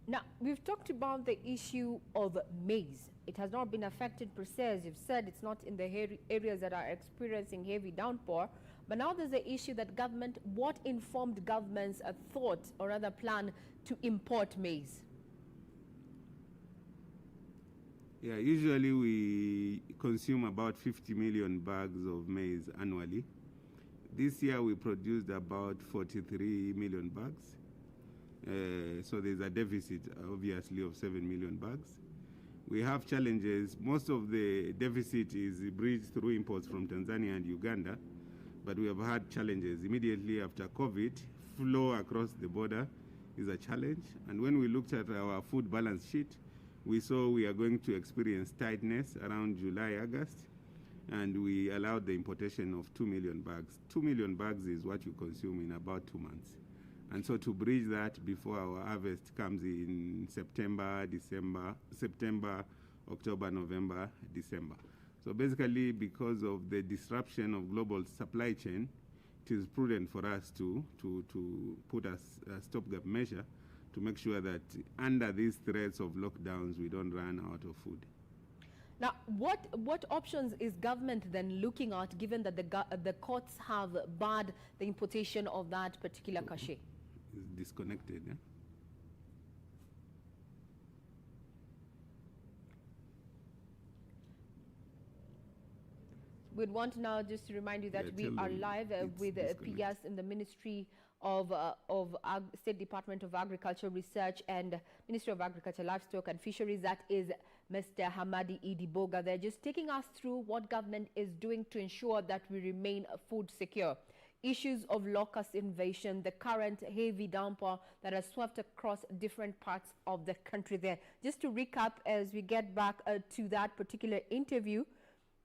Now, we've talked about the issue of maize. It has not been affected per se, as you've said. It's not in the areas that are experiencing heavy downpour. But now there's the issue that what informed governments a thought or rather plan to import maize? Yeah, usually we consume about 50 million bags of maize annually. This year we produced about 43 million bags. So there's a deficit, obviously, of 7 million bags. We have challenges. Most of the deficit is bridged through imports from Tanzania and Uganda, but we have had challenges. Immediately after COVID, flow across the border is a challenge. And when we looked at our food balance sheet, we saw we are going to experience tightness around July, August, and we allowed the importation of 2 million bags. 2 million bags is what you consume in about 2 months. And so to bridge that before our harvest comes in September, October, November, December. So basically, because of the disruption of global supply chain, it is prudent for us to put a stopgap measure to make sure that under these threats of lockdowns, we don't run out of food. Now, what options is government then looking at, given that the courts have barred the importation of that particular cachet? It's disconnected. Eh? we'd want now just to remind you that we are live with Pias in the Ministry of State Department of Agriculture Research and Ministry of Agriculture, Livestock and Fisheries. That is Mr. Hamadi Idiboga. They're just taking us through what government is doing to ensure that we remain food secure. Issues of locust invasion, the current heavy downpour that has swept across different parts of the country there. Just to recap as we get back to that particular interview,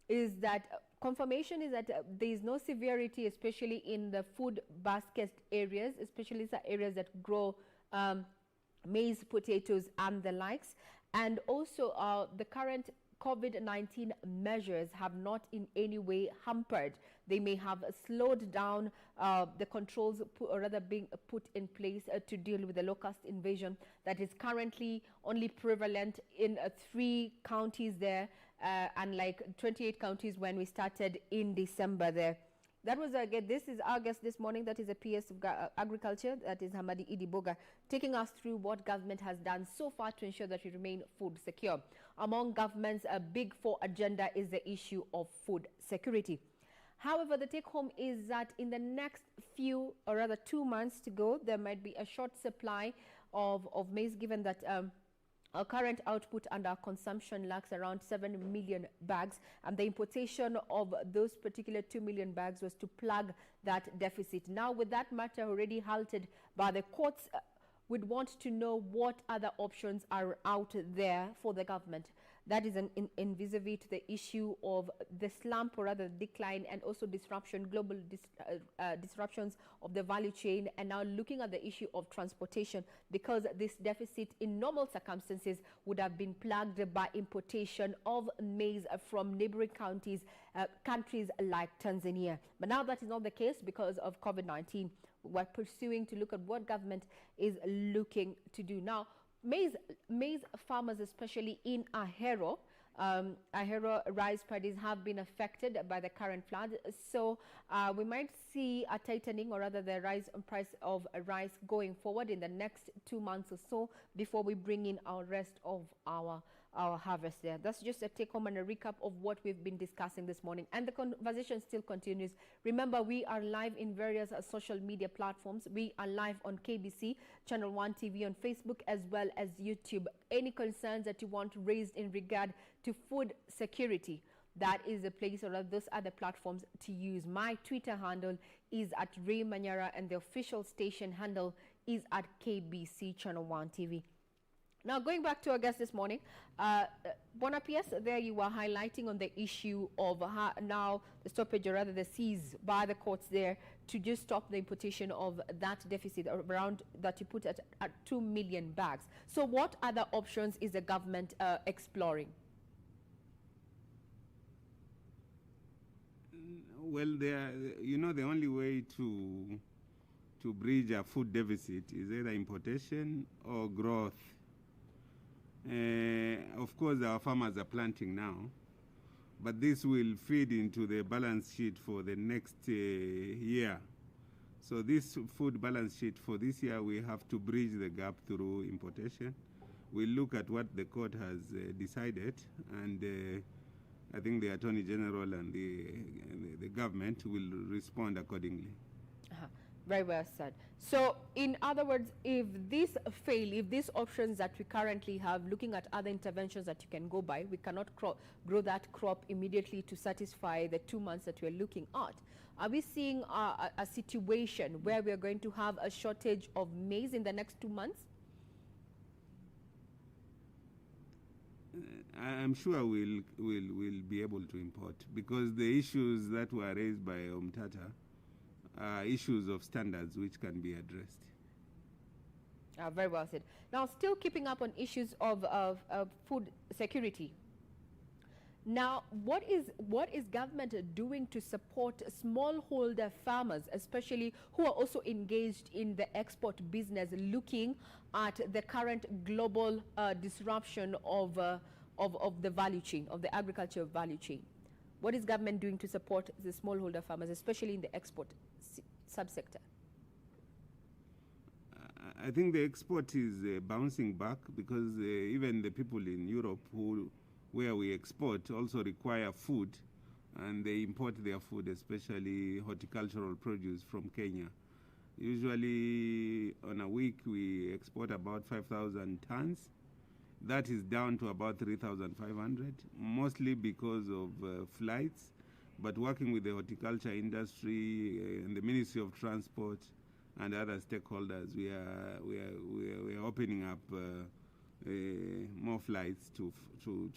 is that confirmation is that there is no severity, especially in the food basket areas, especially the areas that grow maize, potatoes and the likes. And also the current COVID-19 measures have not in any way hampered. They may have slowed down the controls or rather being put in place to deal with the locust invasion that is currently only prevalent in 3 counties there, and like 28 counties when we started in December there. That was again, this is our guest this morning, that is a PS of Agriculture, that is Hamadi Idiboga, taking us through what government has done so far to ensure that we remain food secure. Among government's big 4 agenda is the issue of food security. However, the take home is that in the next few, or rather 2 months to go, there might be a short supply of maize, given that our current output and our consumption lacks around 7 million bags, and the importation of those particular 2 million bags was to plug that deficit. Now, with that matter already halted by the courts, we'd want to know what other options are out there for the government. That is in vis-a-vis to the issue of the slump, or rather decline, and also disruption, global disruptions of the value chain, and now looking at the issue of transportation, because this deficit in normal circumstances would have been plugged by importation of maize from neighboring countries like Tanzania. But now that is not the case because of COVID-19. We're pursuing to look at what government is looking to do. Now, maize farmers, especially in Ahero rice paddies, have been affected by the current flood. So we might see a tightening, or rather the rise in price of rice going forward in the next 2 months or so before we bring in our rest of our harvest there. That's just a take home and a recap of what we've been discussing this morning, and the conversation still continues. Remember, we are live in various social media platforms. We are live on KBC Channel 1 TV on Facebook as well as YouTube. Any concerns that you want raised in regard to food security, that is a place, or those other platforms to use. My Twitter handle is at Manyara, and the official station handle is at KBC Channel 1 TV. Now, going back to our guest this morning, Bona PS, there you were highlighting on the issue of now the stoppage, or rather the seize by the courts there to just stop the importation of that deficit around that you put at 2 million bags. So what other options is the government exploring? Well, the only way to bridge a food deficit is either importation or growth. Of course, our farmers are planting now, but this will feed into the balance sheet for the next year. So this food balance sheet for this year, we have to bridge the gap through importation. We'll look at what the court has decided, and I think the Attorney General and the government will respond accordingly. Very well said. So, in other words, if this fail, if these options that we currently have, looking at other interventions that you can go by, we cannot grow that crop immediately to satisfy the 2 months that we're looking at. Are we seeing a situation where we're going to have a shortage of maize in the next 2 months? I'm sure we'll be able to import, because the issues that were raised by Omtata are issues of standards which can be addressed. Very well said. Now, still keeping up on issues of food security. Now, what is government doing to support smallholder farmers, especially who are also engaged in the export business, looking at the current global disruption of the value chain, of the agriculture value chain? What is government doing to support the smallholder farmers, especially in the export subsector? I think the export is bouncing back, because even the people in Europe where we export also require food, and they import their food, especially horticultural produce, from Kenya. Usually on a week we export about 5,000 tons. That is down to about 3,500, mostly because of flights. But working with the horticulture industry and the Ministry of Transport and other stakeholders, we are opening up more flights to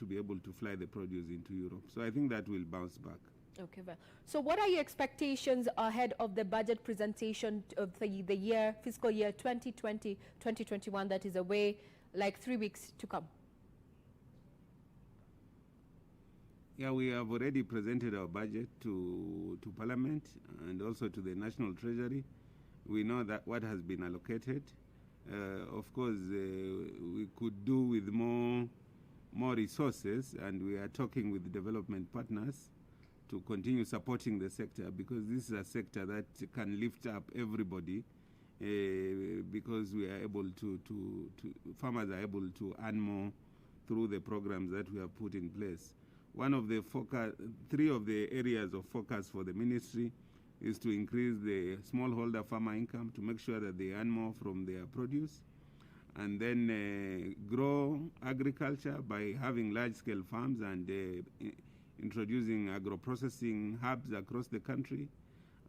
be able to fly the produce into Europe. So I think that will bounce back. Okay, well. So what are your expectations ahead of the budget presentation of the year, fiscal year 2020-2021 that is away like 3 weeks to come? Yeah, we have already presented our budget to Parliament and also to the National Treasury. We know that what has been allocated. Of course, we could do with more resources, and we are talking with development partners to continue supporting the sector, because this is a sector that can lift up everybody, because we are able farmers are able to earn more through the programs that we have put in place. One of the three of the areas of focus for the ministry is to increase the smallholder farmer income, to make sure that they earn more from their produce, and then grow agriculture by having large-scale farms and introducing agro-processing hubs across the country,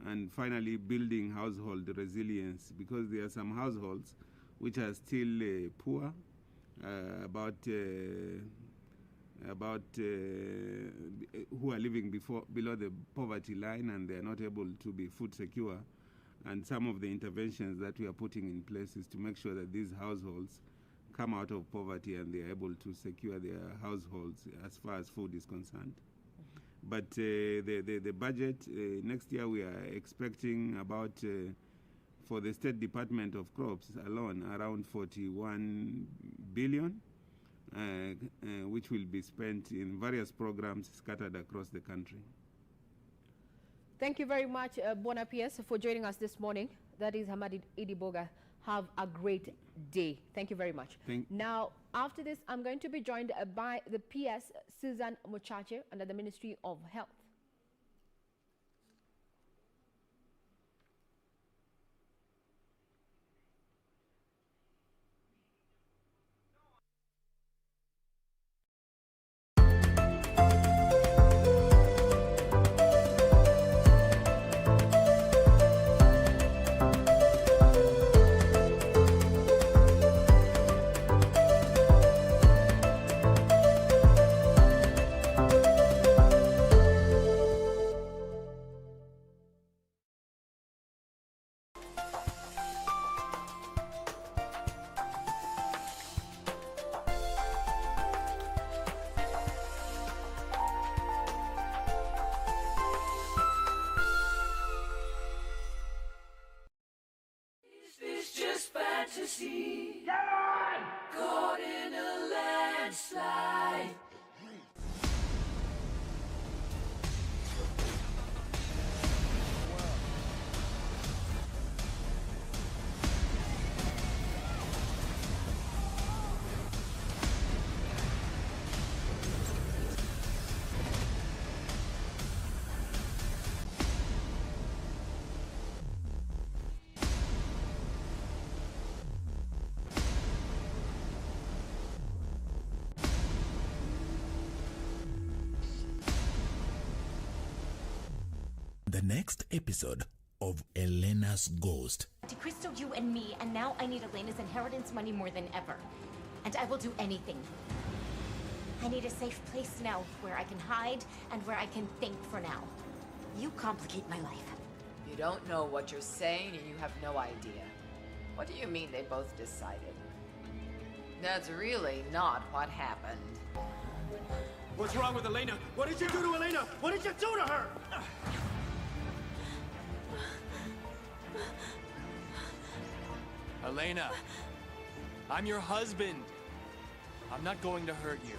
and finally building household resilience, because there are some households which are still poor, who are living below the poverty line, and they are not able to be food secure. And some of the interventions that we are putting in place is to make sure that these households come out of poverty and they are able to secure their households as far as food is concerned. But the budget, next year we are expecting about, for the State Department of Crops alone, around 41 billion, which will be spent in various programs scattered across the country. Thank you very much, Bwana PS, for joining us this morning. That is Hamad Idiboga. Have a great day. Thank you very much. Now, after this, I'm going to be joined by the PS, Susan Muchache, under the Ministry of Health. Fantasy. Caught in a landslide. The next episode of Elena's Ghost. Crystal, you and me, and now I need Elena's inheritance money more than ever. And I will do anything. I need a safe place now where I can hide and where I can think for now. You complicate my life. You don't know what you're saying and you have no idea. What do you mean they both decided? That's really not what happened. What's wrong with Elena? What did you do to Elena? What did you do to her? Elena, I'm your husband. I'm not going to hurt you.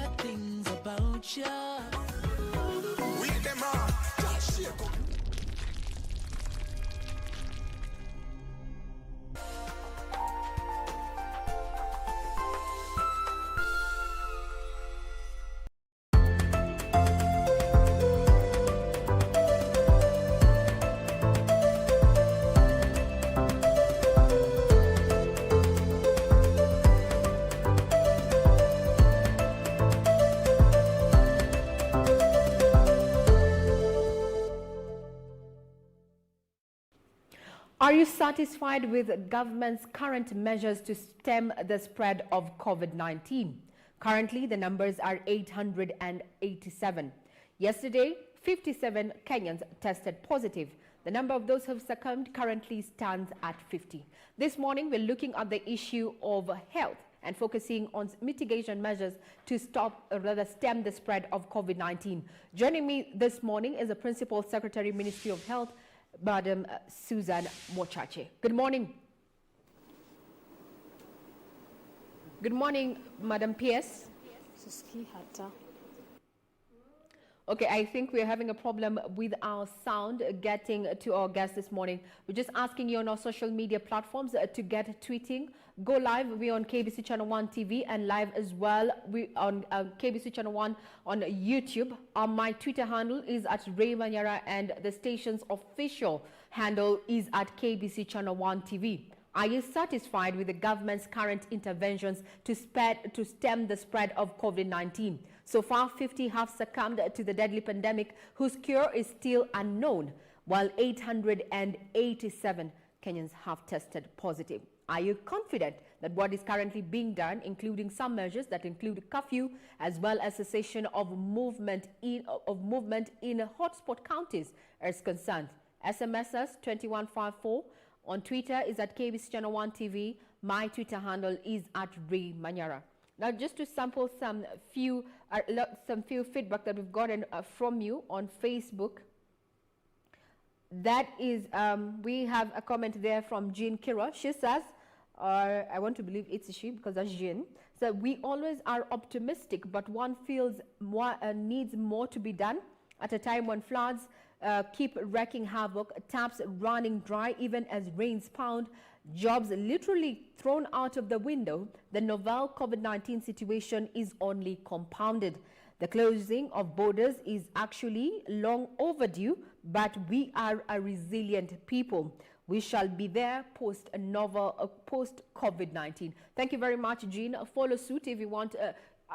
got things about ya. We them on. Just shake up. Are you satisfied with government's current measures to stem the spread of COVID-19? Currently, the numbers are 887. Yesterday, 57 Kenyans tested positive. The number of those who have succumbed currently stands at 50. This morning, we're looking at the issue of health and focusing on mitigation measures to stop or rather stem the spread of COVID-19. Joining me this morning is the Principal Secretary, Ministry of Health, Madam Susan Mochache. Good morning. Good morning, Madam PS. Okay, I think we're having a problem with our sound getting to our guests this morning. We're just asking you on our social media platforms to get tweeting. Go live. We're on KBC Channel 1 TV and live as well. We on KBC Channel 1 on YouTube. My Twitter handle is at Ray Manyara and the station's official handle is at KBC Channel 1 TV. Are you satisfied with the government's current interventions to stem the spread of COVID-19? So far, 50 have succumbed to the deadly pandemic whose cure is still unknown, while 887 Kenyans have tested positive. Are you confident that what is currently being done, including some measures that include curfew as well as cessation of movement in hotspot counties, is concerned? SMS us 2154. On Twitter is at KBC Channel 1 TV. My Twitter handle is at Ray Manyara. Now, just to sample some few feedback that we've gotten from you on Facebook. That is, we have a comment there from Jean Kira. She says, I want to believe it's she because that's Jean. So we always are optimistic, but one feels more, needs more to be done at a time when floods keep wreaking havoc, taps running dry even as rains pound, jobs literally thrown out of the window. The novel COVID-19 situation is only compounded. The closing of borders is actually long overdue, but we are a resilient people. We shall be there post-COVID-19. Thank you very much, Jean. Follow suit if you want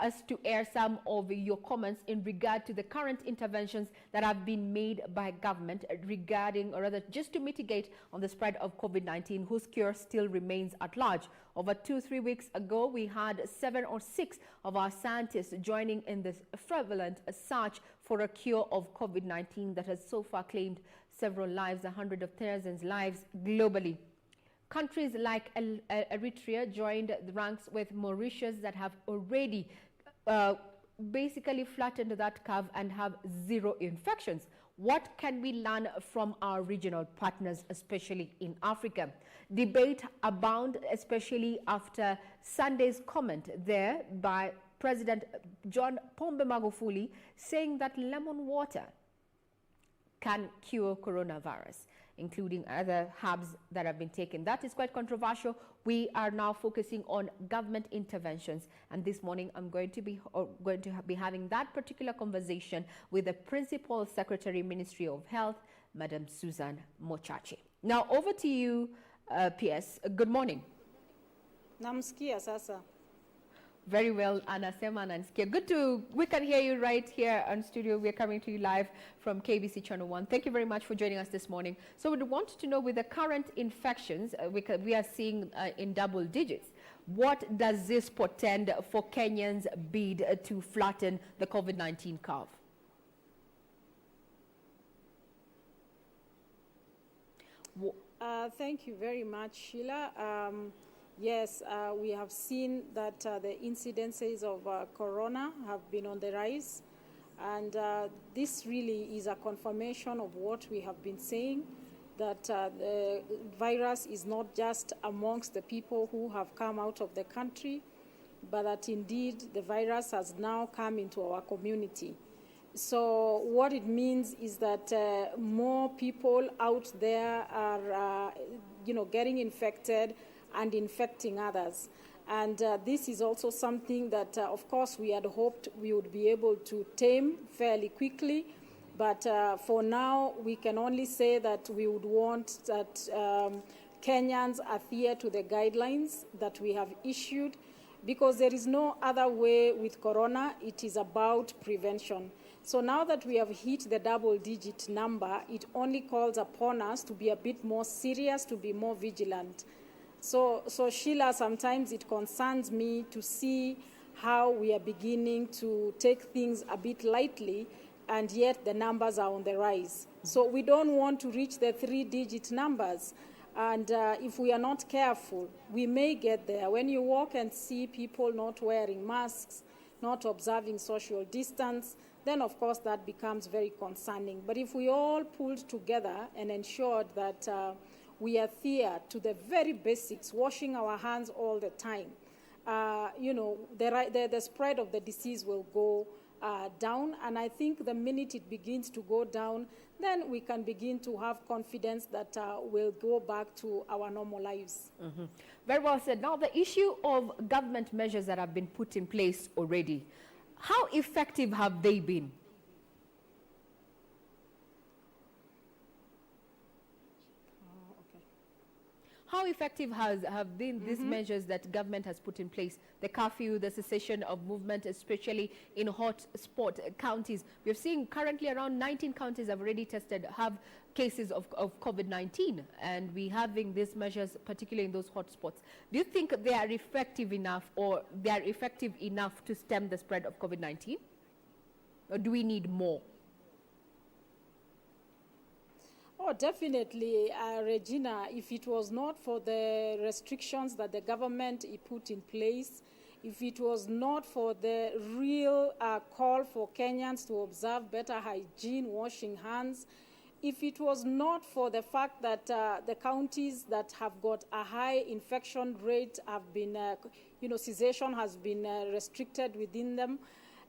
us to air some of your comments in regard to the current interventions that have been made by government regarding, or rather just to mitigate on the spread of COVID-19, whose cure still remains at large. Over 2-3 weeks ago, we had 7 or 6 of our scientists joining in this prevalent search for a cure of COVID-19 that has so far claimed several lives, hundreds of thousands of lives globally. Countries like Eritrea joined the ranks with Mauritius that have already basically flattened that curve and have 0 infections. What can we learn from our regional partners, especially in Africa? Debate abound, especially after Sunday's comment there by President John Pombe Magufuli saying that lemon water can cure coronavirus, including other herbs that have been taken. That is quite controversial. We are now focusing on government interventions, and this morning I'm going to be having that particular conversation with the Principal Secretary, Ministry of Health, Madam Susan Mochache. Now over to you, PS. Good morning. Namsikia sasa. Very well, anasema nansikia. We can hear you right here on studio. We're coming to you live from KBC Channel 1. Thank you very much for joining us this morning. So we want to know, with the current infections we are seeing in double digits, what does this portend for Kenyans' bid to flatten the COVID-19 curve? Thank you very much, Sheila. Yes, we have seen that the incidences of corona have been on the rise, and this really is a confirmation of what we have been saying, that the virus is not just amongst the people who have come out of the country, but that indeed the virus has now come into our community. So what it means is that more people out there are, getting infected and infecting others. And this is also something that, of course, we had hoped we would be able to tame fairly quickly. But for now, we can only say that we would want that Kenyans adhere to the guidelines that we have issued, because there is no other way with corona. It is about prevention. So now that we have hit the double-digit number, it only calls upon us to be a bit more serious, to be more vigilant. So Sheila, sometimes it concerns me to see how we are beginning to take things a bit lightly, and yet the numbers are on the rise. So we don't want to reach the 3-digit numbers. And if we are not careful, we may get there. When you walk and see people not wearing masks, not observing social distance, then of course that becomes very concerning. But if we all pulled together and ensured that we adhere to the very basics, washing our hands all the time, the spread of the disease will go down. And I think the minute it begins to go down, then we can begin to have confidence that we'll go back to our normal lives. Mm-hmm. Very well said. Now, the issue of government measures that have been put in place already, how effective have they been? How effective have been these measures that government has put in place? The curfew, the cessation of movement, especially in hot-spot counties. We've seen currently around 19 counties have already have cases of COVID-19, and we're having these measures, particularly in those hotspots. Do you think they are effective enough, or they are effective enough to stem the spread of COVID-19? Or do we need more? Oh, definitely, Regina. If it was not for the restrictions that the government put in place, if it was not for the real call for Kenyans to observe better hygiene, washing hands, if it was not for the fact that the counties that have got a high infection rate have been, cessation has been restricted within them,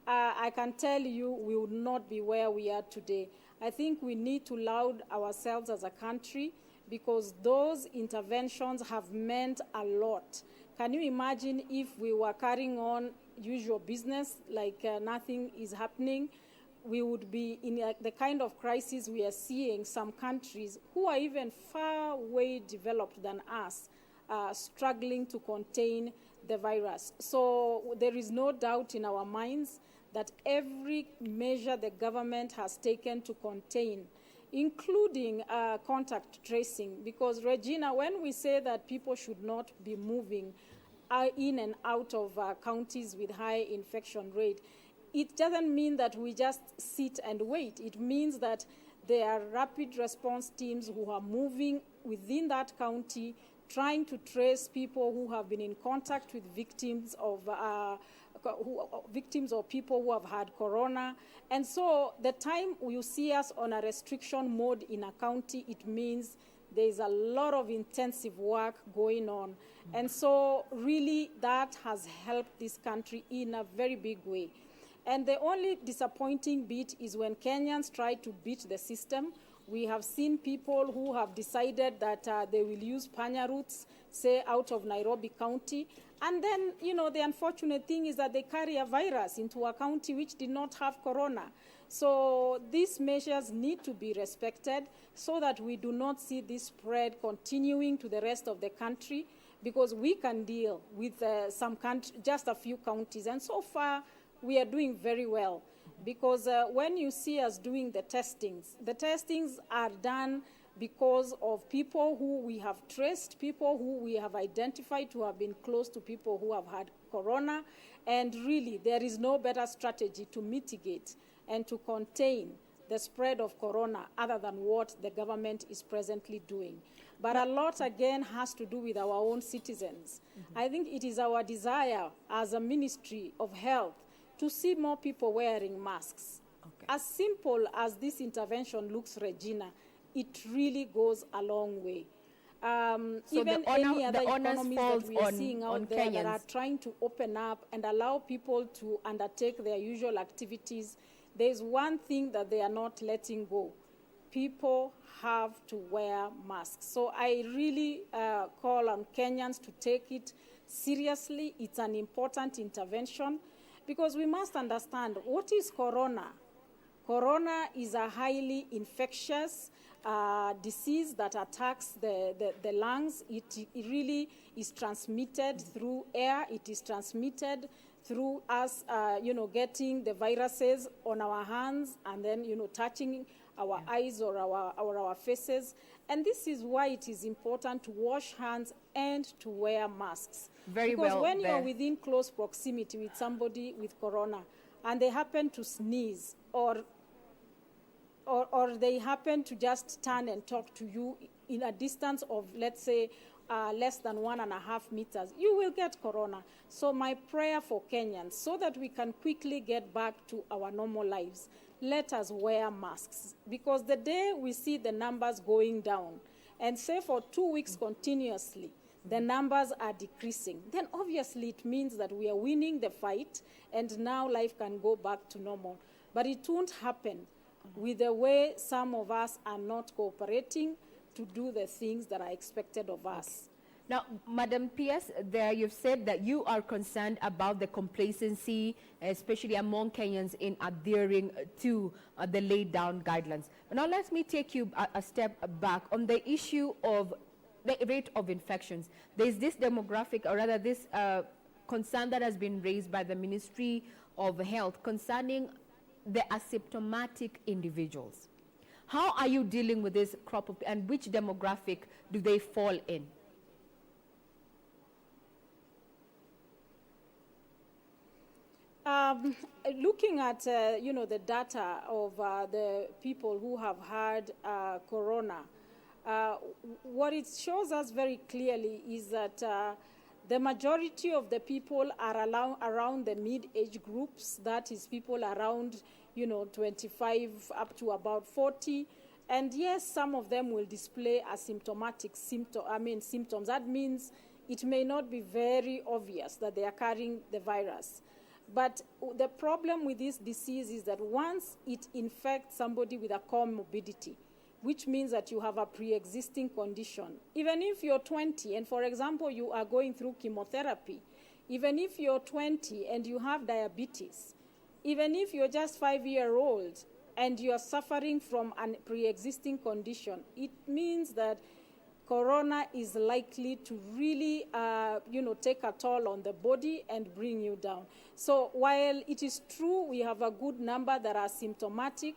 I can tell you we would not be where we are today. I think we need to laud ourselves as a country, because those interventions have meant a lot. Can you imagine if we were carrying on usual business like nothing is happening? We would be in the kind of crisis we are seeing some countries who are even far way developed than us, struggling to contain the virus. So there is no doubt in our minds that every measure the government has taken to contain, including contact tracing, because, Regina, when we say that people should not be moving in and out of counties with high infection rate, it doesn't mean that we just sit and wait. It means that there are rapid response teams who are moving within that county, trying to trace people who have been in contact with victims or people who have had corona. And so the time you see us on a restriction mode in a county, it means there's a lot of intensive work going on. And so really that has helped this country in a very big way. And the only disappointing bit is when Kenyans try to beat the system. We have seen people who have decided that they will use panya routes, say, out of Nairobi County. And then, the unfortunate thing is that they carry a virus into a county which did not have corona. So these measures need to be respected so that we do not see this spread continuing to the rest of the country, because we can deal with just a few counties. And so far, we are doing very well. Because when you see us doing the testings are done because of people who we have traced, people who we have identified to have been close to people who have had corona. And really, there is no better strategy to mitigate and to contain the spread of corona other than what the government is presently doing. But a lot, again, has to do with our own citizens. I think it is our desire as a Ministry of Health to see more people wearing masks. Okay. As simple as this intervention looks, Regina, it really goes a long way. So even any other economies that we are seeing on out there that Kenyans. are trying to open up and allow people to undertake their usual activities, there's one thing that they are not letting go. People have to wear masks. So I really call on Kenyans to take it seriously. It's an important intervention because we must understand what is corona. Corona is a highly infectious disease that attacks the lungs. It really is transmitted through air. It is transmitted through us, getting the viruses on our hands and then, touching our eyes or our faces. And this is why it is important to wash hands and to wear masks. Because when you're within close proximity with somebody with corona and they happen to sneeze or they happen to just turn and talk to you in a distance of, let's say, less than 1.5 meters, you will get corona. So my prayer for Kenyans, so that we can quickly get back to our normal lives, let us wear masks. Because the day we see the numbers going down, and say for 2 weeks continuously, the numbers are decreasing, then obviously it means that we are winning the fight and now life can go back to normal. But it won't happen with the way some of us are not cooperating to do the things that are expected of us. Now, Madam P.S., there you've said that you are concerned about the complacency, especially among Kenyans, in adhering to the laid down guidelines. But now let me take you a step back on the issue of the rate of infections. There's this demographic, or rather this concern that has been raised by the Ministry of Health concerning the asymptomatic individuals. How are you dealing with this crop of, and which demographic do they fall in? Looking at, the data of the people who have had corona, what it shows us very clearly is that the majority of the people are around the mid-age groups, that is people around 25 up to about 40. And yes, some of them will display asymptomatic symptoms. That means it may not be very obvious that they are carrying the virus. But the problem with this disease is that once it infects somebody with a comorbidity, which means that you have a pre-existing condition, even if you're 20 and, for example, you are going through chemotherapy, even if you're 20 and you have diabetes, even if you're just 5-year-old and you're suffering from a pre-existing condition, it means that corona is likely to really, take a toll on the body and bring you down. So while it is true we have a good number that are symptomatic,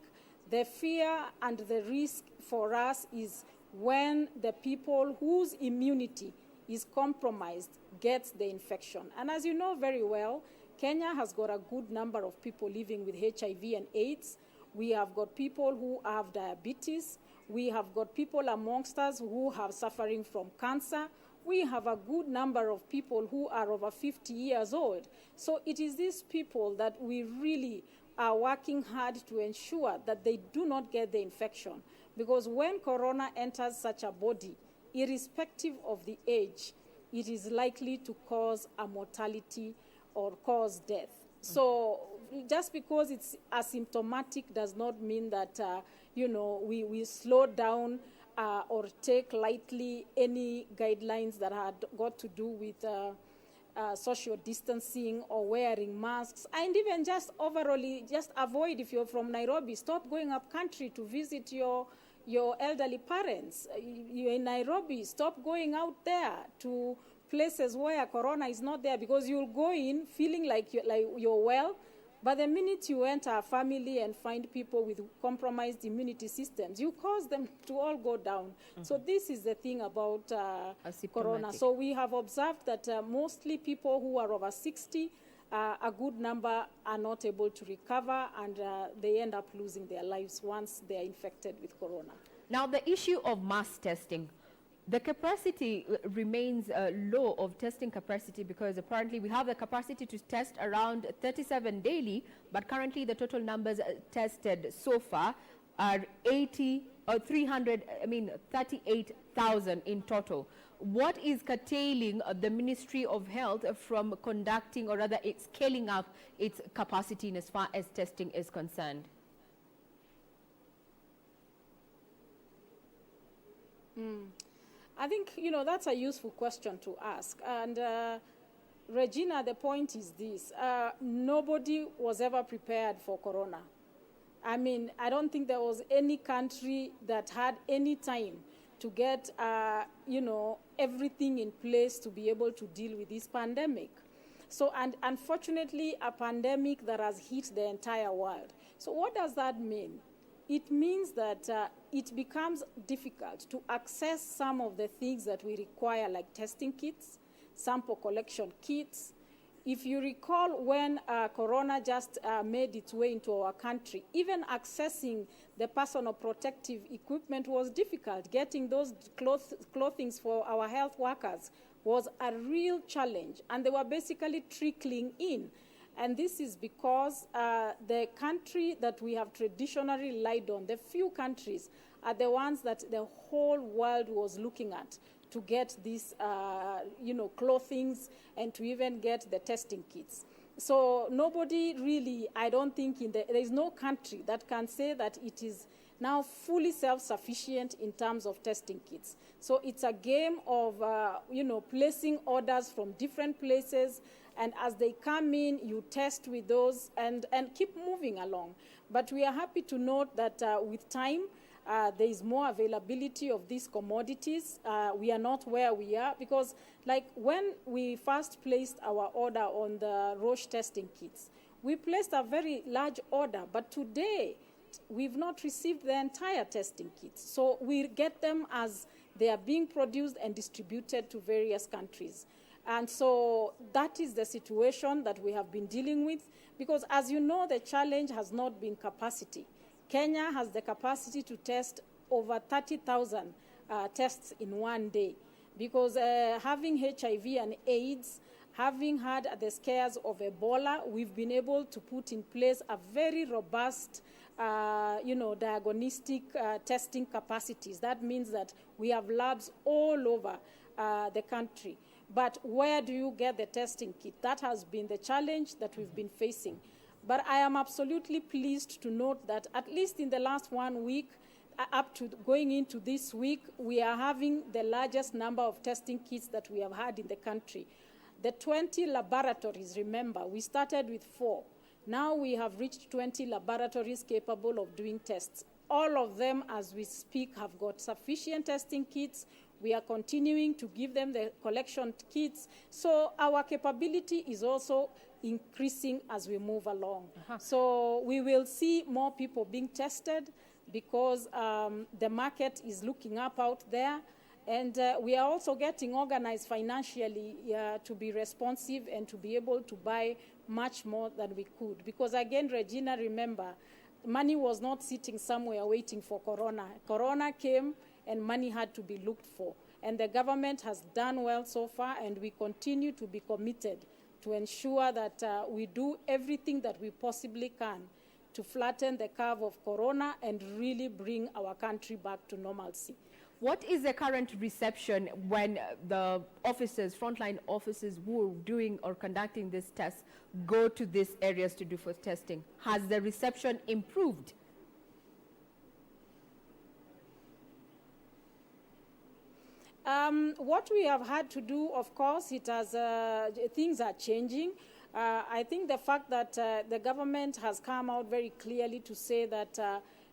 the fear and the risk for us is when the people whose immunity is compromised gets the infection. And as you know very well, Kenya has got a good number of people living with HIV and AIDS. We have got people who have diabetes. We have got people amongst us who are suffering from cancer. We have a good number of people who are over 50 years old. So it is these people that we really are working hard to ensure that they do not get the infection. Because when corona enters such a body, irrespective of the age, it is likely to cause a mortality or cause death. So just because it's asymptomatic does not mean that, we slow down or take lightly any guidelines that had got to do with social distancing or wearing masks. And even just overall, just avoid, if you're from Nairobi, stop going up country to visit your elderly parents. You're in Nairobi, stop going out there to places where corona is not there, because you'll go in feeling like you're well, but the minute you enter a family and find people with compromised immunity systems, you cause them to all go down. Mm-hmm. So this is the thing about corona. So we have observed that mostly people who are over 60, a good number are not able to recover, and they end up losing their lives once they are infected with corona. Now, the issue of mass testing. The capacity remains low of testing capacity, because apparently we have the capacity to test around 37 daily, but currently the total numbers tested so far are 80 38,000 in total. What is curtailing the Ministry of Health from conducting, or rather it's scaling up its capacity in as far as testing is concerned? I think, that's a useful question to ask. And Regina, the point is this. Nobody was ever prepared for corona. I mean, I don't think there was any country that had any time to get, everything in place to be able to deal with this pandemic. So, and unfortunately, a pandemic that has hit the entire world. So what does that mean? It means that it becomes difficult to access some of the things that we require, like testing kits, sample collection kits. If you recall, when corona just made its way into our country, even accessing the personal protective equipment was difficult. Getting those clothing for our health workers was a real challenge, and they were basically trickling in. And this is because the country that we have traditionally relied on, the few countries, are the ones that the whole world was looking at to get these, clothings and to even get the testing kits. So nobody really, I don't think, there is no country that can say that it is now fully self-sufficient in terms of testing kits. So it's a game of, placing orders from different places, and as they come in, you test with those and keep moving along. But we are happy to note that with time, there is more availability of these commodities. We are not where we are because, like, when we first placed our order on the Roche testing kits, we placed a very large order, but today we've not received the entire testing kits. So we get them as they are being produced and distributed to various countries. And so that is the situation that we have been dealing with because, as you know, the challenge has not been capacity. Kenya has the capacity to test over 30,000 tests in one day because having HIV and AIDS, having had the scares of Ebola, we've been able to put in place a very robust, diagnostic testing capacities. That means that we have labs all over the country. But where do you get the testing kit? That has been the challenge that we've been facing. But I am absolutely pleased to note that at least in the last 1 week, up to going into this week, we are having the largest number of testing kits that we have had in the country. The 20 laboratories, remember, we started with 4. Now we have reached 20 laboratories capable of doing tests. All of them, as we speak, have got sufficient testing kits. We are continuing to give them the collection kits. So our capability is also increasing as we move along. So we will see more people being tested because the market is looking up out there. And we are also getting organized financially to be responsive and to be able to buy much more than we could. Because again, Regina, remember, money was not sitting somewhere waiting for Corona. Corona came and money had to be looked for. And the government has done well so far, and we continue to be committed to ensure that we do everything that we possibly can to flatten the curve of Corona and really bring our country back to normalcy. What is the current reception when the officers, frontline officers who are doing or conducting these tests go to these areas to do for testing? Has the reception improved? What we have had to do, of course, it has things are changing. I think the fact that the government has come out very clearly to say that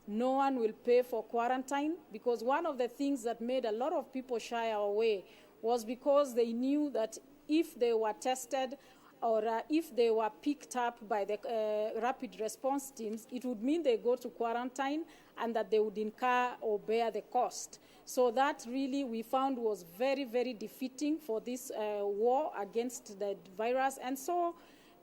no one will pay for quarantine, because one of the things that made a lot of people shy away was because they knew that if they were tested or if they were picked up by the rapid response teams, it would mean they go to quarantine and that they would incur or bear the cost. So that really we found was very, very defeating for this war against the virus. And so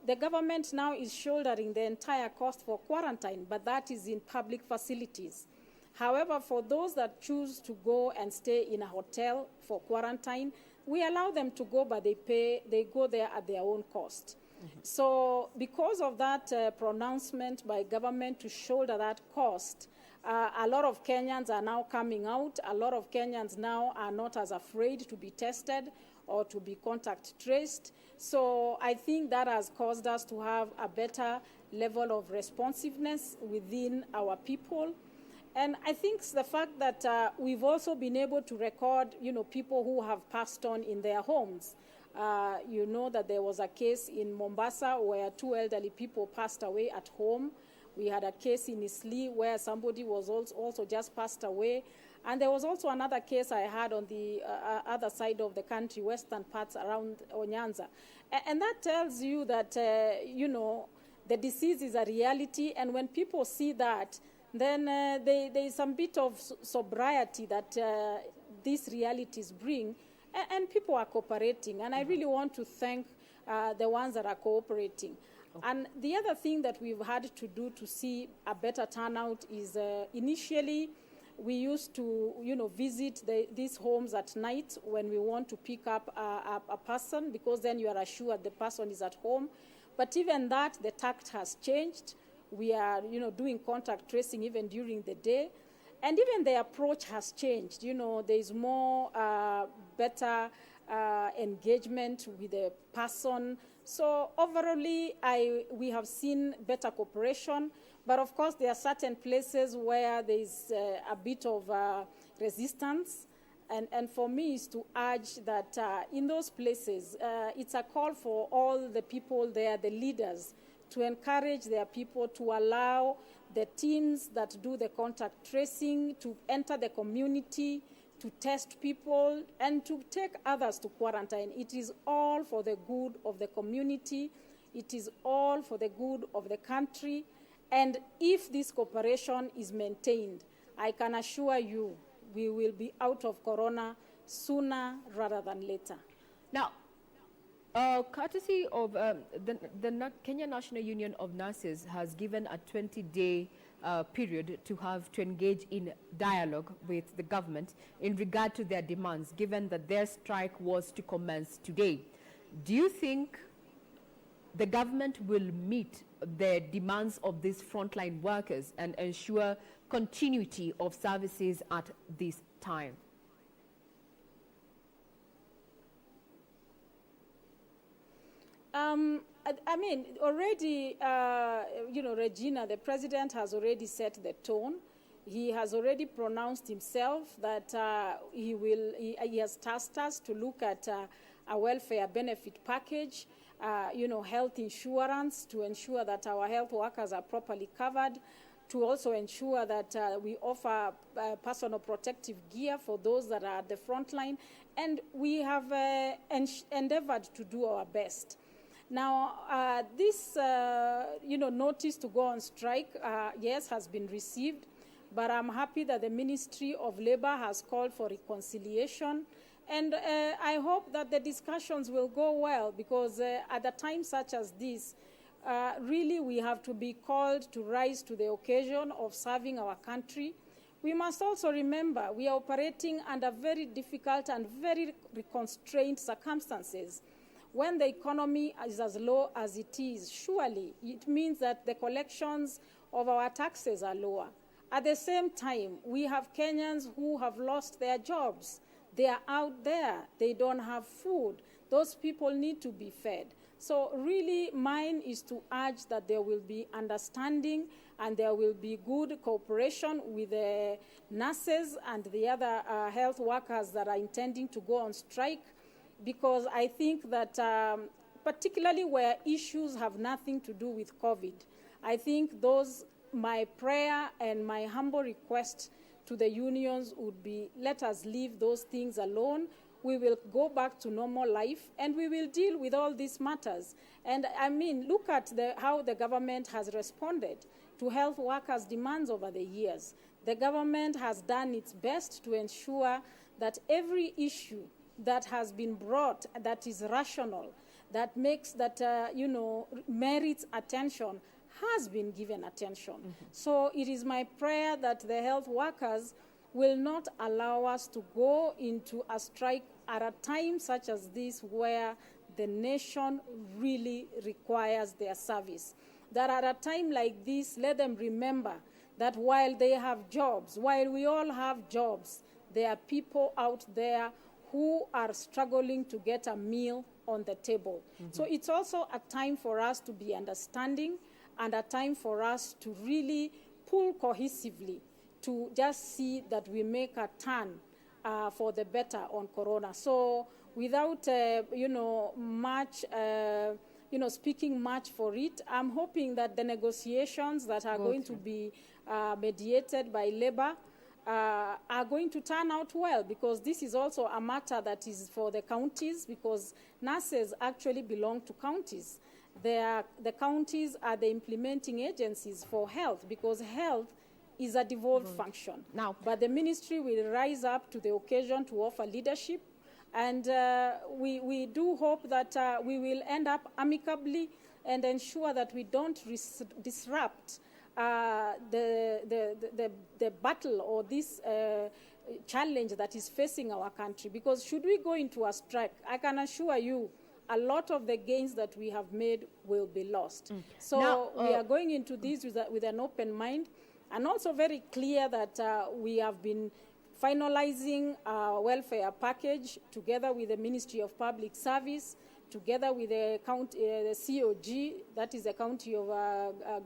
the government now is shouldering the entire cost for quarantine, but that is in public facilities. However, for those that choose to go and stay in a hotel for quarantine, we allow them to go, but they go there at their own cost. So because of that pronouncement by government to shoulder that cost, a lot of Kenyans are now coming out. A lot of Kenyans now are not as afraid to be tested or to be contact traced. So I think that has caused us to have a better level of responsiveness within our people. And I think the fact that we've also been able to record, people who have passed on in their homes. You know that there was a case in Mombasa where 2 elderly people passed away at home. We had a case in Isli where somebody was also just passed away. And there was also another case I had on the other side of the country, western parts around Nyanza. And that tells you that, the disease is a reality. And when people see that, then there is some bit of sobriety that these realities bring. And people are cooperating. And I really want to thank the ones that are cooperating. Okay. And the other thing that we've had to do to see a better turnout is initially we used to, visit these homes at night when we want to pick up a person, because then you are assured the person is at home. But even that, the tact has changed. We are, doing contact tracing even during the day. And even the approach has changed. There is more better engagement with the person. So overall, we have seen better cooperation. But of course, there are certain places where there is a bit of resistance. And for me, is to urge that in those places, it's a call for all the people there, the leaders, to encourage their people to allow the teams that do the contact tracing to enter the community, to test people, and to take others to quarantine. It is all for the good of the community. It is all for the good of the country. And if this cooperation is maintained, I can assure you we will be out of corona sooner rather than later. Now, courtesy of the Kenya National Union of Nurses has given a 20-day period to engage in dialogue with the government in regard to their demands, given that their strike was to commence today. Do you think the government will meet the demands of these frontline workers and ensure continuity of services at this time? I mean, already, Regina, the president has already set the tone. He has already pronounced himself that he has tasked us to look at a welfare benefit package, health insurance to ensure that our health workers are properly covered, to also ensure that we offer personal protective gear for those that are at the front line. And we have endeavored to do our best. Now, this, notice to go on strike, yes, has been received, but I'm happy that the Ministry of Labor has called for reconciliation. And I hope that the discussions will go well, because at a time such as this, really we have to be called to rise to the occasion of serving our country. We must also remember we are operating under very difficult and very constrained circumstances. When the economy is as low as it is, surely it means that the collections of our taxes are lower. At the same time, we have Kenyans who have lost their jobs. They are out there. They don't have food. Those people need to be fed. So really, mine is to urge that there will be understanding and there will be good cooperation with the nurses and the other health workers that are intending to go on strike, because I think that particularly where issues have nothing to do with COVID, I think my prayer and my humble request to the unions would be, let us leave those things alone. We will go back to normal life and we will deal with all these matters. And I mean, look at how the government has responded to health workers' demands over the years. The government has done its best to ensure that every issue that has been brought that is rational, that merits attention, has been given attention. Mm-hmm. So it is my prayer that the health workers will not allow us to go into a strike at a time such as this, where the nation really requires their service. That at a time like this, let them remember that while they have jobs, while we all have jobs, there are people out there who are struggling to get a meal on the table. So it's also a time for us to be understanding and a time for us to really pull cohesively to just see that we make a turn for the better on Corona. So without, much, speaking much for it, I'm hoping that the negotiations that are going to be mediated by Labour are going to turn out well, because this is also a matter that is for the counties, because nurses actually belong to counties. The counties are the implementing agencies for health, because health is a devolved function. Now, but the ministry will rise up to the occasion to offer leadership, and we do hope that we will end up amicably and ensure that we don't disrupt the battle or this challenge that is facing our country. Because should we go into a strike, I can assure you a lot of the gains that we have made will be lost. So now, we are going into this with an open mind, and also very clear that we have been finalizing our welfare package together with the Ministry of Public Service, together with the COG, that is the County of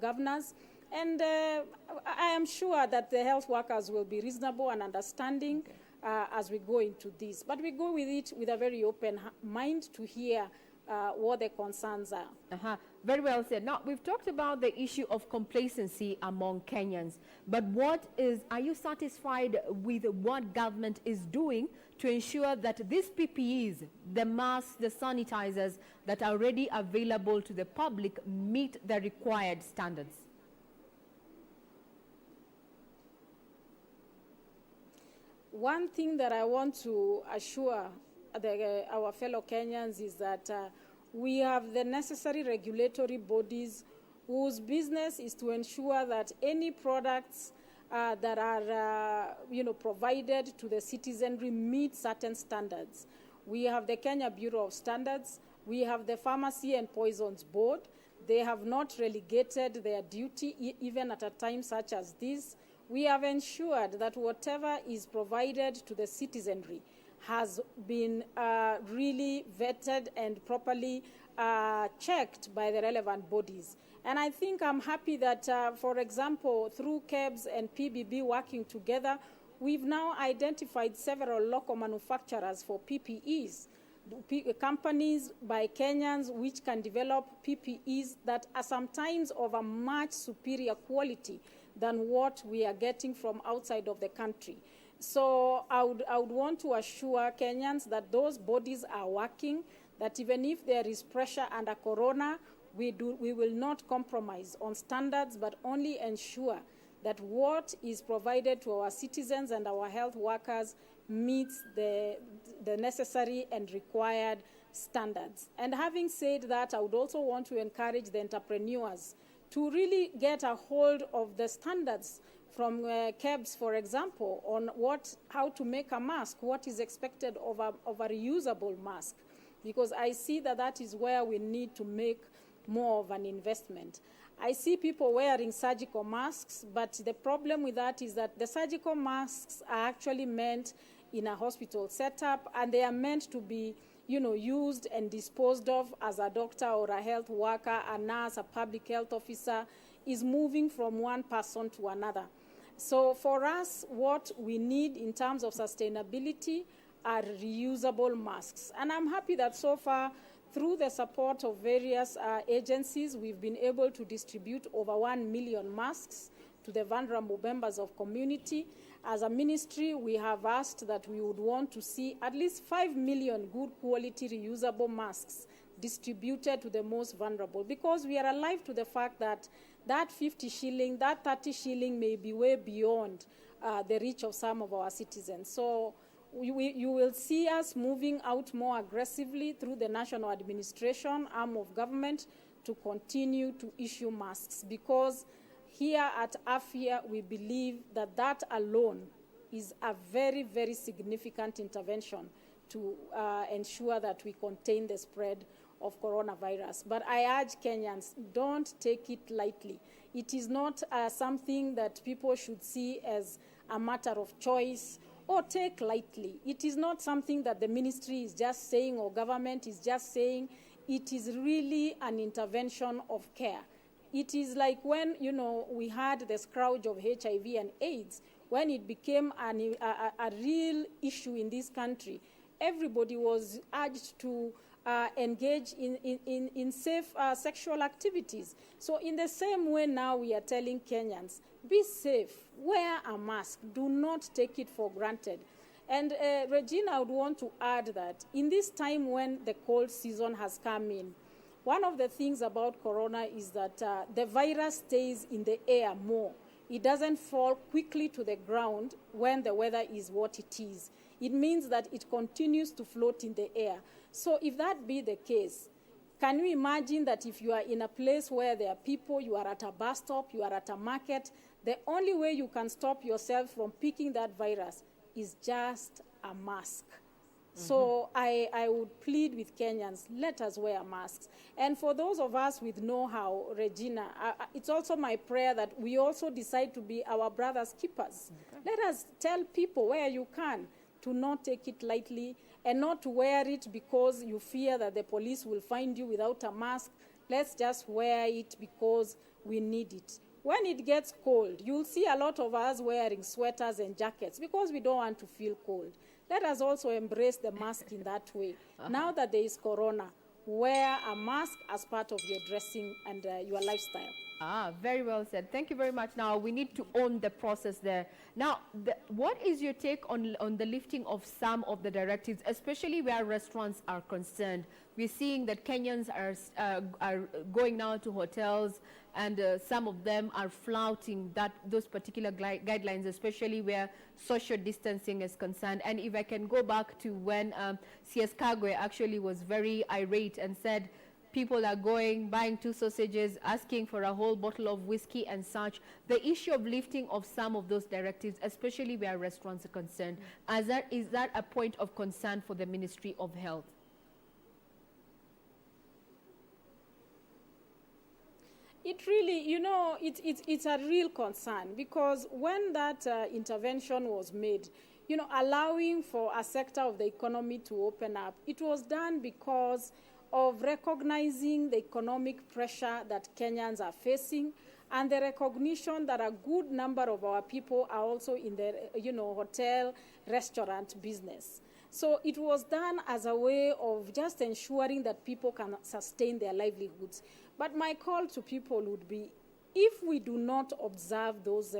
Governors. And I am sure that the health workers will be reasonable and understanding as we go into this. But we go with it with a very open mind to hear what the concerns are. Very well said. Now, we've talked about the issue of complacency among Kenyans. But are you satisfied with what government is doing to ensure that these PPEs, the masks, the sanitizers that are already available to the public meet the required standards? One thing that I want to assure our fellow Kenyans is that we have the necessary regulatory bodies whose business is to ensure that any products that are provided to the citizenry meet certain standards. We have the Kenya Bureau of Standards. We have the Pharmacy and Poisons Board. They have not relegated their duty even at a time such as this. We have ensured that whatever is provided to the citizenry has been really vetted and properly checked by the relevant bodies. And I think I'm happy that, for example, through KEBS and PBB working together, we've now identified several local manufacturers for PPEs, companies by Kenyans which can develop PPEs that are sometimes of a much superior quality than what we are getting from outside of the country. So I would want to assure Kenyans that those bodies are working, that even if there is pressure under Corona, we will not compromise on standards, but only ensure that what is provided to our citizens and our health workers meets the necessary and required standards. And having said that, I would also want to encourage the entrepreneurs to really get a hold of the standards from KEBS, for example, on how to make a mask, what is expected of a reusable mask, because I see that is where we need to make more of an investment. I see people wearing surgical masks, but the problem with that is that the surgical masks are actually meant in a hospital setup, and they are meant to be used and disposed of as a doctor or a health worker, a nurse, a public health officer is moving from one person to another. So for us, what we need in terms of sustainability are reusable masks. And I'm happy that so far, through the support of various agencies, we've been able to distribute over 1 million masks to the vulnerable members of community. As a ministry, we have asked that we would want to see at least 5 million good quality reusable masks distributed to the most vulnerable, because we are alive to the fact that that 50 shilling, that 30 shilling may be way beyond the reach of some of our citizens. So you will see us moving out more aggressively through the national administration arm of government to continue to issue masks, because here at AFIA, we believe that alone is a very, very significant intervention to ensure that we contain the spread of coronavirus. But I urge Kenyans, don't take it lightly. It is not something that people should see as a matter of choice or take lightly. It is not something that the ministry is just saying or government is just saying. It is really an intervention of care. It is like when, we had the scourge of HIV and AIDS, when it became a real issue in this country. Everybody was urged to engage in safe sexual activities. So in the same way now we are telling Kenyans, be safe, wear a mask, do not take it for granted. And Regina, I would want to add that in this time when the cold season has come in, one of the things about corona is that the virus stays in the air more. It doesn't fall quickly to the ground when the weather is what it is. It means that it continues to float in the air. So if that be the case, can you imagine that if you are in a place where there are people, you are at a bus stop, you are at a market, the only way you can stop yourself from picking that virus is just a mask. So I would plead with Kenyans, let us wear masks. And for those of us with know-how, Regina, it's also my prayer that we also decide to be our brother's keepers. Okay. Let us tell people where you can to not take it lightly and not to wear it because you fear that the police will find you without a mask. Let's just wear it because we need it. When it gets cold, you'll see a lot of us wearing sweaters and jackets because we don't want to feel cold. Let us also embrace the mask in that way. Now that there is corona, wear a mask as part of your dressing and your lifestyle. Very well said. Thank you very much. Now, we need to own the process there. Now, what is your take on the lifting of some of the directives, especially where restaurants are concerned? We're seeing that Kenyans are going now to hotels, and some of them are flouting those particular guidelines, especially where social distancing is concerned. And if I can go back to when CS Kagwe actually was very irate and said, people are buying 2 sausages, asking for a whole bottle of whiskey and such. The issue of lifting of some of those directives, especially where restaurants are concerned, is that a point of concern for the Ministry of Health? It really, it's a real concern because when that intervention was made, allowing for a sector of the economy to open up, it was done because of recognizing the economic pressure that Kenyans are facing and the recognition that a good number of our people are also in the, hotel, restaurant business. So it was done as a way of just ensuring that people can sustain their livelihoods. But my call to people would be, if we do not observe those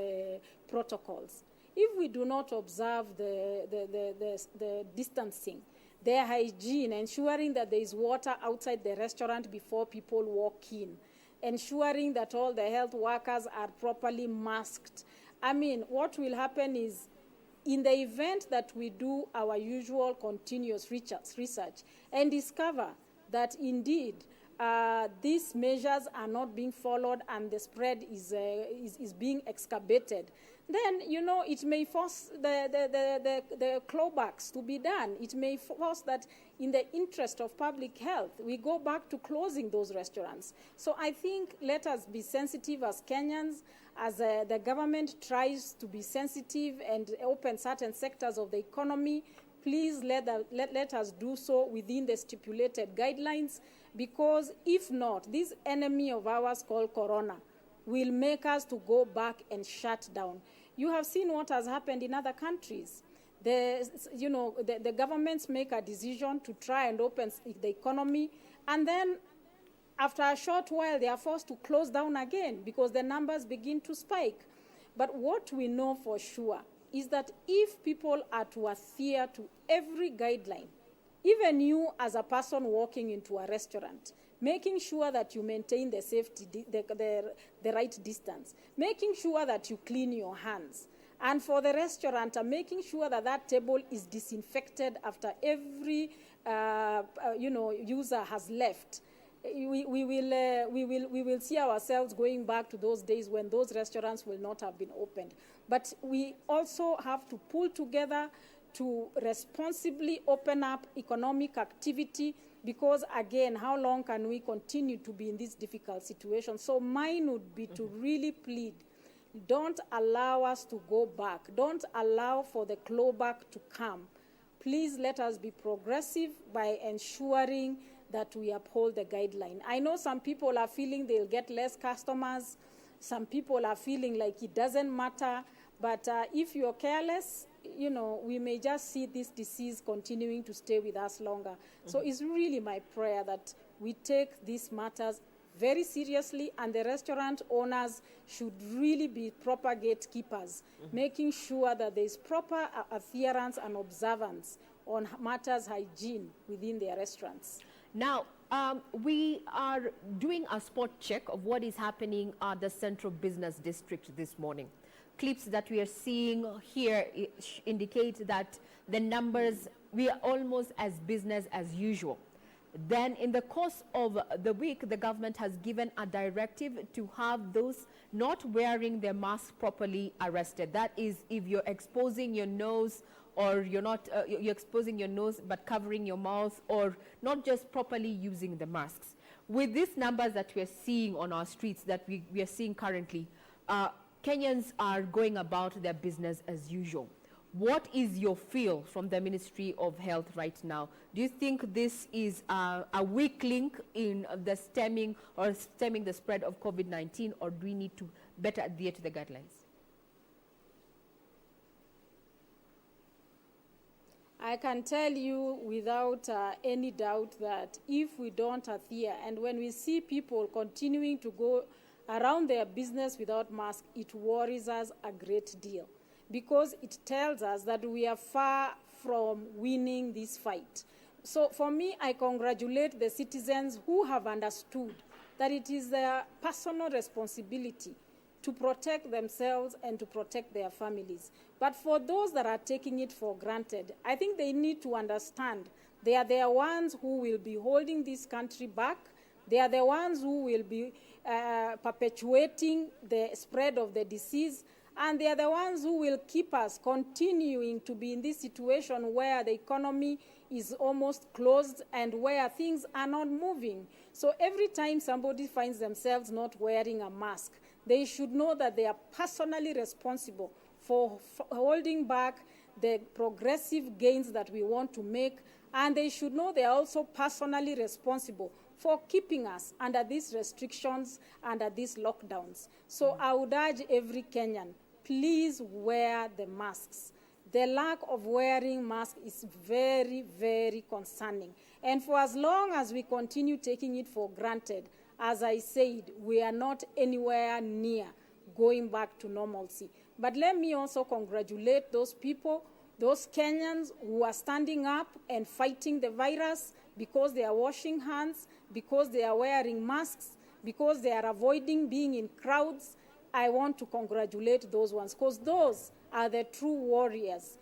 protocols, if we do not observe the distancing, their hygiene, ensuring that there is water outside the restaurant before people walk in, ensuring that all the health workers are properly masked. What will happen is, in the event that we do our usual continuous research and discover that indeed these measures are not being followed and the spread is being exacerbated, then, it may force the clawbacks to be done. It may force that in the interest of public health, we go back to closing those restaurants. So I think let us be sensitive as Kenyans, as the government tries to be sensitive and open certain sectors of the economy. Please let us do so within the stipulated guidelines, because if not, this enemy of ours called corona will make us to go back and shut down. You have seen what has happened in other countries. The governments make a decision to try and open the economy, and then after a short while they are forced to close down again because the numbers begin to spike. But what we know for sure is that if people are to adhere to every guideline, even you as a person walking into a restaurant, making sure that you maintain the safety, the right distance, making sure that you clean your hands, and for the restaurant, making sure that that table is disinfected after every user has left. We will see ourselves going back to those days when those restaurants will not have been opened. But we also have to pull together to responsibly open up economic activity, because again, how long can we continue to be in this difficult situation? So mine would be to really plead, don't allow us to go back. Don't allow for the clawback to come. Please let us be progressive by ensuring that we uphold the guideline. I know some people are feeling they'll get less customers. Some people are feeling like it doesn't matter. But if you're careless, you know, we may just see this disease continuing to stay with us longer. So it's really my prayer that we take these matters very seriously, and the restaurant owners should really be proper gatekeepers, making sure that there is proper adherence and observance on matters hygiene within their restaurants. Now, we are doing a spot check of what is happening at the Central Business District this morning. Clips that we are seeing here indicate that the numbers, we are almost as business as usual. Then in the course of the week, the government has given a directive to have those not wearing their mask properly arrested. That is, if you're exposing your nose, or you're not you're exposing your nose but covering your mouth, or not just properly using the masks. With these numbers that we're seeing on our streets, that we are seeing currently, Kenyans are going about their business as usual. What is your feel from the Ministry of Health right now? Do you think this is a weak link in the stemming the spread of COVID-19, or do we need to better adhere to the guidelines? I can tell you without any doubt that if we don't adhere, and when we see people continuing to go around their business without masks, it worries us a great deal, because it tells us that we are far from winning this fight. So for me, I congratulate the citizens who have understood that it is their personal responsibility to protect themselves and to protect their families. But for those that are taking it for granted, I think they need to understand they are the ones who will be holding this country back. They are the ones who will be perpetuating the spread of the disease, and they are the ones who will keep us continuing to be in this situation where the economy is almost closed and where things are not moving. So every time somebody finds themselves not wearing a mask, they should know that they are personally responsible for holding back the progressive gains that we want to make, and they should know they are also personally responsible for keeping us under these restrictions, under these lockdowns. So I would urge every Kenyan, please wear the masks. The lack of wearing masks is very, very concerning. And for as long as we continue taking it for granted, as I said, we are not anywhere near going back to normalcy. But let me also congratulate those people, those Kenyans who are standing up and fighting the virus because they are washing hands, because they are wearing masks, because they are avoiding being in crowds. I want to congratulate those ones, because those are the true warriors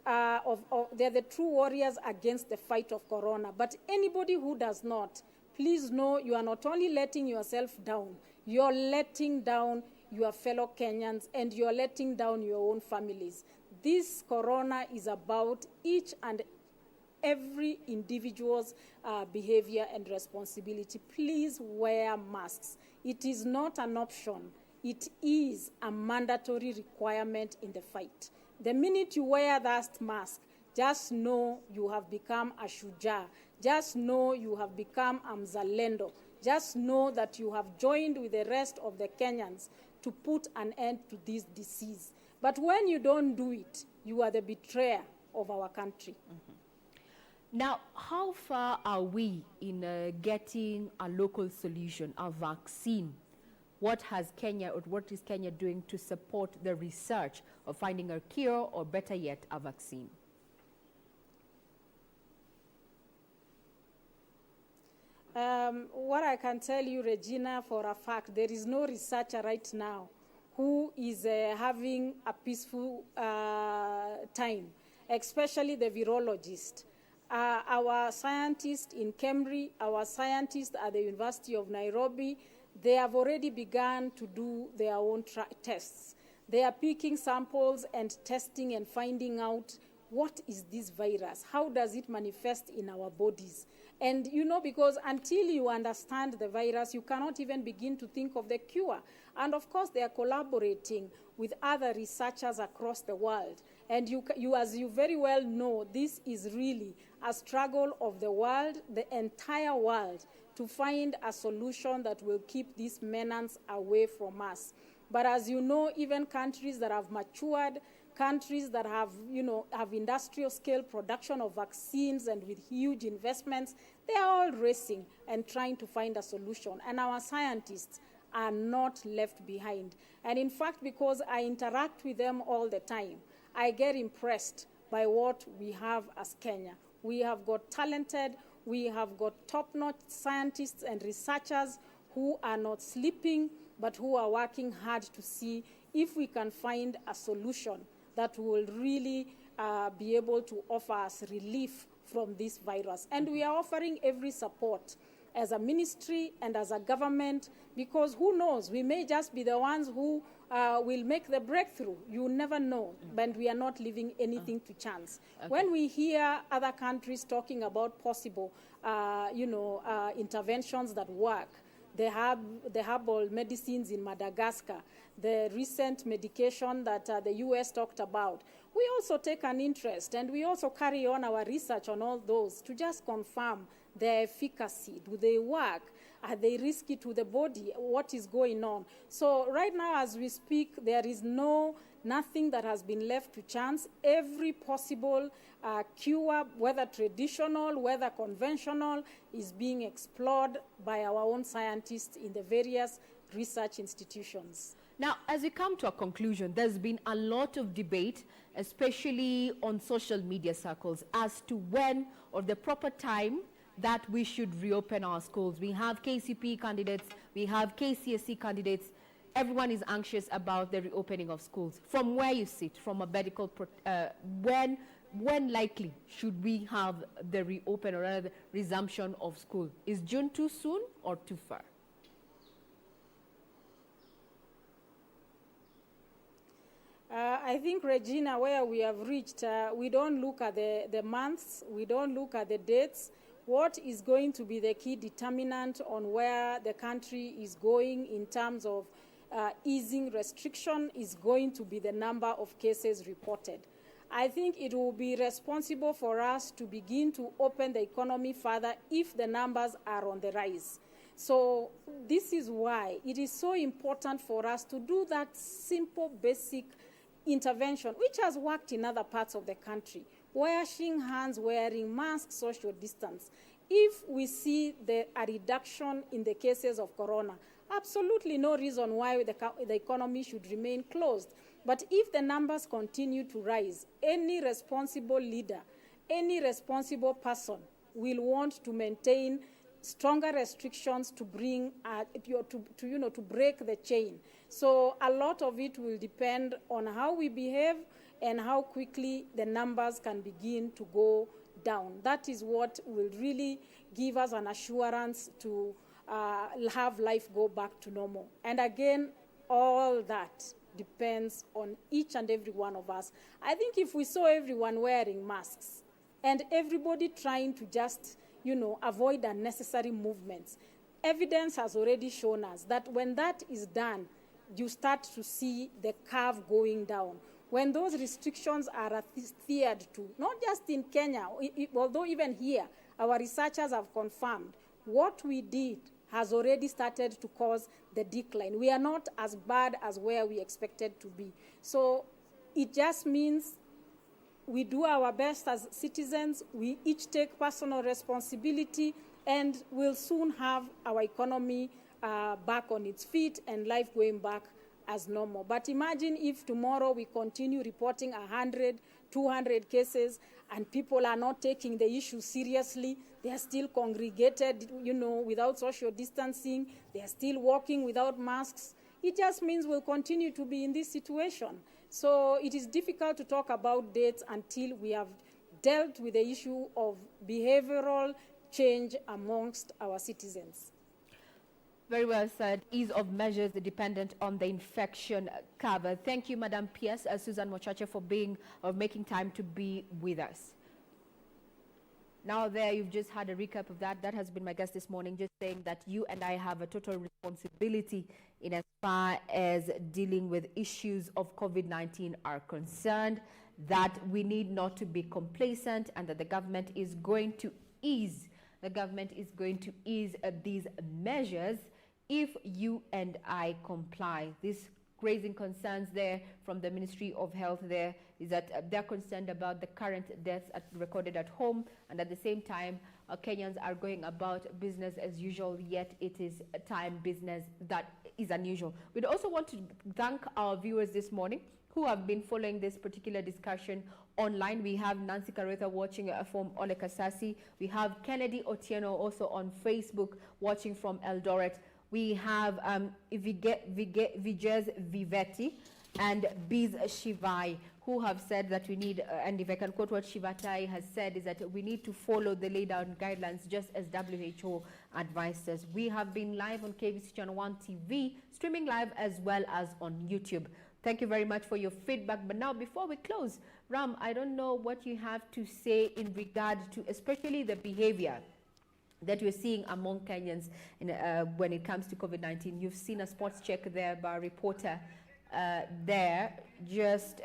they're the true warriors against the fight of corona. But anybody who does not, please know you are not only letting yourself down, you're letting down your fellow Kenyans, and you're letting down your own families. This corona is about each and every individual's behavior and responsibility. Please wear masks. It is not an option. It is a mandatory requirement in the fight. The minute you wear that mask, just know you have become a shujaa. Just know you have become a mzalendo. Just know that you have joined with the rest of the Kenyans to put an end to this disease. But when you don't do it, you are the betrayer of our country. Now, how far are we in getting a local solution, a vaccine? What has Kenya, or what is Kenya doing to support the research of finding a cure, or better yet, a vaccine? What I can tell you, Regina, for a fact, there is no researcher right now who is having a peaceful time, especially the virologist. Our scientists in Cambridge, our scientists at the University of Nairobi, they have already begun to do their own tests. They are picking samples and testing and finding out what is this virus? How does it manifest in our bodies? And, because until you understand the virus, you cannot even begin to think of the cure. And of course, they are collaborating with other researchers across the world. And you, as you very well know, this is really a struggle of the world, the entire world, to find a solution that will keep this menace away from us. But as you know, even countries that have matured, countries that have, have industrial scale production of vaccines and with huge investments, they are all racing and trying to find a solution. And our scientists are not left behind. And in fact, because I interact with them all the time, I get impressed by what we have as Kenya. We have got talented, we have got top-notch scientists and researchers who are not sleeping, but who are working hard to see if we can find a solution that will really be able to offer us relief from this virus. And we are offering every support as a ministry and as a government, because who knows, we may just be the ones who will make the breakthrough. You never know, but we are not leaving anything to chance. Okay. When we hear other countries talking about possible, interventions that work, the herbal medicines in Madagascar, the recent medication that the US talked about, we also take an interest, and we also carry on our research on all those to just confirm their efficacy. Do they work? Are they risky to the body? What is going on? So right now, as we speak, there is nothing that has been left to chance. Every possible cure, whether traditional, whether conventional, is being explored by our own scientists in the various research institutions. Now, as we come to a conclusion, there's been a lot of debate, especially on social media circles, as to when or the proper time that we should reopen our schools. We have KCP candidates, we have KCSE candidates. Everyone is anxious about the reopening of schools. From where you sit, from a medical, when likely should we have the reopen or rather the resumption of school? Is June too soon or too far? I think, Regina, where we have reached, we don't look at the months, we don't look at the dates. What is going to be the key determinant on where the country is going in terms of easing restriction is going to be the number of cases reported. I think it will be responsible for us to begin to open the economy further if the numbers are on the rise. So this is why it is so important for us to do that simple, basic intervention, which has worked in other parts of the country. Washing hands, wearing masks, social distance. If we see a reduction in the cases of corona, absolutely no reason why the economy should remain closed. But if the numbers continue to rise, any responsible leader, any responsible person will want to maintain stronger restrictions to bring to break the chain. So a lot of it will depend on how we behave and how quickly the numbers can begin to go down. That is what will really give us an assurance to have life go back to normal. And again, all that depends on each and every one of us. I think if we saw everyone wearing masks and everybody trying to just, avoid unnecessary movements, evidence has already shown us that when that is done, you start to see the curve going down. When those restrictions are adhered to, not just in Kenya, although even here, our researchers have confirmed what we did has already started to cause the decline. We are not as bad as where we expected to be. So it just means we do our best as citizens, we each take personal responsibility, and we'll soon have our economy back on its feet and life going back as normal. But imagine if tomorrow we continue reporting 100, 200 cases and people are not taking the issue seriously. They are still congregated, without social distancing. They are still walking without masks. It just means we'll continue to be in this situation. So it is difficult to talk about dates until we have dealt with the issue of behavioral change amongst our citizens. Very well said. Ease of measures dependent on the infection cover. Thank you, Madam P.S. Susan Mochache, for making time to be with us. Now there, you've just had a recap of that. That has been my guest this morning, just saying that you and I have a total responsibility in as far as dealing with issues of COVID-19 are concerned, that we need not to be complacent, and that the government is going to ease these measures if you and I comply. This raising concerns there from the Ministry of Health there is that they're concerned about the current deaths recorded at home, and at the same time Kenyans are going about business as usual, yet it is a time business that is unusual. We'd also want to thank our viewers this morning who have been following this particular discussion online. We have Nancy Karetha watching from Ole Kasasi. We have Kennedy Otieno also on Facebook watching from Eldoret. We have Vijez Viveti and Biz Shivai, who have said that we need, and if I can quote what Shivatai has said, is that we need to follow the laid down guidelines just as WHO advised us. We have been live on KBC Channel 1 TV, streaming live as well as on YouTube. Thank you very much for your feedback. But now, before we close, Ram, I don't know what you have to say in regard to especially the behavior that we're seeing among Kenyans when it comes to COVID-19. You've seen a sports check there by a reporter there just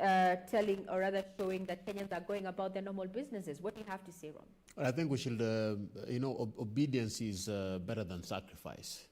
telling, or rather showing, that Kenyans are going about their normal businesses. What do you have to say, Ram? I think we should, obedience is better than sacrifice,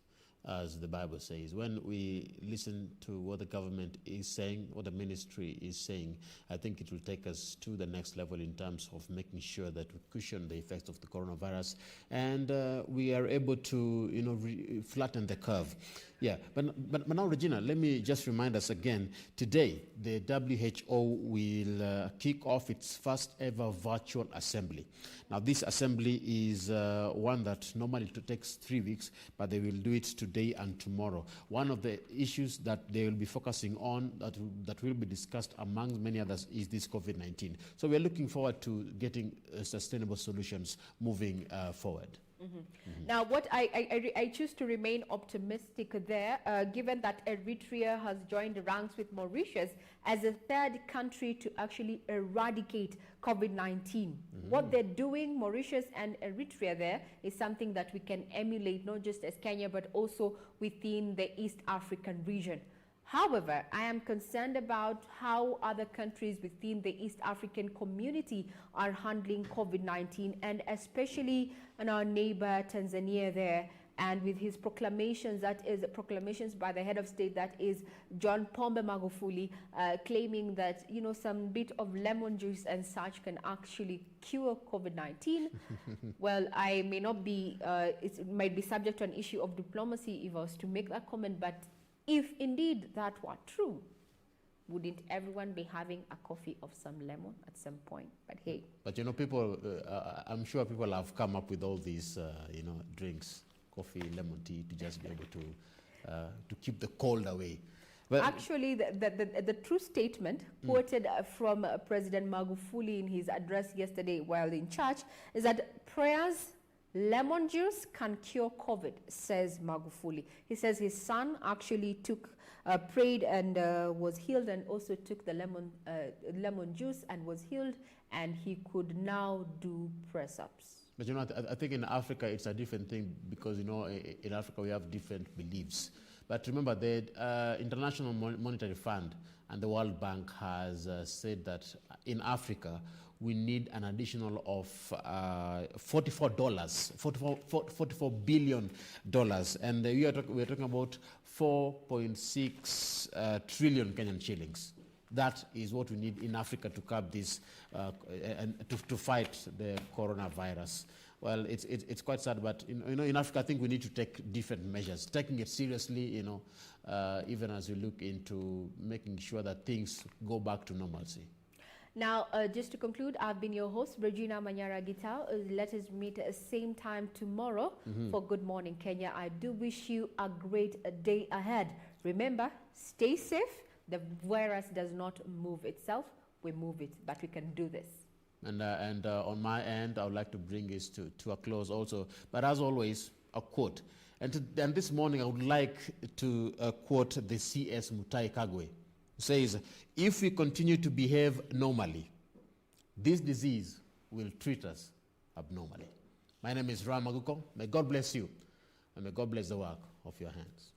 as the Bible says. When we listen to what the government is saying, what the ministry is saying, I think it will take us to the next level in terms of making sure that we cushion the effects of the coronavirus and we are able to, flatten the curve. Yeah, but now, Regina, let me just remind us again, today the WHO will kick off its first ever virtual assembly. Now, this assembly is one that normally takes 3 weeks, but they will do it today and tomorrow. One of the issues that they will be focusing on, that will be discussed among many others, is this COVID-19. So we're looking forward to getting sustainable solutions moving forward. Mm-hmm. Mm-hmm. Now, what I choose to remain optimistic there, given that Eritrea has joined the ranks with Mauritius as a third country to actually eradicate COVID-19. Mm-hmm. What they're doing, Mauritius and Eritrea there, is something that we can emulate, not just as Kenya, but also within the East African region. However, I am concerned about how other countries within the East African community are handling COVID-19, and especially in our neighbor Tanzania there, and with his proclamations, that is proclamations by the head of state, that is John Pombe Magufuli, claiming that some bit of lemon juice and such can actually cure COVID-19. Well, I may not be, it might be subject to an issue of diplomacy if I was to make that comment, but if indeed that were true, wouldn't everyone be having a coffee of some lemon at some point? But hey. But people, I'm sure people have come up with all these, drinks, coffee, lemon tea, to just be able to keep the cold away. But actually, the true statement quoted from President Magufuli in his address yesterday while in church is that prayers, lemon juice can cure COVID, says Magufuli. He says his son actually prayed and was healed, and also took the lemon juice and was healed, and he could now do press-ups. But I think in Africa it's a different thing, because in Africa we have different beliefs. But remember, the International Monetary Fund and the World Bank has said that in Africa we need an additional of $44 billion, and we are talking about 4.6 trillion Kenyan shillings. That is what we need in Africa to curb this and to fight the coronavirus. Well, it's quite sad, but in Africa, I think we need to take different measures, taking it seriously, even as we look into making sure that things go back to normalcy. Now, just to conclude, I've been your host, Regina Manyara Gitao. Let us meet at the same time tomorrow for Good Morning Kenya. I do wish you a great day ahead. Remember, stay safe. The virus does not move itself. We move it, but we can do this. And on my end, I would like to bring this to a close also. But as always, a quote. And this morning I would like to quote the CS Mutai Kagwe, who says, if we continue to behave normally, this disease will treat us abnormally. My name is Aguko. May God bless you, and may God bless the work of your hands.